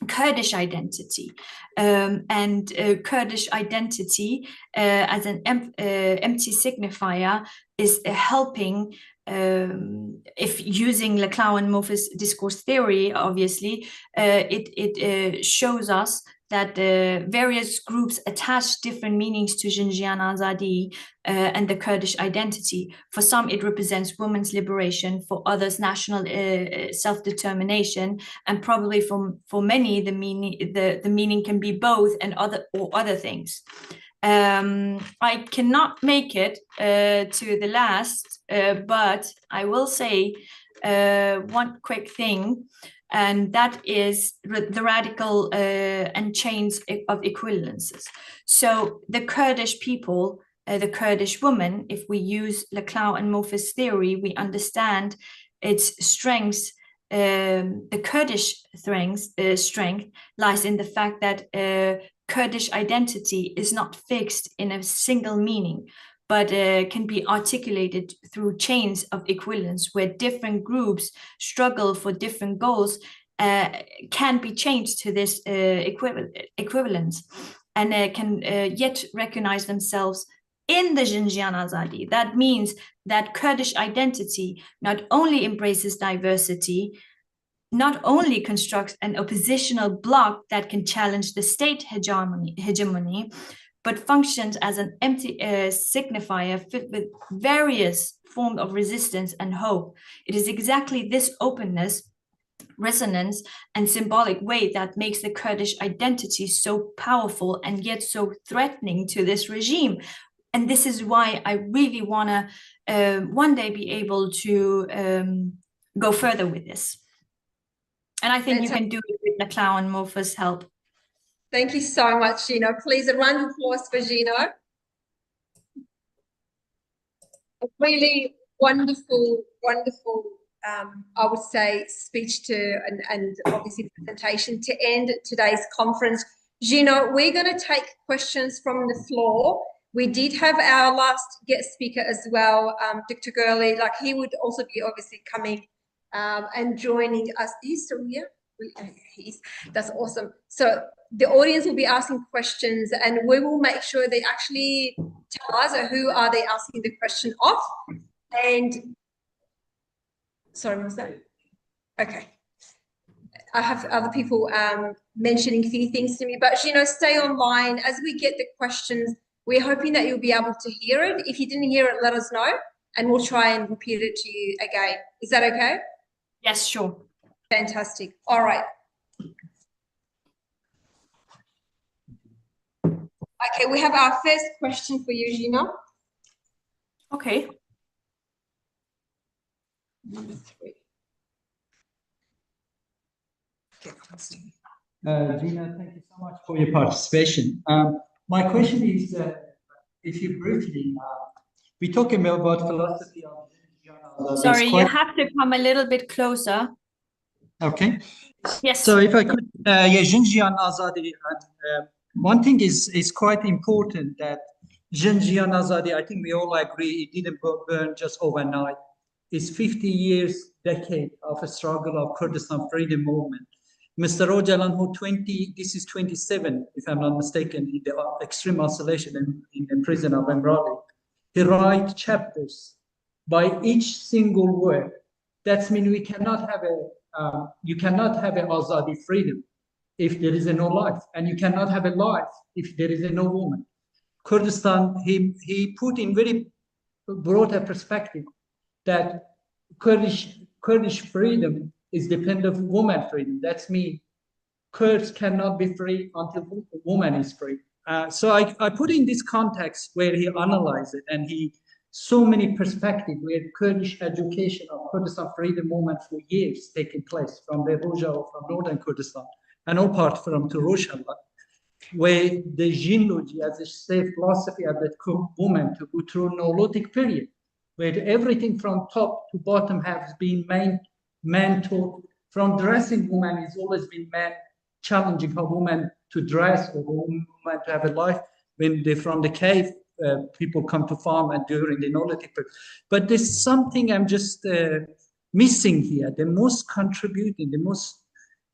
Kurdish identity. And Kurdish identity as an empty signifier is helping, if using Laclau and Moffat's discourse theory, obviously, it shows us that various groups attach different meanings to Xinjiang Azadi and the Kurdish identity. For some, it represents women's liberation. For others, national self-determination. And probably for many, the meaning can be both and other things. I cannot make it to the last, but I will say one quick thing, and that is the radical and chains of equivalences. So the Kurdish people, the Kurdish woman, if we use Laclau and Moffat's theory, we understand its strengths. The Kurdish strength lies in the fact that Kurdish identity is not fixed in a single meaning, but can be articulated through chains of equivalence, where different groups struggle for different goals, can be changed to this equivalence, and can yet recognize themselves in the Xinjiang Azadi. That means that Kurdish identity not only embraces diversity, not only constructs an oppositional bloc that can challenge the state hegemony, but functions as an empty signifier filled with various forms of resistance and hope. It is exactly this openness, resonance, and symbolic weight that makes the Kurdish identity so powerful and yet so threatening to this regime. And this is why I really want to one day be able to go further with this. And I think you can do it with Laclau and Moffat's help. Thank you so much, Gino. Please, a round of applause for Gino. A really wonderful, I would say, speech and obviously presentation to end today's conference. Gino, we're going to take questions from the floor. We did have our last guest speaker as well, Dr. Gurley. Like, he would also be obviously coming and joining us. He's still here? That's awesome. So the audience will be asking questions, and we will make sure they actually tell us who are they asking the question of. And sorry, what was that? Okay. I have other people mentioning a few things to me, but stay online as we get the questions. We're hoping that you'll be able to hear it. If you didn't hear it, let us know, and we'll try and repeat it to you again. Is that okay? Yes, sure. Fantastic. All right. Okay, we have our first question for you, Gina. Okay. Number 3. Gina, thank you so much for your participation. My question is, if you briefly, we're talking about philosophy of Sorry, you have to come a little bit closer. Okay. Yes. So if I could, Jinjian Azadi, one thing is quite important, that Jinjian Azadi, I think we all agree, it didn't burn just overnight. It's 50 years, decade of a struggle of Kurdistan freedom movement. Mr. Öcalan, who this is 27, if I'm not mistaken, in the extreme isolation in the prison of Emrali, he writes chapters by each single word. That means we cannot have you cannot have an Azadi freedom if there is no life, and you cannot have a life if there is no woman. Kurdistan, he put in very broader perspective that Kurdish freedom is dependent on woman freedom. That's mean Kurds cannot be free until a woman is free. So I put in this context where he analyzed it, and he so many perspectives where Kurdish education of Kurdistan freedom movement for years taking place from the Rojava, from northern Kurdistan, and all parts from to Rojava, where the Jinluji as a state philosophy of the woman to go through Neolithic period, where everything from top to bottom has been man taught. From dressing woman is always been man challenging a woman to dress or a woman to have a life. When they from the cave, people come to farm and during the Neolithic period. But there's something I'm just missing here. The most contributing, the most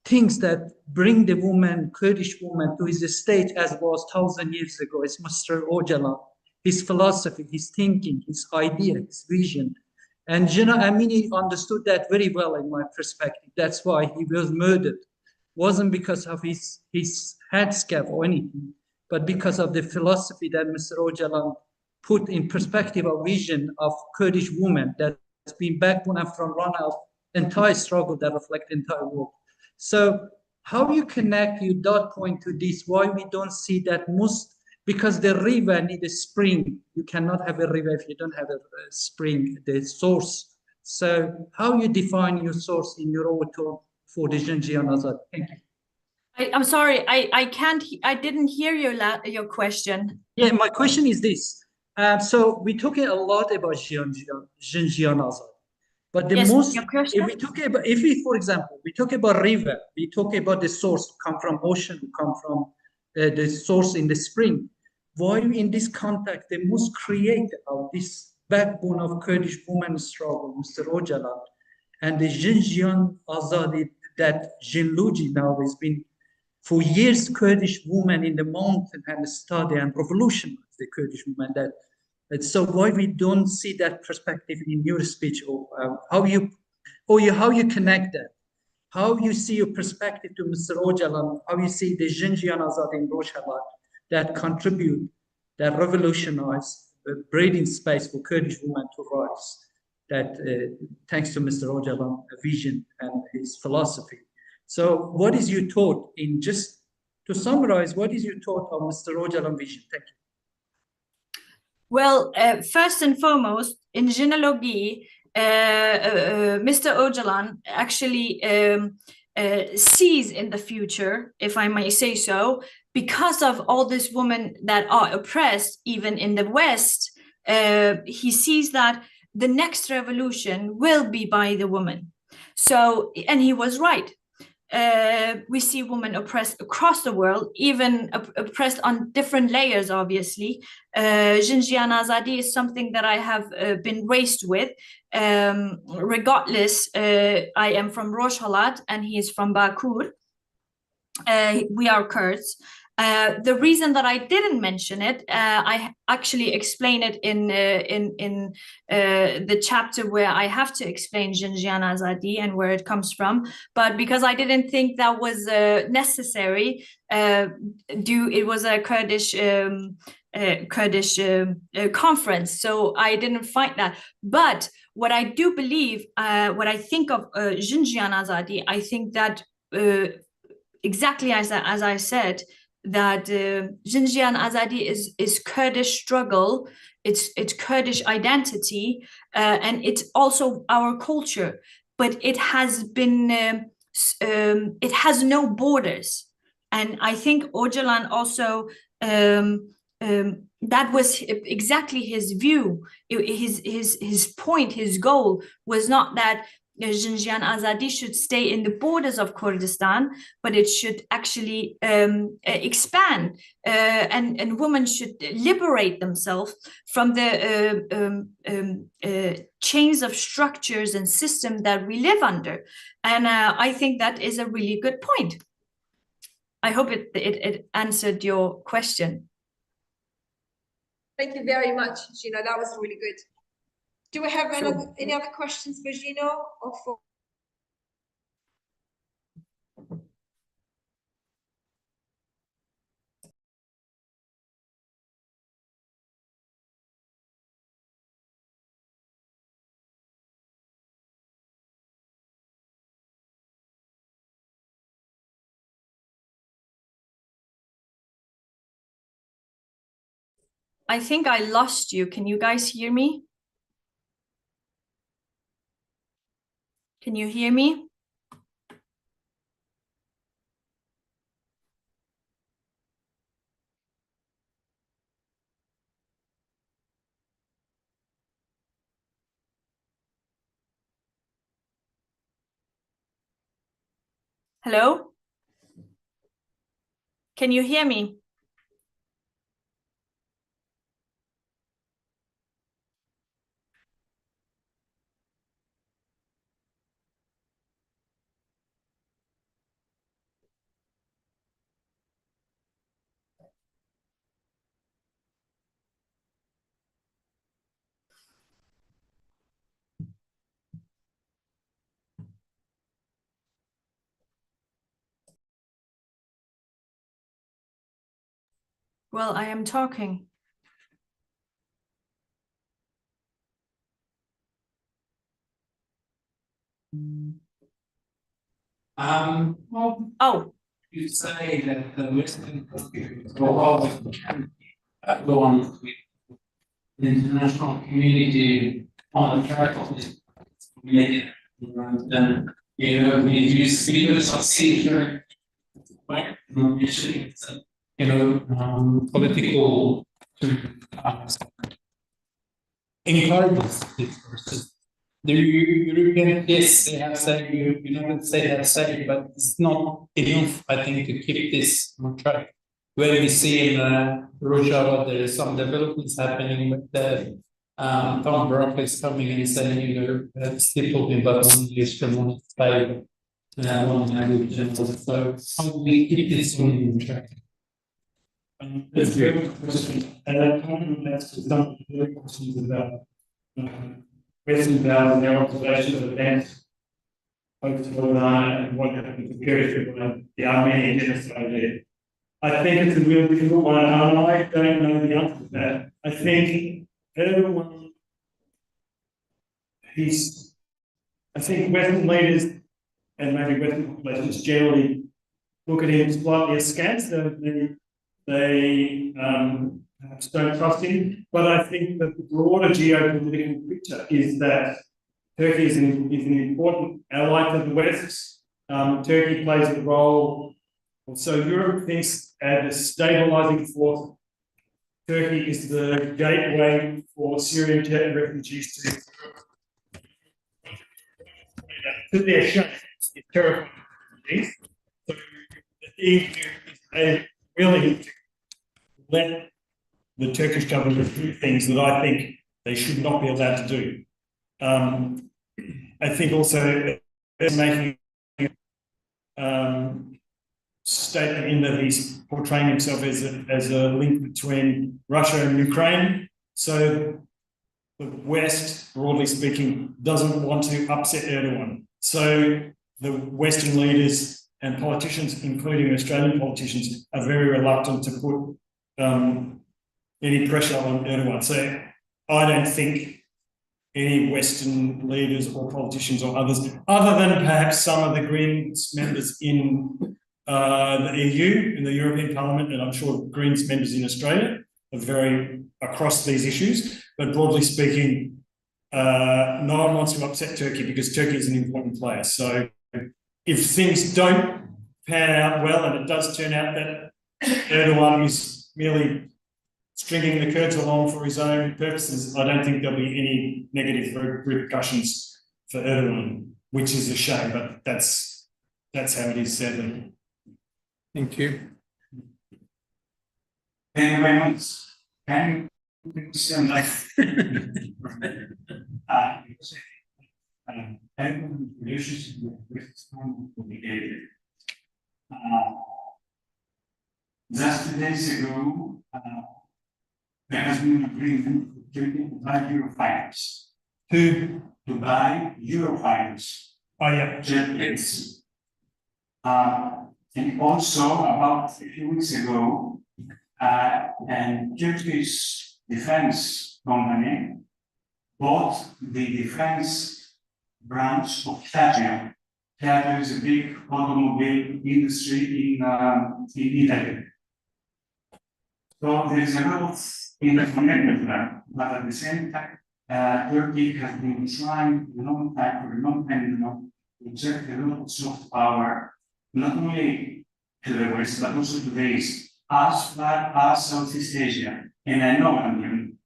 things that bring the woman, Kurdish woman, to his state as was 1,000 years ago is Mr. Öcalan, his philosophy, his thinking, his idea, his vision. And Jinnah Amini understood that very well in my perspective. That's why he was murdered. Wasn't because of his headscarf or anything, but because of the philosophy that Mr. Öcalan put in perspective of vision of Kurdish woman that's been backbone and front runner of entire struggle that reflect the entire world. So how you connect your dot point to this, why we don't see that most, because the river need a spring. You cannot have a river if you don't have a spring, the source. So how you define your source in your auto for the Jinjian Azad? Thank you. I'm sorry, I didn't hear your question. Yeah, my question is this. So we're talking a lot about Jinjian Azad. But the most, if we, for example, we talk about river, we talk about the source, come from ocean, come from the source in the spring. Why in this context, the most creator of this backbone of Kurdish woman struggle, Mr. Öcalan, and the Jinjian Azadi, that Jinluji now has been for years Kurdish woman in the mountain and study and revolutionize the Kurdish woman. So why we don't see that perspective in your speech, or how you connect that, how you see your perspective to Mr. Öcalan, how you see the Jinjian Azad in Rojava that contribute, that revolutionize the breathing space for Kurdish women to rise. That thanks to Mr. Öcalan's vision and his philosophy. So what is your thought in, just to summarize, what is your thought on Mr. Öcalan's vision? Thank you. Well, first and foremost, in genealogy, Mr. Öcalan actually sees in the future, if I may say so, because of all these women that are oppressed, even in the West, he sees that the next revolution will be by the woman. So, and he was right. We see women oppressed across the world, even oppressed on different layers, obviously. Jinjian Azadi is something that I have been raised with. Regardless, I am from Rojava and he is from Bakur. We are Kurds. The reason that I didn't mention it, I actually explain it in the chapter where I have to explain Xinjiang Azadi and where it comes from. But because I didn't think that was necessary, it was a Kurdish conference, so I didn't find that. But what I do believe, what I think of Xinjiang Azadi, I think that exactly as I said, that Xinjiang Azadi is Kurdish struggle, it's Kurdish identity, and it's also our culture. But it has been, it has no borders, and I think Öcalan also. That was exactly his view. His point, his goal was not that Xinjiang Azadi should stay in the borders of Kurdistan, but it should actually expand, and women should liberate themselves from the chains of structures and system that we live under. And I think that is a really good point. I hope it answered your question. Thank you very much, Gino. That was really good. Do we have any other questions for Gino or for? I think I lost you. Can you guys hear me? Can you hear me? Hello? Can you hear me? Well, I am talking. Oh. You say that the Western countries go on with the international community on track of this media. And then, you speak of succeeding, right? Political to encourage this person. The European, yes, they have said, United States have said it, but it's not enough, I think, to keep this on track. When we see in Russia, there is some developments happening with the Tom Brock is coming and saying, still talking about one Eastern, one style, one language, and so how do we keep this on track? That's a good question. And that kind of relates to some of the questions about Western powers and their observation of events and what happened to Kurdish people and the Armenian genocide there. I think it's a really difficult one, and I don't know the answer to that. I think everyone, I think Western leaders and maybe Western populations generally look at him slightly askance. They perhaps don't trust him, but I think that the broader geopolitical picture is that Turkey is an important ally to the West. Turkey plays a role, so Europe thinks as a stabilizing force. Turkey is the gateway for Syrian refugees to their shame. It's terrifying refugees. So the EU is willing to let the Turkish government do things that I think they should not be allowed to do. I think also making statement in that he's portraying himself as a link between Russia and Ukraine. So the West, broadly speaking, doesn't want to upset Erdogan. So the Western leaders and politicians, including Australian politicians, are very reluctant to put any pressure on Erdogan. So I don't think any Western leaders or politicians or others, other than perhaps some of the Greens members in the EU, in the European Parliament, and I'm sure Greens members in Australia, are very across these issues. But broadly speaking, no one wants to upset Turkey because Turkey is an important player. So if things don't pan out well, and it does turn out that Erdogan is merely stringing the Kurds along for his own purposes, I don't think there'll be any negative repercussions for Erdogan, which is a shame, but that's how it is, sadly. Thank you. Thank you very much. Can you stand like relationship with some complicated. Just 2 days ago, there has been an agreement for Turkey to buy Eurofighters. To buy Eurofighters. Oh, yeah. Jet planes. And also, about a few weeks ago, and Turkish defense company bought the defense branch of Tata. Tata is a big automobile industry in Italy. So there is a lot of interconnected with them, but at the same time, Turkey has been trying for a long time now, to inject a lot of soft power, not only to the West, but also to the East, as far as Southeast Asia. And I know I'm doing.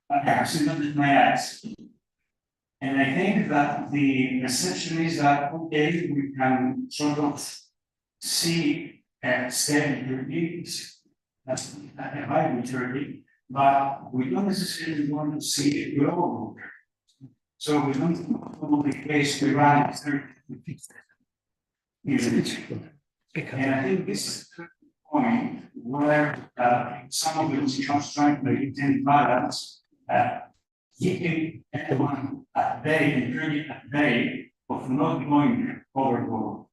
I have seen that with my eyes. And I think that the perception is that, okay, we can sort of see a steady Turkey, that's a vibrant Turkey, but we don't necessarily want to see a global Turkey. So we don't want the case we run at 30 to 50. And I think this is the point where some of the institutions trying to maintain balance, keeping everyone at bay and Turkey at bay of not going overboard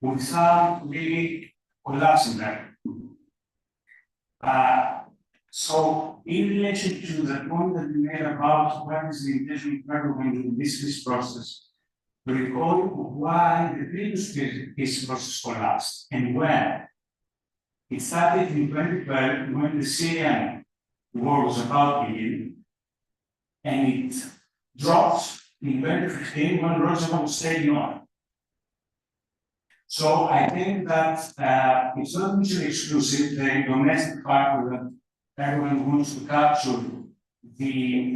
without really collapsing that. So in relation to the point that you made about what is the intention of Erdogan in this peace process, recall why the previous peace process collapsed and when. It started in 2012 when the Syrian war was about to begin, and it dropped in 2015 when Roosevelt was staying on. So I think that it's not mutually exclusive, the domestic factor that everyone wants to capture the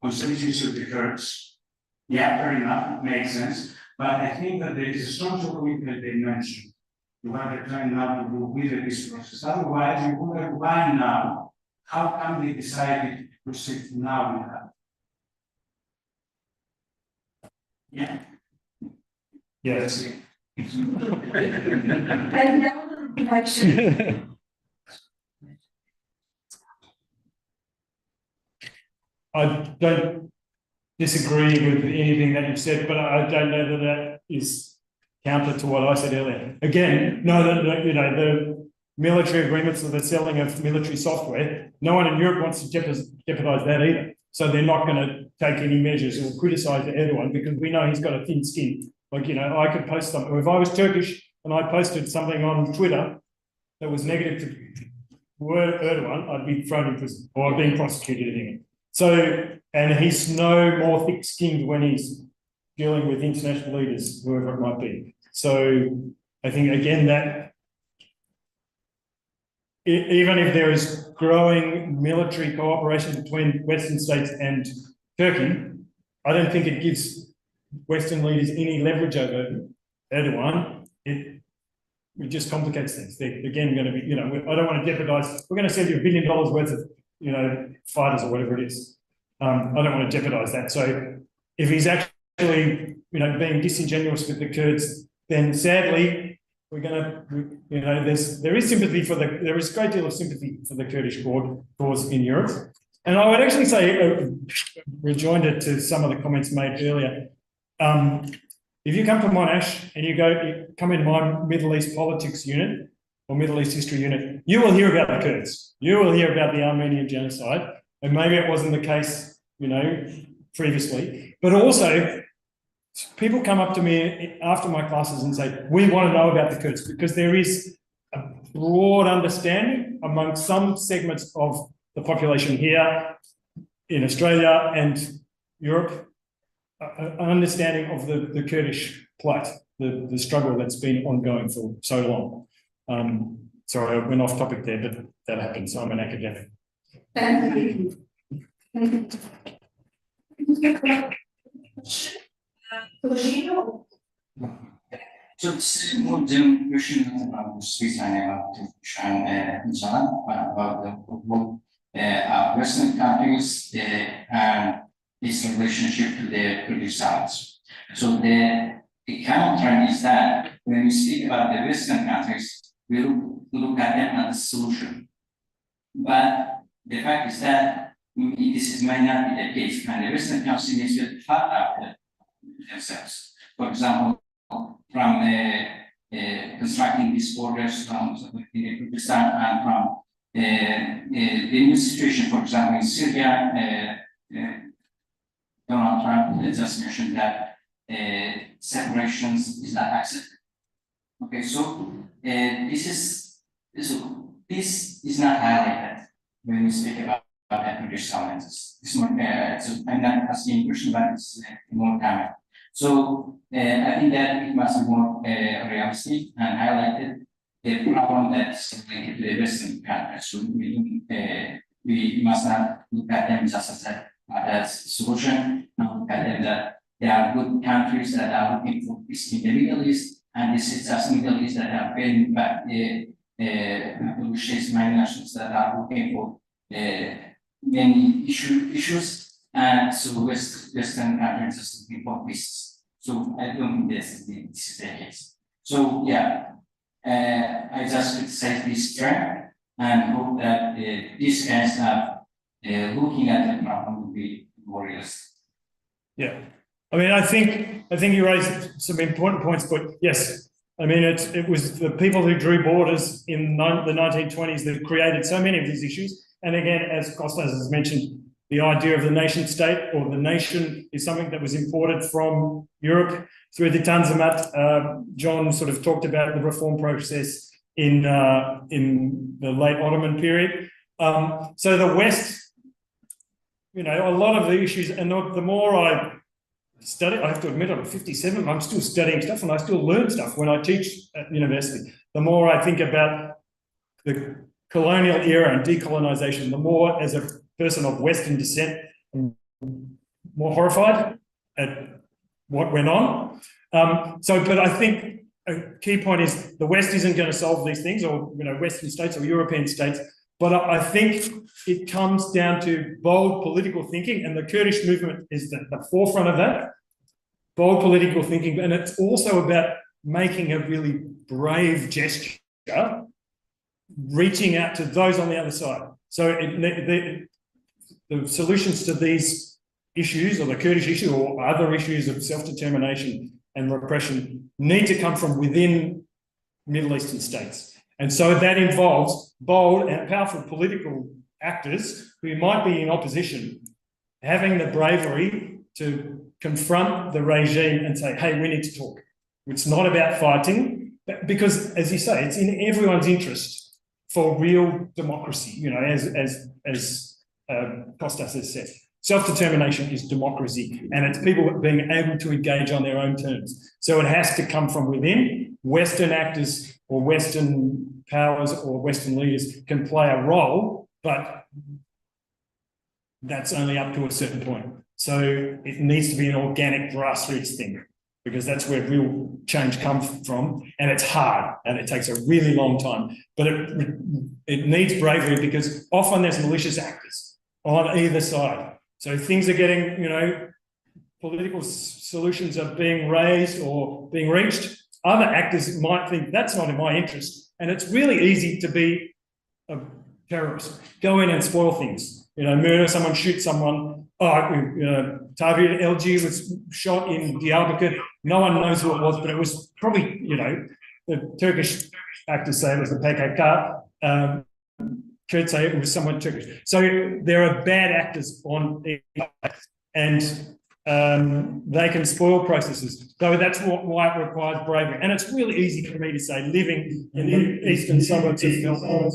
constituency of the Kurds. Yeah, fair enough, it makes sense. But I think that there is a strong geopolitical dimension to what they're trying now to do with the peace process. Otherwise, you would have why now? How come they decided to proceed now with that? Yeah. Yes. And now the election. I don't disagree with anything that you've said, but I don't know that that is counter to what I said earlier. Again, you know, the military agreements or the selling of military software, no one in Europe wants to jeopardize that either. So they're not going to take any measures or criticize Erdogan because we know he's got a thin skin. Like, you know, I could post something. If I was Turkish and I posted something on Twitter that was negative to Erdogan, I'd be thrown in prison or I'd be prosecuted anyway. So, and he's no more thick-skinned when he's dealing with international leaders, whoever it might be. So I think, again, that even if there is growing military cooperation between Western states and Turkey, I don't think it gives Western leaders any leverage over Erdogan. It just complicates things. They're again going to be, you know, I don't want to jeopardize, we're going to send you $1 billion worth of, you know, fighters or whatever it is. I don't want to jeopardize that. So if he's actually, you know, being disingenuous with the Kurds, then sadly, we're going to, you know, there is sympathy for there is a great deal of sympathy for the Kurdish cause in Europe. And I would actually say, rejoinder to some of the comments made earlier, if you come to Monash and you come in my Middle East politics unit or Middle East history unit, you will hear about the Kurds. You will hear about the Armenian genocide. And maybe it wasn't the case, you know, previously. But also, people come up to me after my classes and say, we want to know about the Kurds, because there is a broad understanding among some segments of the population here in Australia and Europe, an understanding of the Kurdish plight, the struggle that's been ongoing for so long. Sorry, I went off topic there, but that happens. So I'm an academic. Thank you. So this is more than question about the Swiss and about the Western countries and its relationship to the Kurdish sides. So the common trend is that when we speak about the Western countries, we look at them as a solution. But the fact is that this might not be the case, and the Western countries need to figure out themselves. For example, from constructing these borders from Kurdistan and from the new situation, for example, in Syria, Donald Trump just mentioned that separations is not accepted. Okay, so this is not highlighted when we speak about the Kurdish challenges. It's more, so I'm not asking a question, but it's more common. So I think that it must be more realistic and highlighted the problem that's related to the Western countries. So we must not look at them just as a solution, not look at them that they are good countries that are looking for peace in the Middle East, and this is just Middle East that are very bad, many nations that are looking for many issues, and so Western countries are looking for peace. So I don't think this is the case. So yeah, I just criticize this trend and hope that these kinds of looking at the problem will be more realistic. Yeah, I mean, I think you raised some important points, but yes, I mean, it was the people who drew borders in the 1920s that created so many of these issues. And again, as Kostas has mentioned, the idea of the nation state or the nation is something that was imported from Europe through the Tanzimat. John sort of talked about the reform process in the late Ottoman period. So the West, you know, a lot of the issues, and the more I study, I have to admit I'm 57, I'm still studying stuff and I still learn stuff when I teach at university. The more I think about the colonial era and decolonization, the more as a person of Western descent, I'm more horrified at what went on. But I think a key point is the West isn't going to solve these things, or Western states or European states. But I think it comes down to bold political thinking, and the Kurdish movement is the forefront of that. Bold political thinking, and it's also about making a really brave gesture, reaching out to those on the other side. So the solutions to these issues, or the Kurdish issue, or other issues of self-determination and repression, need to come from within Middle Eastern states. And so that involves bold and powerful political actors who might be in opposition, having the bravery to confront the regime and say, hey, we need to talk. It's not about fighting, because, as you say, it's in everyone's interest for real democracy, as Kostas has said. Self-determination is democracy, and it's people being able to engage on their own terms. So it has to come from within. Western actors or Western powers or Western leaders can play a role, but that's only up to a certain point. So it needs to be an organic grassroots thing, because that's where real change comes from, and it's hard and it takes a really long time. But it needs bravery, because often there's malicious actors on either side. So things are getting, political solutions are being raised or being reached, other actors might think that's not in my interest. And it's really easy to be a terrorist, go in and spoil things, murder someone, shoot someone. Tavir LG was shot in Diyarbakir. No one knows who it was, but it was probably, the Turkish actors say it was the PKK. Kurds say it was someone Turkish. So there are bad actors on, and they can spoil processes. So that's why it requires bravery. And it's really easy for me to say, living in the eastern suburbs of Melbourne.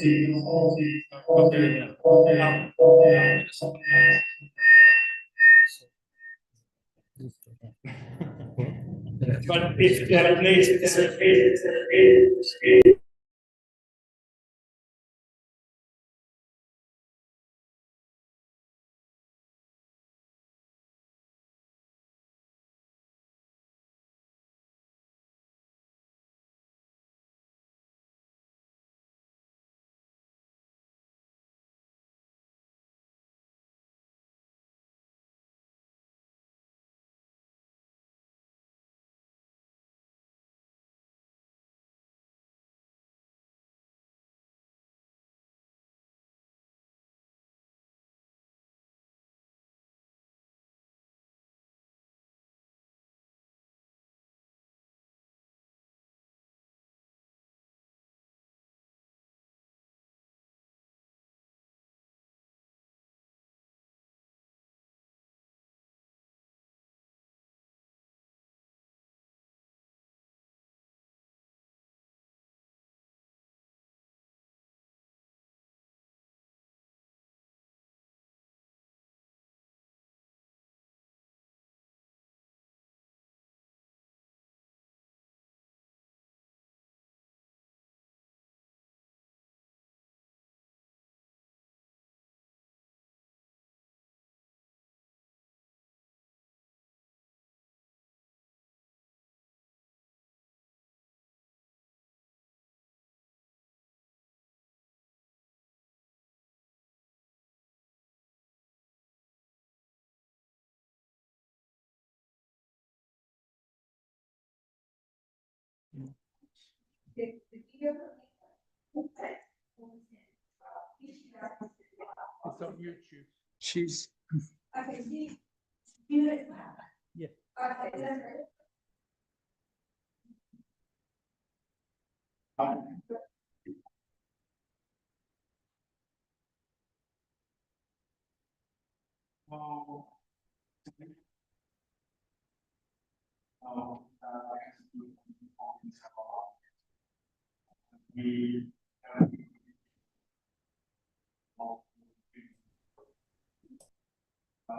But if it needs, It's on YouTube. She's. Okay, you know it well. Yeah. Okay, that's great.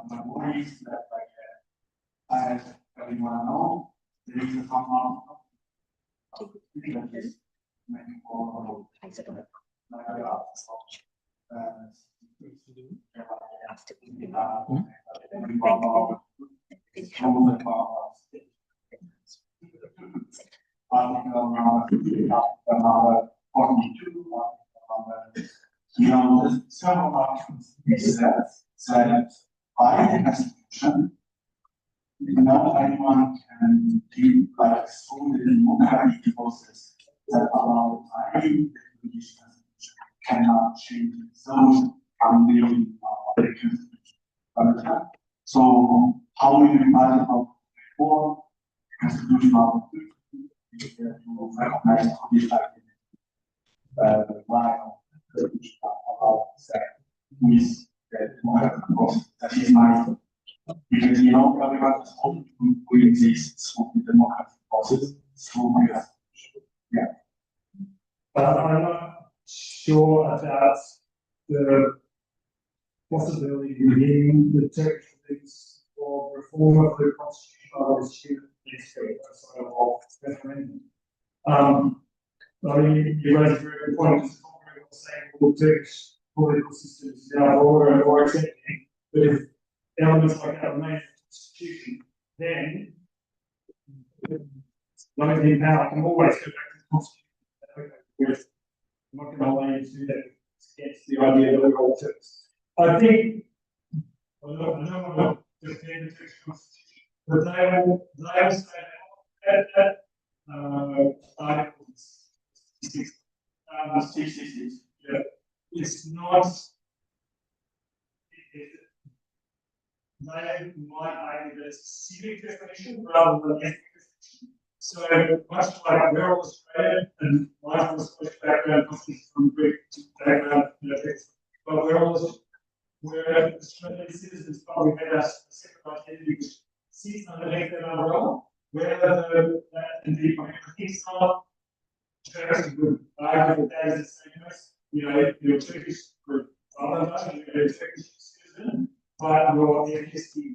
My worry is that, as everyone knows, there is a someone several options said by an institution, not anyone can do like through the democratic process that allow time the Kurdish constitution cannot change those unwilling constitution. So how will you imagine how reform constitutional to recognize Kurdish identity while the Kurdish allow that with the democratic process? That is my because everyone is hoping to exist through the democratic process through the yeah. But I'm not sure about the possibility within the Turkish police or reform of the constitution of referendum. I mean, you raise a very good point. It's not very well saying the Turkish political system is now more accepting, but if elements like that remain in the constitution, then those in power can always go back to the constitution. I'm not going to allow you to do that. It's against the idea that we're all Turks. I think, I don't want to defend the Turkish constitution, but they will say that articles, statistics. Yeah, it's not. They might argue that it's a civic definition rather than an ethnic definition. So much like we're all Australian and my Scottish background comes from Greek background, but we're Australian citizens, but we had a separate identity which sits underneath that umbrella. Whether that indeed, I think some Turks would argue that that is the same as, your Turkish group, you're a Turkish citizen, but your ethnicity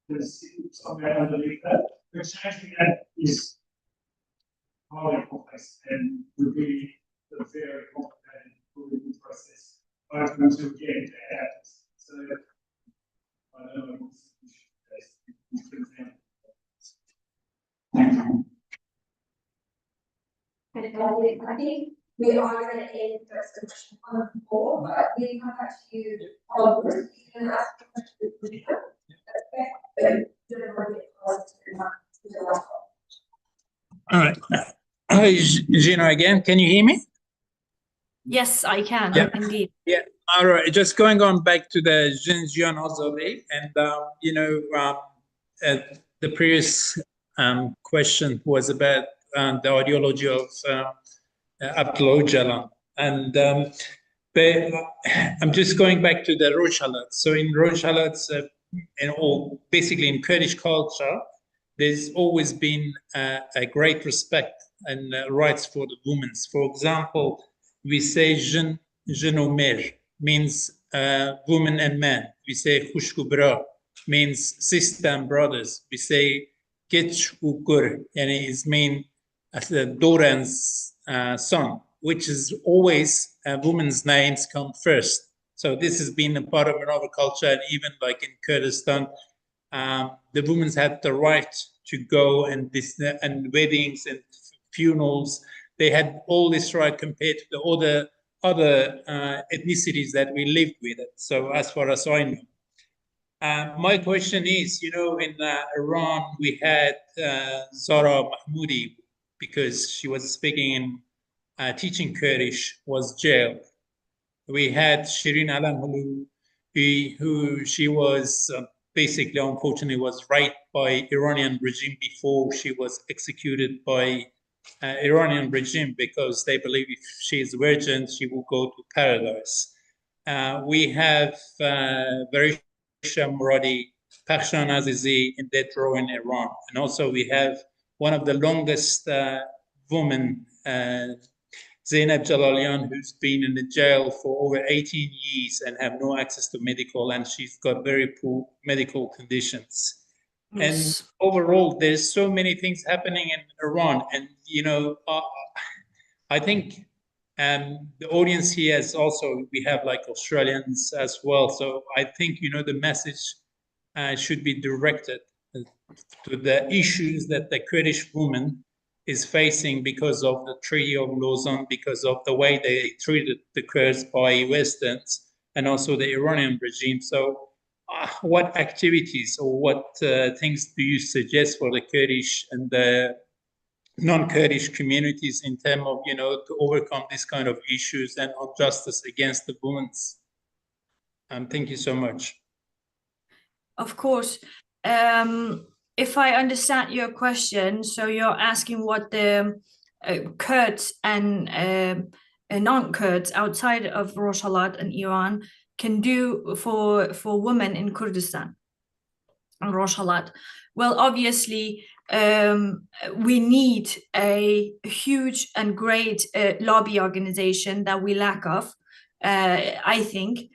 is somewhere underneath that. But changing that is highly complex and would be a very complicated political process. To get into that. So I don't know what's the issue. Thank you. I think we are going to end the discussion on the floor, but we come back to you on the group. You can ask the question. All right. Hi, Gina again. Can you hear me? Yes, I can, indeed. Yeah. All right. Just going on back to the Xinjiang Azadi, and the previous question was about the ideology of Abdullah Öcalan, and but I'm just going back to the Rojhalat. So in Rojhalats, basically in Kurdish culture, there's always been a great respect and rights for the women. For example, we say Jin Omer means woman and man. We say Khushkubra means sister and brothers. We say Ketch Ukur, and it means daughter's son, which is always women's names come first. So this has been a part of another culture, and even like in Kurdistan, the women had the right to go and weddings and funerals. They had all this right compared to the other ethnicities that we lived with. So as far as I know, my question is, in Iran we had Zara Mahmoudi, because she was speaking in teaching Kurdish, was jailed. We had Shirin Alamhulu, who she was basically, unfortunately, was raped by Iranian regime before she was executed by Iranian regime, because they believe if she is virgin, she will go to paradise. We have Varisha Muradi, Pakhshan Azizi in death row in Iran. And also we have one of the longest women, Zainab Jalalian, who's been in the jail for over 18 years and have no access to medical, and she's got very poor medical conditions. Yes. And overall, there's so many things happening in Iran. And, I think the audience here is also, we have like Australians as well. So I think, the message should be directed to the issues that the Kurdish woman is facing because of the Treaty of Lausanne, because of the way they treated the Kurds by Westerns and also the Iranian regime. So what activities or what things do you suggest for the Kurdish and the non-Kurdish communities in terms of, to overcome these kind of issues and injustice against the women? Thank you so much. Of course. If I understand your question, so you're asking what the Kurds and non-Kurds outside of Rojhelat and Iran can do for women in Kurdistan and Rojhelat. Well, obviously, we need a huge and great lobby organization that we lack of. I think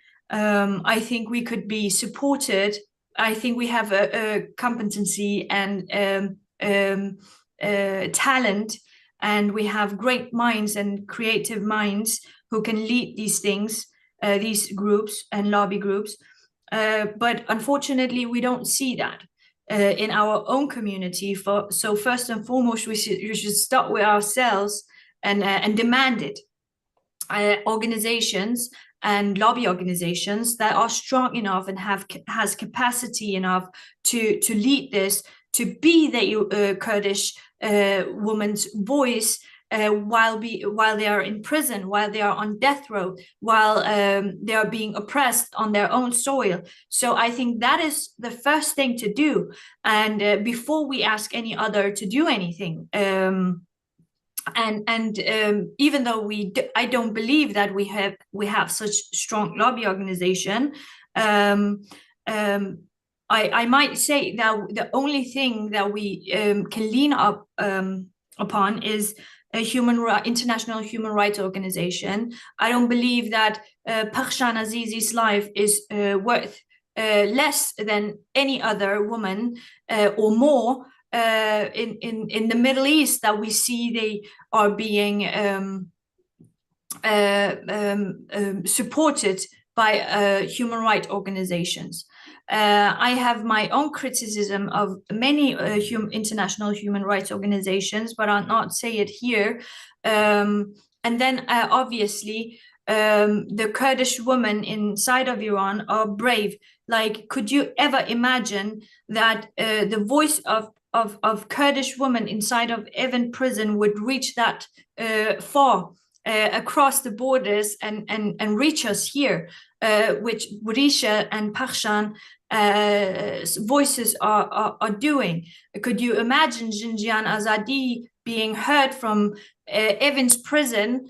we could be supported. I think we have a competency and talent, and we have great minds and creative minds who can lead these things, these groups and lobby groups. But unfortunately, we don't see that in our own community. So first and foremost, we should start with ourselves and demand it. Organizations and lobby organizations that are strong enough and has capacity enough to lead this, to be the Kurdish women's voice while they are in prison, while they are on death row, while they are being oppressed on their own soil. So I think that is the first thing to do, and before we ask any other to do anything. Even though I don't believe that we have such strong lobby organization, I might say that the only thing that we can lean up upon is a international human rights organization. I don't believe that Parshana Azizi's life is worth less than any other woman or more in the Middle East that we see they are being supported by human rights organizations. I have my own criticism of many international human rights organizations, but I'll not say it here. And then obviously, the Kurdish women inside of Iran are brave. Like, could you ever imagine that the voice of Kurdish women inside of Evin prison would reach that far across the borders and reach us here, which Risha and Parshan voices are doing? Could you imagine Jinjian Azadi being heard from Evin's prison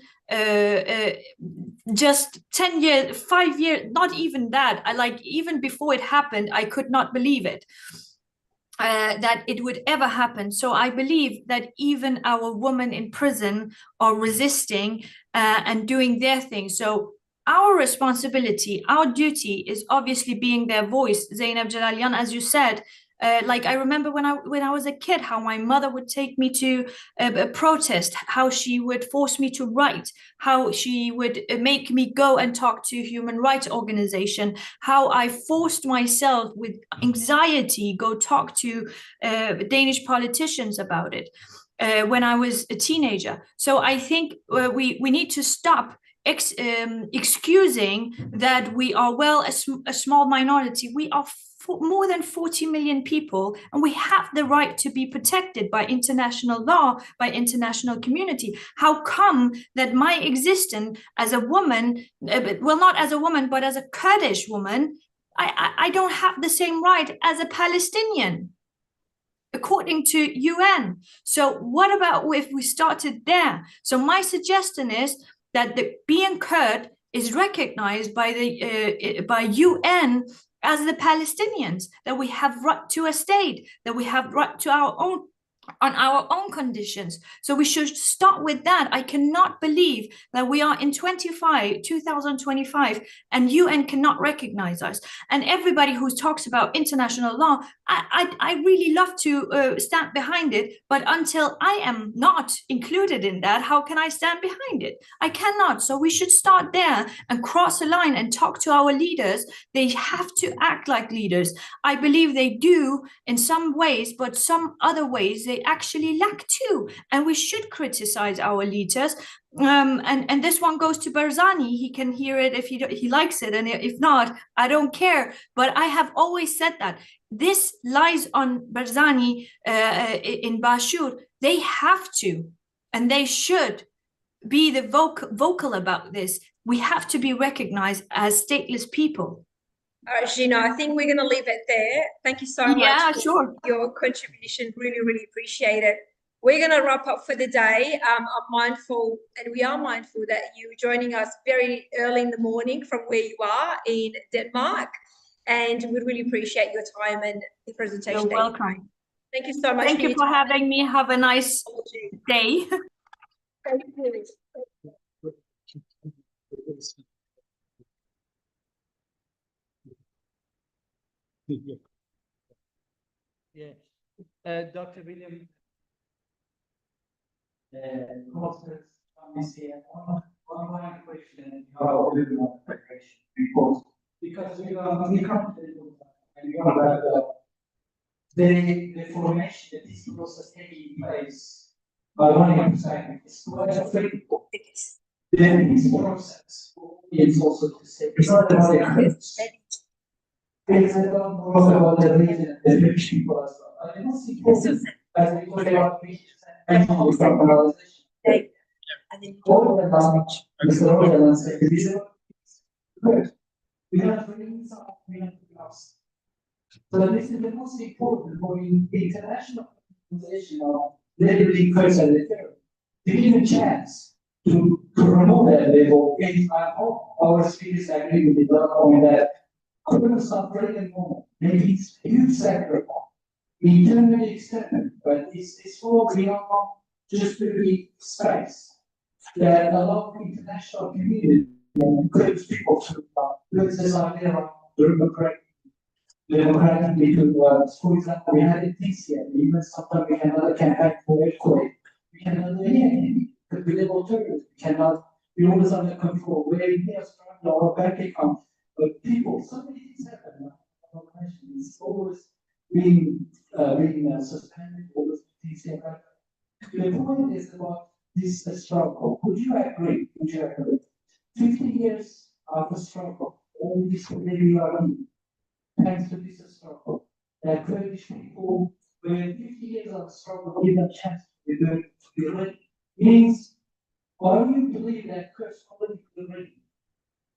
just 10 years, 5 years, not even that. Even before it happened, I could not believe it. That it would ever happen. So I believe that even our women in prison are resisting and doing their thing. So our responsibility, our duty is obviously being their voice. Zainab Jalalian, as you said, I remember when I was a kid, how my mother would take me to a protest, how she would force me to write, how she would make me go and talk to human rights organization, how I forced myself with anxiety go talk to Danish politicians about it when I was a teenager. So I think we need to stop excusing that we are a small minority. We are more than 40 million people, and we have the right to be protected by international law, by international community. How come that my existence as a woman, well, not as a woman, but as a Kurdish woman, I don't have the same right as a Palestinian, according to UN? So what about if we started there? So my suggestion is that being Kurd is recognized by UN as the Palestinians, that we have right to a state, that we have right to on our own conditions. So we should start with that. I cannot believe that we are in 2025 and UN cannot recognize us. And everybody who talks about international law, I really love to stand behind it, but until I am not included in that, how can I stand behind it? I cannot. So we should start there and cross a line and talk to our leaders. They have to act like leaders. I believe they do in some ways, but some other ways they actually lack too, and we should criticize our leaders. And this one goes to Barzani. He can hear it if he likes it, and if not, I don't care. But I have always said that this lies on Barzani in Bashur. They have to, and they should be the vocal about this. We have to be recognized as stateless people. All right, Gina, I think we're going to leave it there. Thank you so much for your contribution. Really, really appreciate it. We're going to wrap up for the day. I'm mindful, and we are mindful that you're joining us very early in the morning from where you are in Denmark, and we really appreciate your time and the presentation. You're welcome. Thank you so much. Thank you for having me. Have a nice day. Thank you. Yeah. Dr. William. Constance, one question about the preparation report, because we are the formation that this process taking place by one emphasizing is quite a critical. Then this process is also to say it's not about the it's about the region, the rich people as well. I don't think As we talk about national decentralization, all of them are Mr. Roland said, good. We have bringing some, we have to lost. So this is the most important for the international organization of labeling person and terror. To give a chance to promote that label, and I hope our speakers agree with the point that criminals are very more. Maybe it's a huge sector, internally, externally, but it's all beyond just to be space that allow the international community and encourage people to look at this idea of democratic between worlds. For example, we had it this year, even sometimes we had another campaign for earthquake. We cannot do anything because we live alternatives. We cannot be always under control. We're here strong our bank account, but people, so many things happen. It's always being suspended, always things happen. The point is about this struggle. Would you agree? 50 years of a struggle, all this maybe are thanks to this struggle. That Kurdish people, with 50 years of struggle, give a chance to be ready. Means, or you believe that Kurds already ready,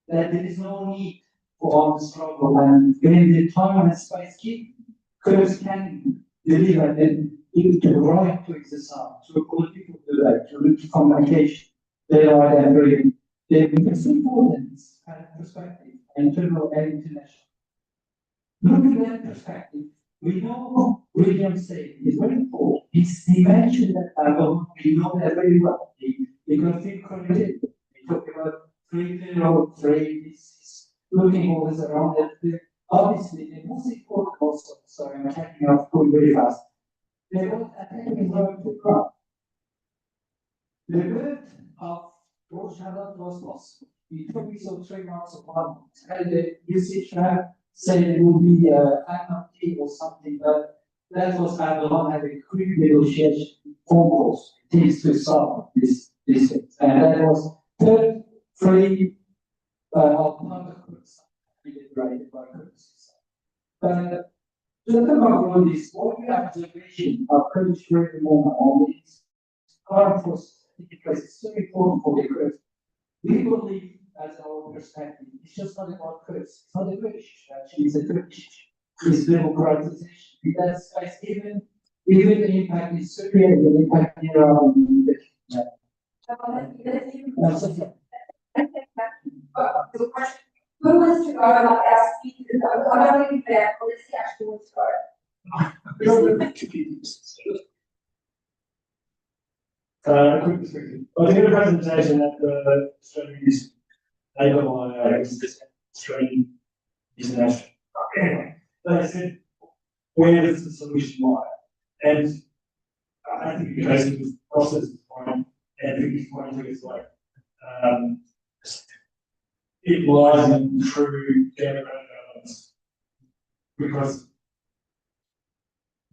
that there is no need for all the struggle, and when the time and space keep, Kurds can deliver them into the right to exercise, to political debate, to reach communication. They are very, it's important, this kind of perspective, internal and international. Looking at that perspective, we know William said is very important. He mentioned that we know that very well. Because we connected, we talk about freedom of trade, this looking always around that. Obviously, the most important also, sorry, I'm taking off going very fast. They were attacking the crowd. The birth of Rojava was possible. It took me so 3 months of 1 month. And the usage said it would be anarchy or something, but that was Erdogan having quick negotiation phone calls. It takes to solve this thing. And that was third free alternative liberated by Kurdish. But to talk about this, what we have observation of Kurdish freedom movement on these current forces, because it's so important for the Kurds. We believe, as our perspective, it's just not about Kurds, it's not a British issue, actually, it's a Turkish issue. It's democratization. That's even the impact in Syria, the impact in Iran. Who wants to go about asking? I don't think that policy actually wants to go. Quick perspective. I was in a presentation at the Australian Australian International. Anyway, they said, where does the solution lie? And I think the case of the process is fine, and I think it's fine to it's like, it lies in true democratic governance. Because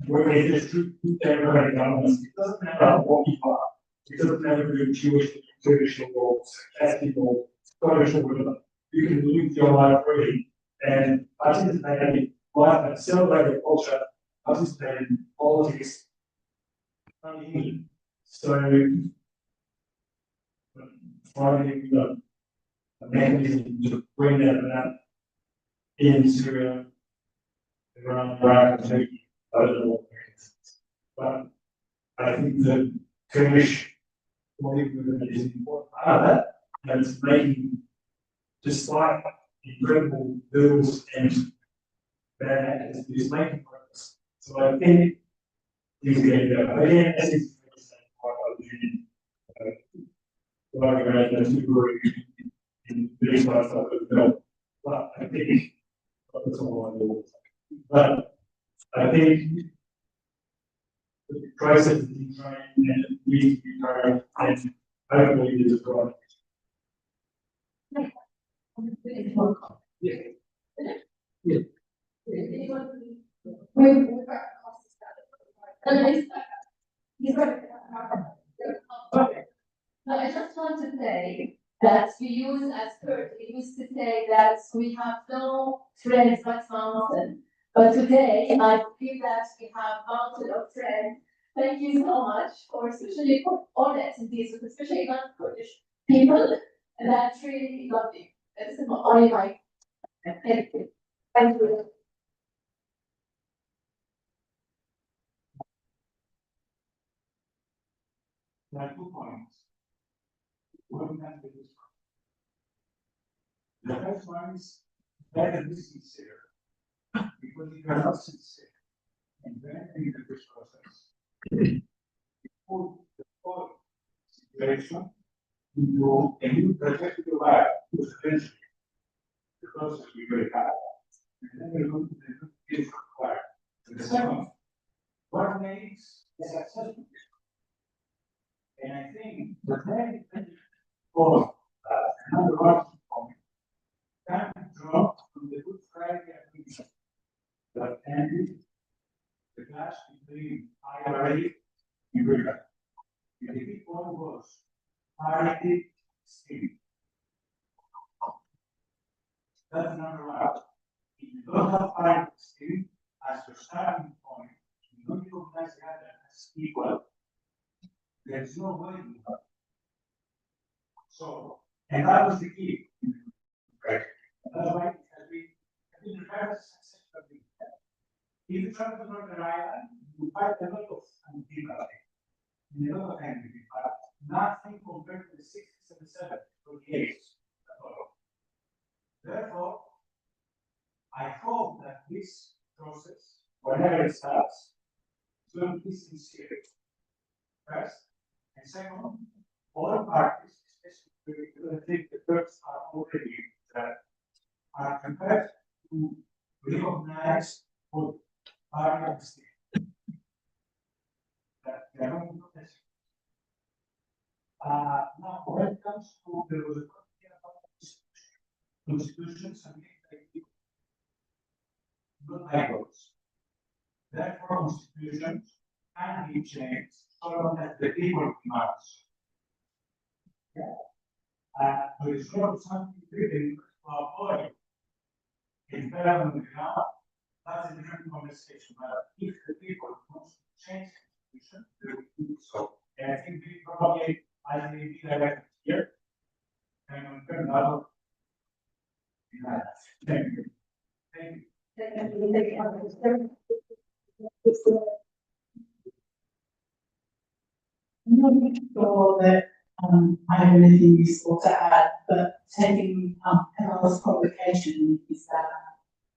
when there's true democratic governance, it doesn't matter what you are. It doesn't matter if you're Jewish, Kurdish, or Catholic, or Scottish, or whatever. You can live your life freely and participate in life and celebrate your culture, participate in politics. So, finding a mechanism to bring that about in Syria, around Iraq, and Turkey, I don't know what mechanisms. But I think the Kurdish movement is an important part of that, and it's making, despite incredible bills and bad actors, it's making progress. So I think things are getting better. Again, as is quite opportunity. Like around those two groups in these parts of the belt. But I think that's all I know. But I think the process is being trained and it needs to be trained and hopefully it is right. Yeah. Yeah. I just want to say that we use as Kurt, we used to say that we have no friends but mountain. But today I feel that we have mountain of friends Thank you so much for especially for all the attendees, especially non-Kurdish people. And that's really lovely. That's only my thank you. Thank you. There are 2 points. One can be this one. The first one is better be sincere. Because if you are not sincere, and then in the first process, you put the whole situation into a new trajectory of life, which eventually the process will be very hard. And then we're going to the case required. And the second, what makes a successful? And I think the very for another argument point can draw from the Good Friday Agreement that ended the clash between IRA and Britain. And the key point was parity scheme. That's number one. If you don't have parity scheme as your starting point, you don't recognize the other as equal, there's no way to have. So, and that was the key. Right. That's why it has been prepared as a successful agreement. If you try to Northern Ireland, you fight a lot of antipathy, a lot of enmity, but nothing compared to the 60s and the 70s or the 80s at all. Therefore, I hope that this process, whenever it starts, is going to be sincere. First, and second, all parties, especially I think the Turks are already are prepared to recognize what parties that they are not necessary. Now, when it comes to there was a question about constitutions and not bylaws. Therefore, constitutions can be changed so long as the people demands. There is not something written to avoid environment on the ground. That's a different conversation. But if the people want to change the constitution, they will do so. And I think we probably, as we did here, can confirm that. Thank you. Thank you. I'm not sure that I have anything useful to add, but taking Carol's provocation is that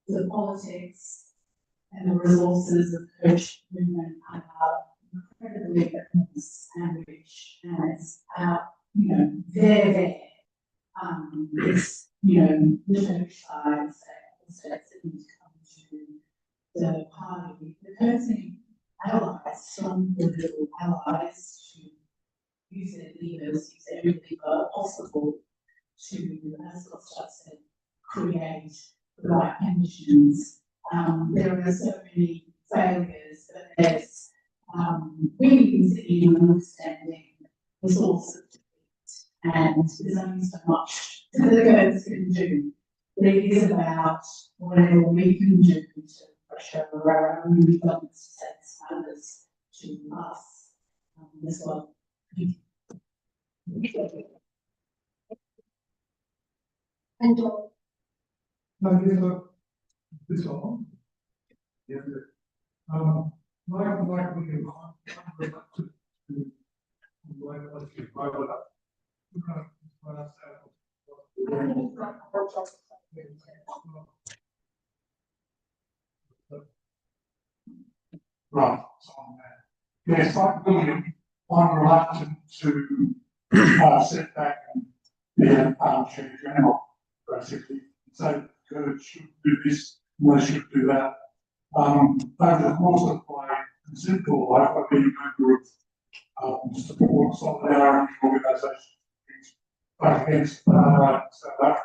the politics and the resources of the Kurdish movement are incredibly immense and rich, and it's there. It's the Turkish side states that need to come to the party. The Kurds need allies, strong political allies to use their levers, use every lever possible to, as Scott said, create the right conditions. There are so many failures, but there's wins in understanding the source of defeat, and there's only so much that the Kurds can do. But it is about whatever we can do to pressure our own governments to take standards to us as well. And This one. Yeah. Right. Yes, I'm reluctant to sit back and be an armchair general, basically. So Kurds should do this, and they should do that. Over the course of my considerable life, I've been a member of support solidarity organisations against South Africa.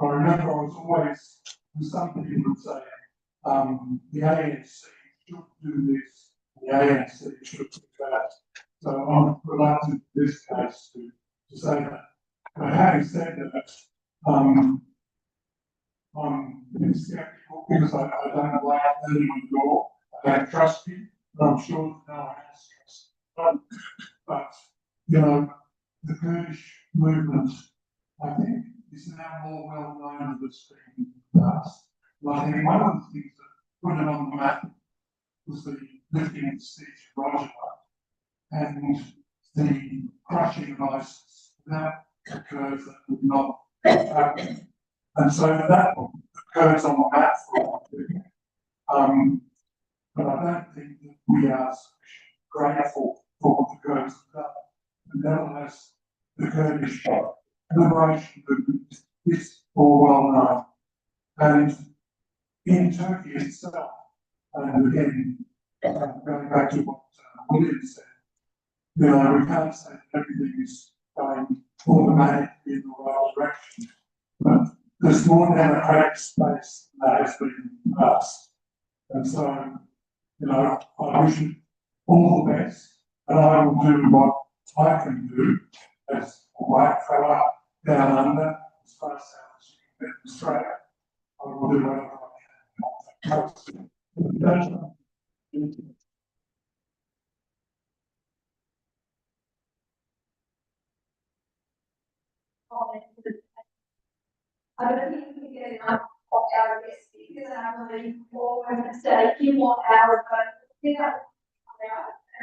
I remember I was always, some people would say, the ANC should do this, the ANC should do that. So I'm reluctant in this case to say that. But having said that, I'm skeptical because I don't like anyone at all. I don't trust him, but I'm sure that no one else But, you know, the Kurdish movement, I think, is now more well known than it's been in the past. And I think one of the things that put it on the map was the lifting of the siege of Rojava and the crushing of ISIS. That occurs that would not happen. And so that occurs on the map for what we're doing. But I don't think that we are grateful for what the Kurds have done. And nevertheless, the Kurdish liberation movement is all well known. And in Turkey itself, and again, going back to what William said, you know, we can't say that everything is going automatically in the right direction, but there's more democratic space than there has been in the past. And so, you know, I wish it all the best, and I will do what I can do as a white fella down under, as far as in Australia. I will do whatever I can. I don't think we can get enough of our guest speakers, and I believe we're going to stay a few more hours, but we have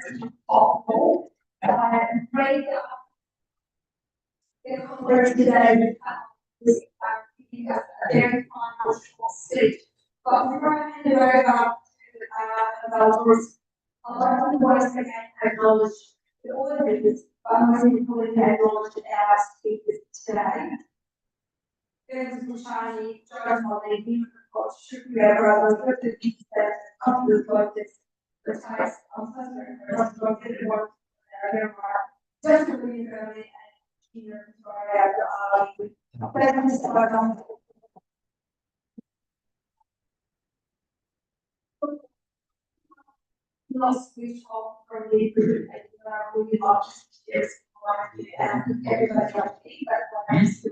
as possible. Raise up the Congress today with a very final speech. But before I hand it over to Valorous, I'd like to once again acknowledge the auditors, but most importantly acknowledge our speakers today. There's Bushani, John Molly, Nima Koch, Shukriya Brothers, Dr. Gita, Congress Voters, the ties of Southern Work, just to read early and here to our start on. Last speech from the group, and we launched this and everybody got feedback on this.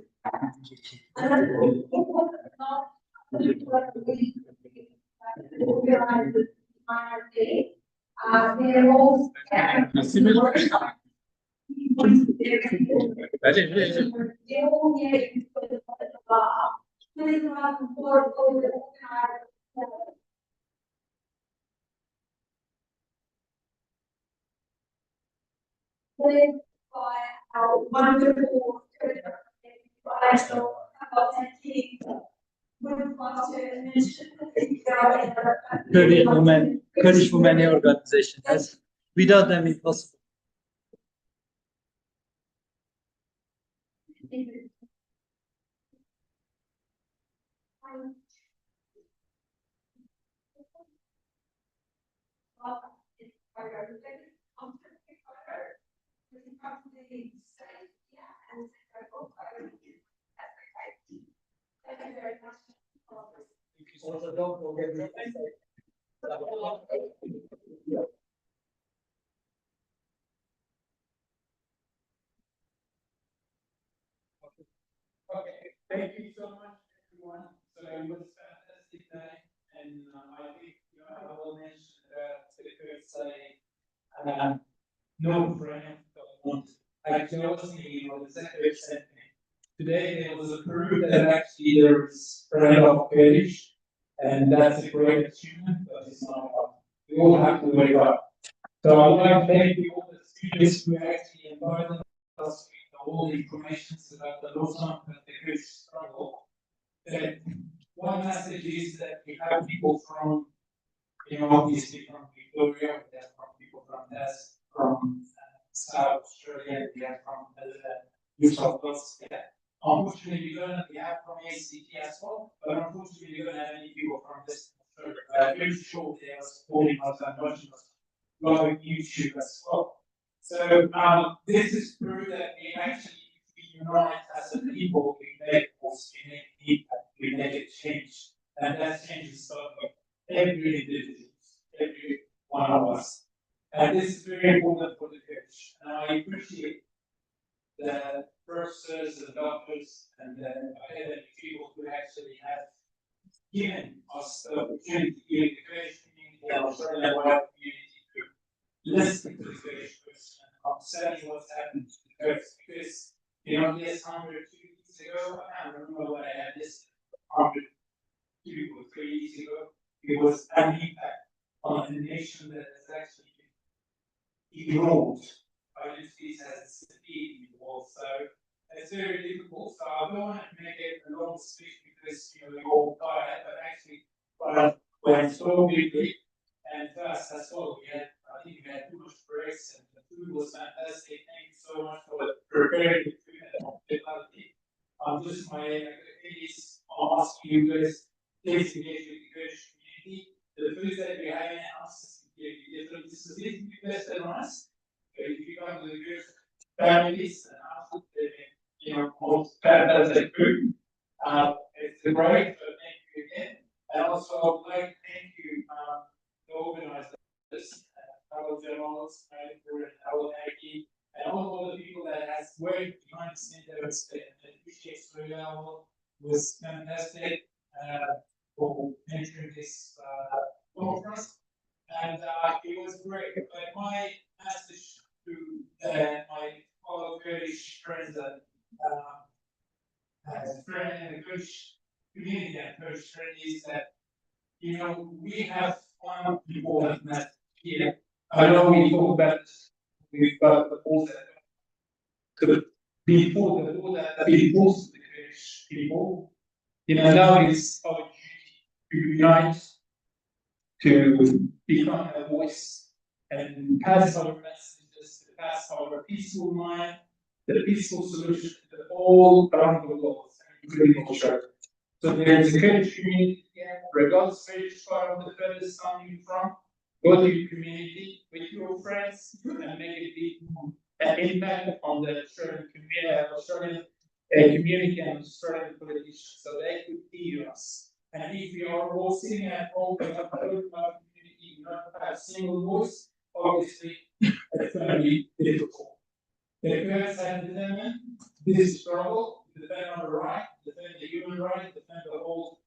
By our wonderful Kurdish women organization. That's without them impossible. Also, don't forget the Okay, thank you so much, everyone. So it was a fantastic day, and I think I will mention that the Kurds say no friend don't want. Actually, I was thinking of the secretary sent me. Today there was a proof that actually there is friend of Kurdish, and that's a great achievement, but it's not enough. We all have to wake up. So I would like to thank you all the students who actually invited us with all the information about the Lausanne and the Kurdish struggle. One message is that we have people from, obviously from Victoria, we have from people from Tess, from South Australia, we have from New South Wales. Unfortunately, we have from ACT as well, but unfortunately, we don't have any people from this. I'm pretty sure they are supporting us and watching us on YouTube as well. So this is proof that we actually, if we unite as a people, we make force, we make impact, we make a change, and that change is starting every individual, every one of us. And this is very important for the church. And I appreciate the professors, the doctors, and the academic people who actually have given us the opportunity in the Kurdish community and Australian wide community to listen to the Kurdish upsetting what's happened to the Kurds because, you know, yes, 102 years ago, I can't remember what I had this 102 or 3 years ago, it was an impact on a nation that has actually ignored identities as disappeared in the world. So it's very difficult. So I don't want to make it a long speech because, you know, we're all tired, but actually, when so quickly, and first, that's all we had. I think we had too much breaks, and the food was fantastic. Thank you so much for preparing the food and the hospitality. Just my is asking you guys, please engage with the Kurdish community. The food that we have in the house is completely different. This is a little bit better than us. So if you come to the Kurdish families and ask them, you know, most fantastic food. It's great, so thank you again. And also, I would like to thank you, the organizers, our journalists, our Aggie, and all the people that has worked behind the scenes that was appreciate Sriel was fantastic for entering this conference. And it was great. But my message to my fellow Kurdish friends and the Kurdish community and Kurdish friends is that, you know, we have one important message here. I know we talk about we've got the border to be important, the border that be important to the Kurdish people. You know, now it's our duty to unite, to become a voice and pass our messages, to pass our peaceful mind, the peaceful solution to all around the world, including Australia. So there is a Kurdish community here, regardless of which part of the furthest coming from, go to your community with your friends and make a big impact on the Australian community and Australian politicians so they could hear us. And if we are all sitting at home and not part of our community, not have a single voice, obviously it's going to be difficult. The Kurds have determined this struggle to defend our right, defend the human right, defend the whole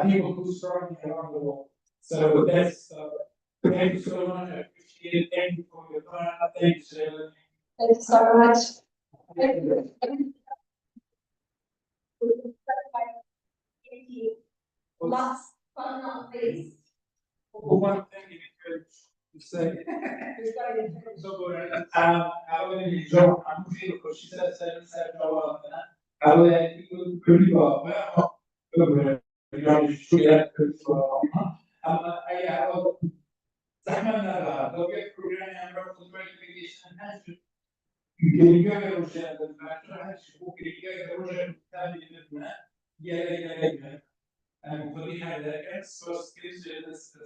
people who struggling around the world. So that's thank you so much. I appreciate it. Thank you for your time. Thank you, Sarah. Thank you so much. Thank you. Last but not least. One thing to say. So, I will enjoy. I'm sure because she said, I will pretty well. زحمة لو جت بروجرام عمره في الميديشن هنشوف يمكن روجا بالفاكتور هنشوف يمكن روجا ثاني لبنان يا أنا مخلي هذا كان سورس كيس جلس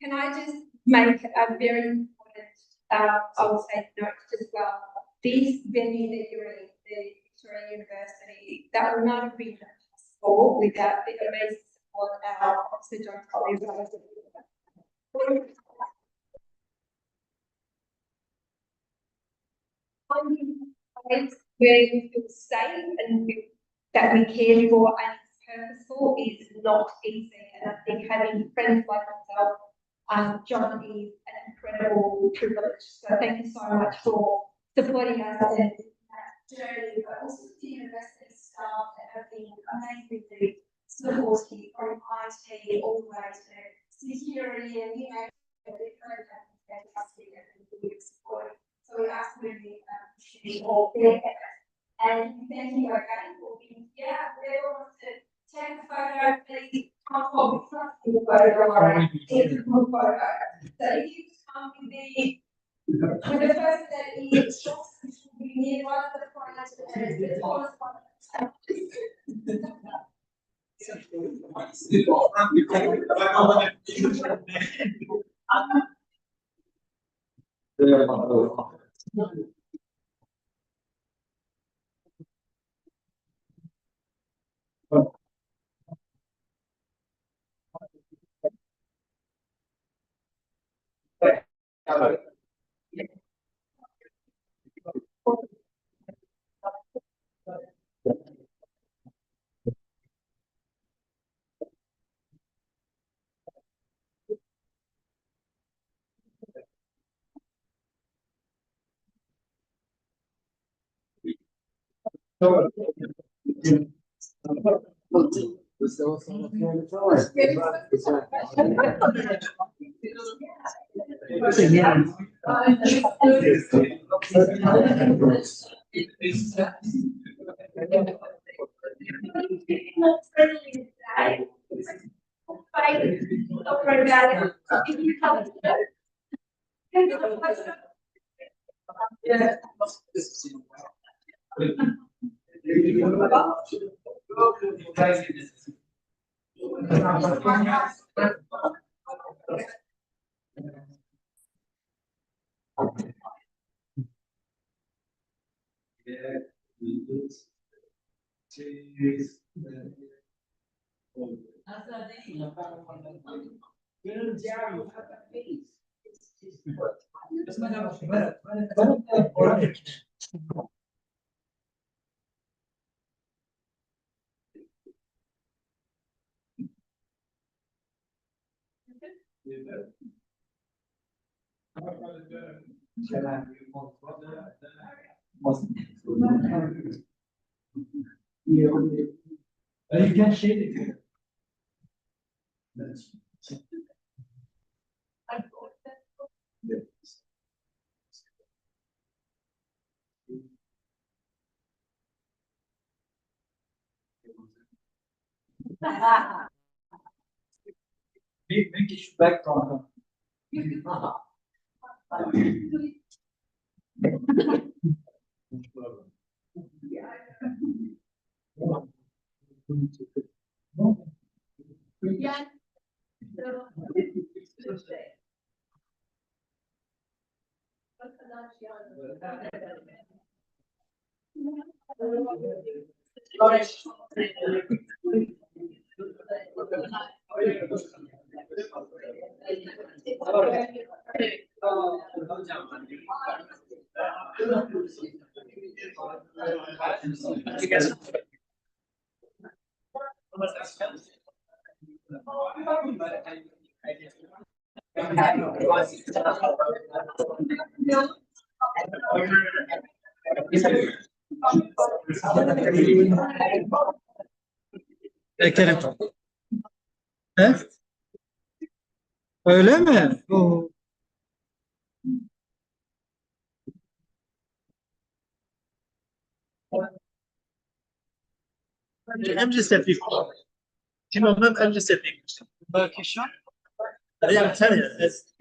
Can I just make a very important, I will say note as well. This venue that you're in, the Victoria University, that would not have been possible without the amazing support of our Officer John Collins. Where you feel safe and feel that we care for and it's purposeful is not easy. And I think having friends like myself, John is an incredible privilege. So thank you so much for supporting us in that journey, but also to the university staff that have been amazingly supportive from IT all the way to security and, you know, the program is fantastic and we support. So we absolutely appreciate all their efforts. And thank you again for being here. Whoever wants to take a photo, please come forward. It's not a photo, it's a group photo. So if you come with the person that is shops, which will be near one of the clients and the tallest one. You can share it. Make it back from Yeah. Kerem. He? Öyle mi? Oo. I'm just happy. You know, I'm just happy. Turkish one? Yeah, I'm telling you, it's.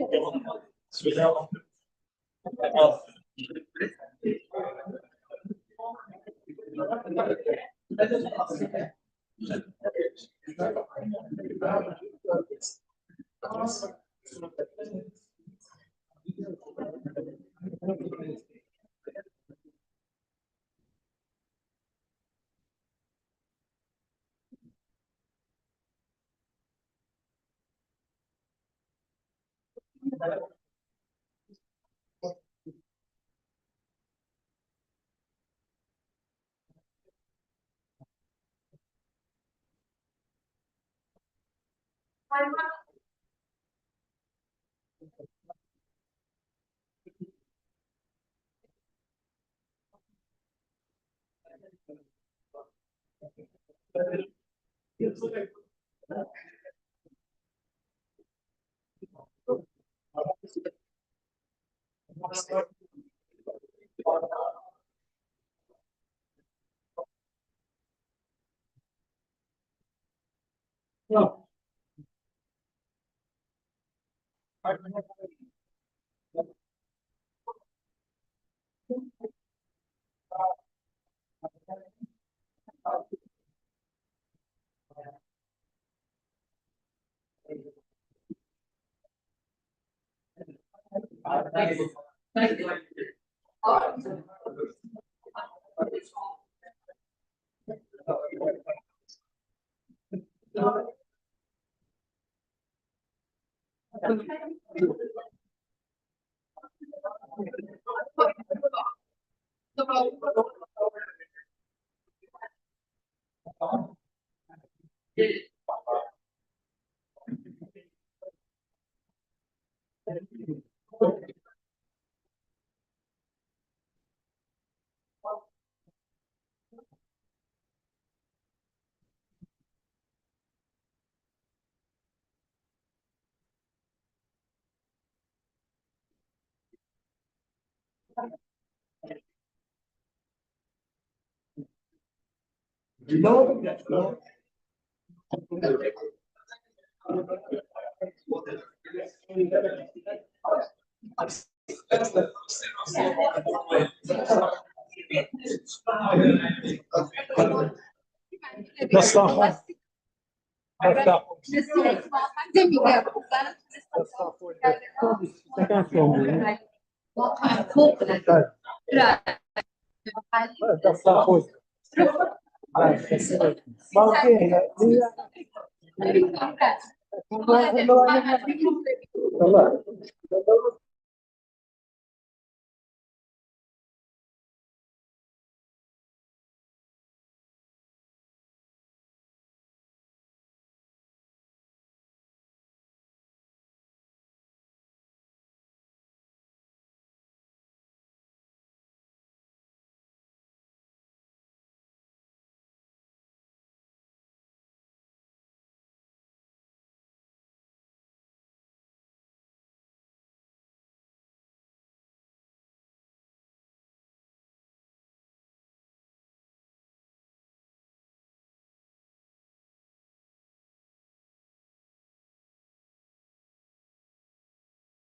That's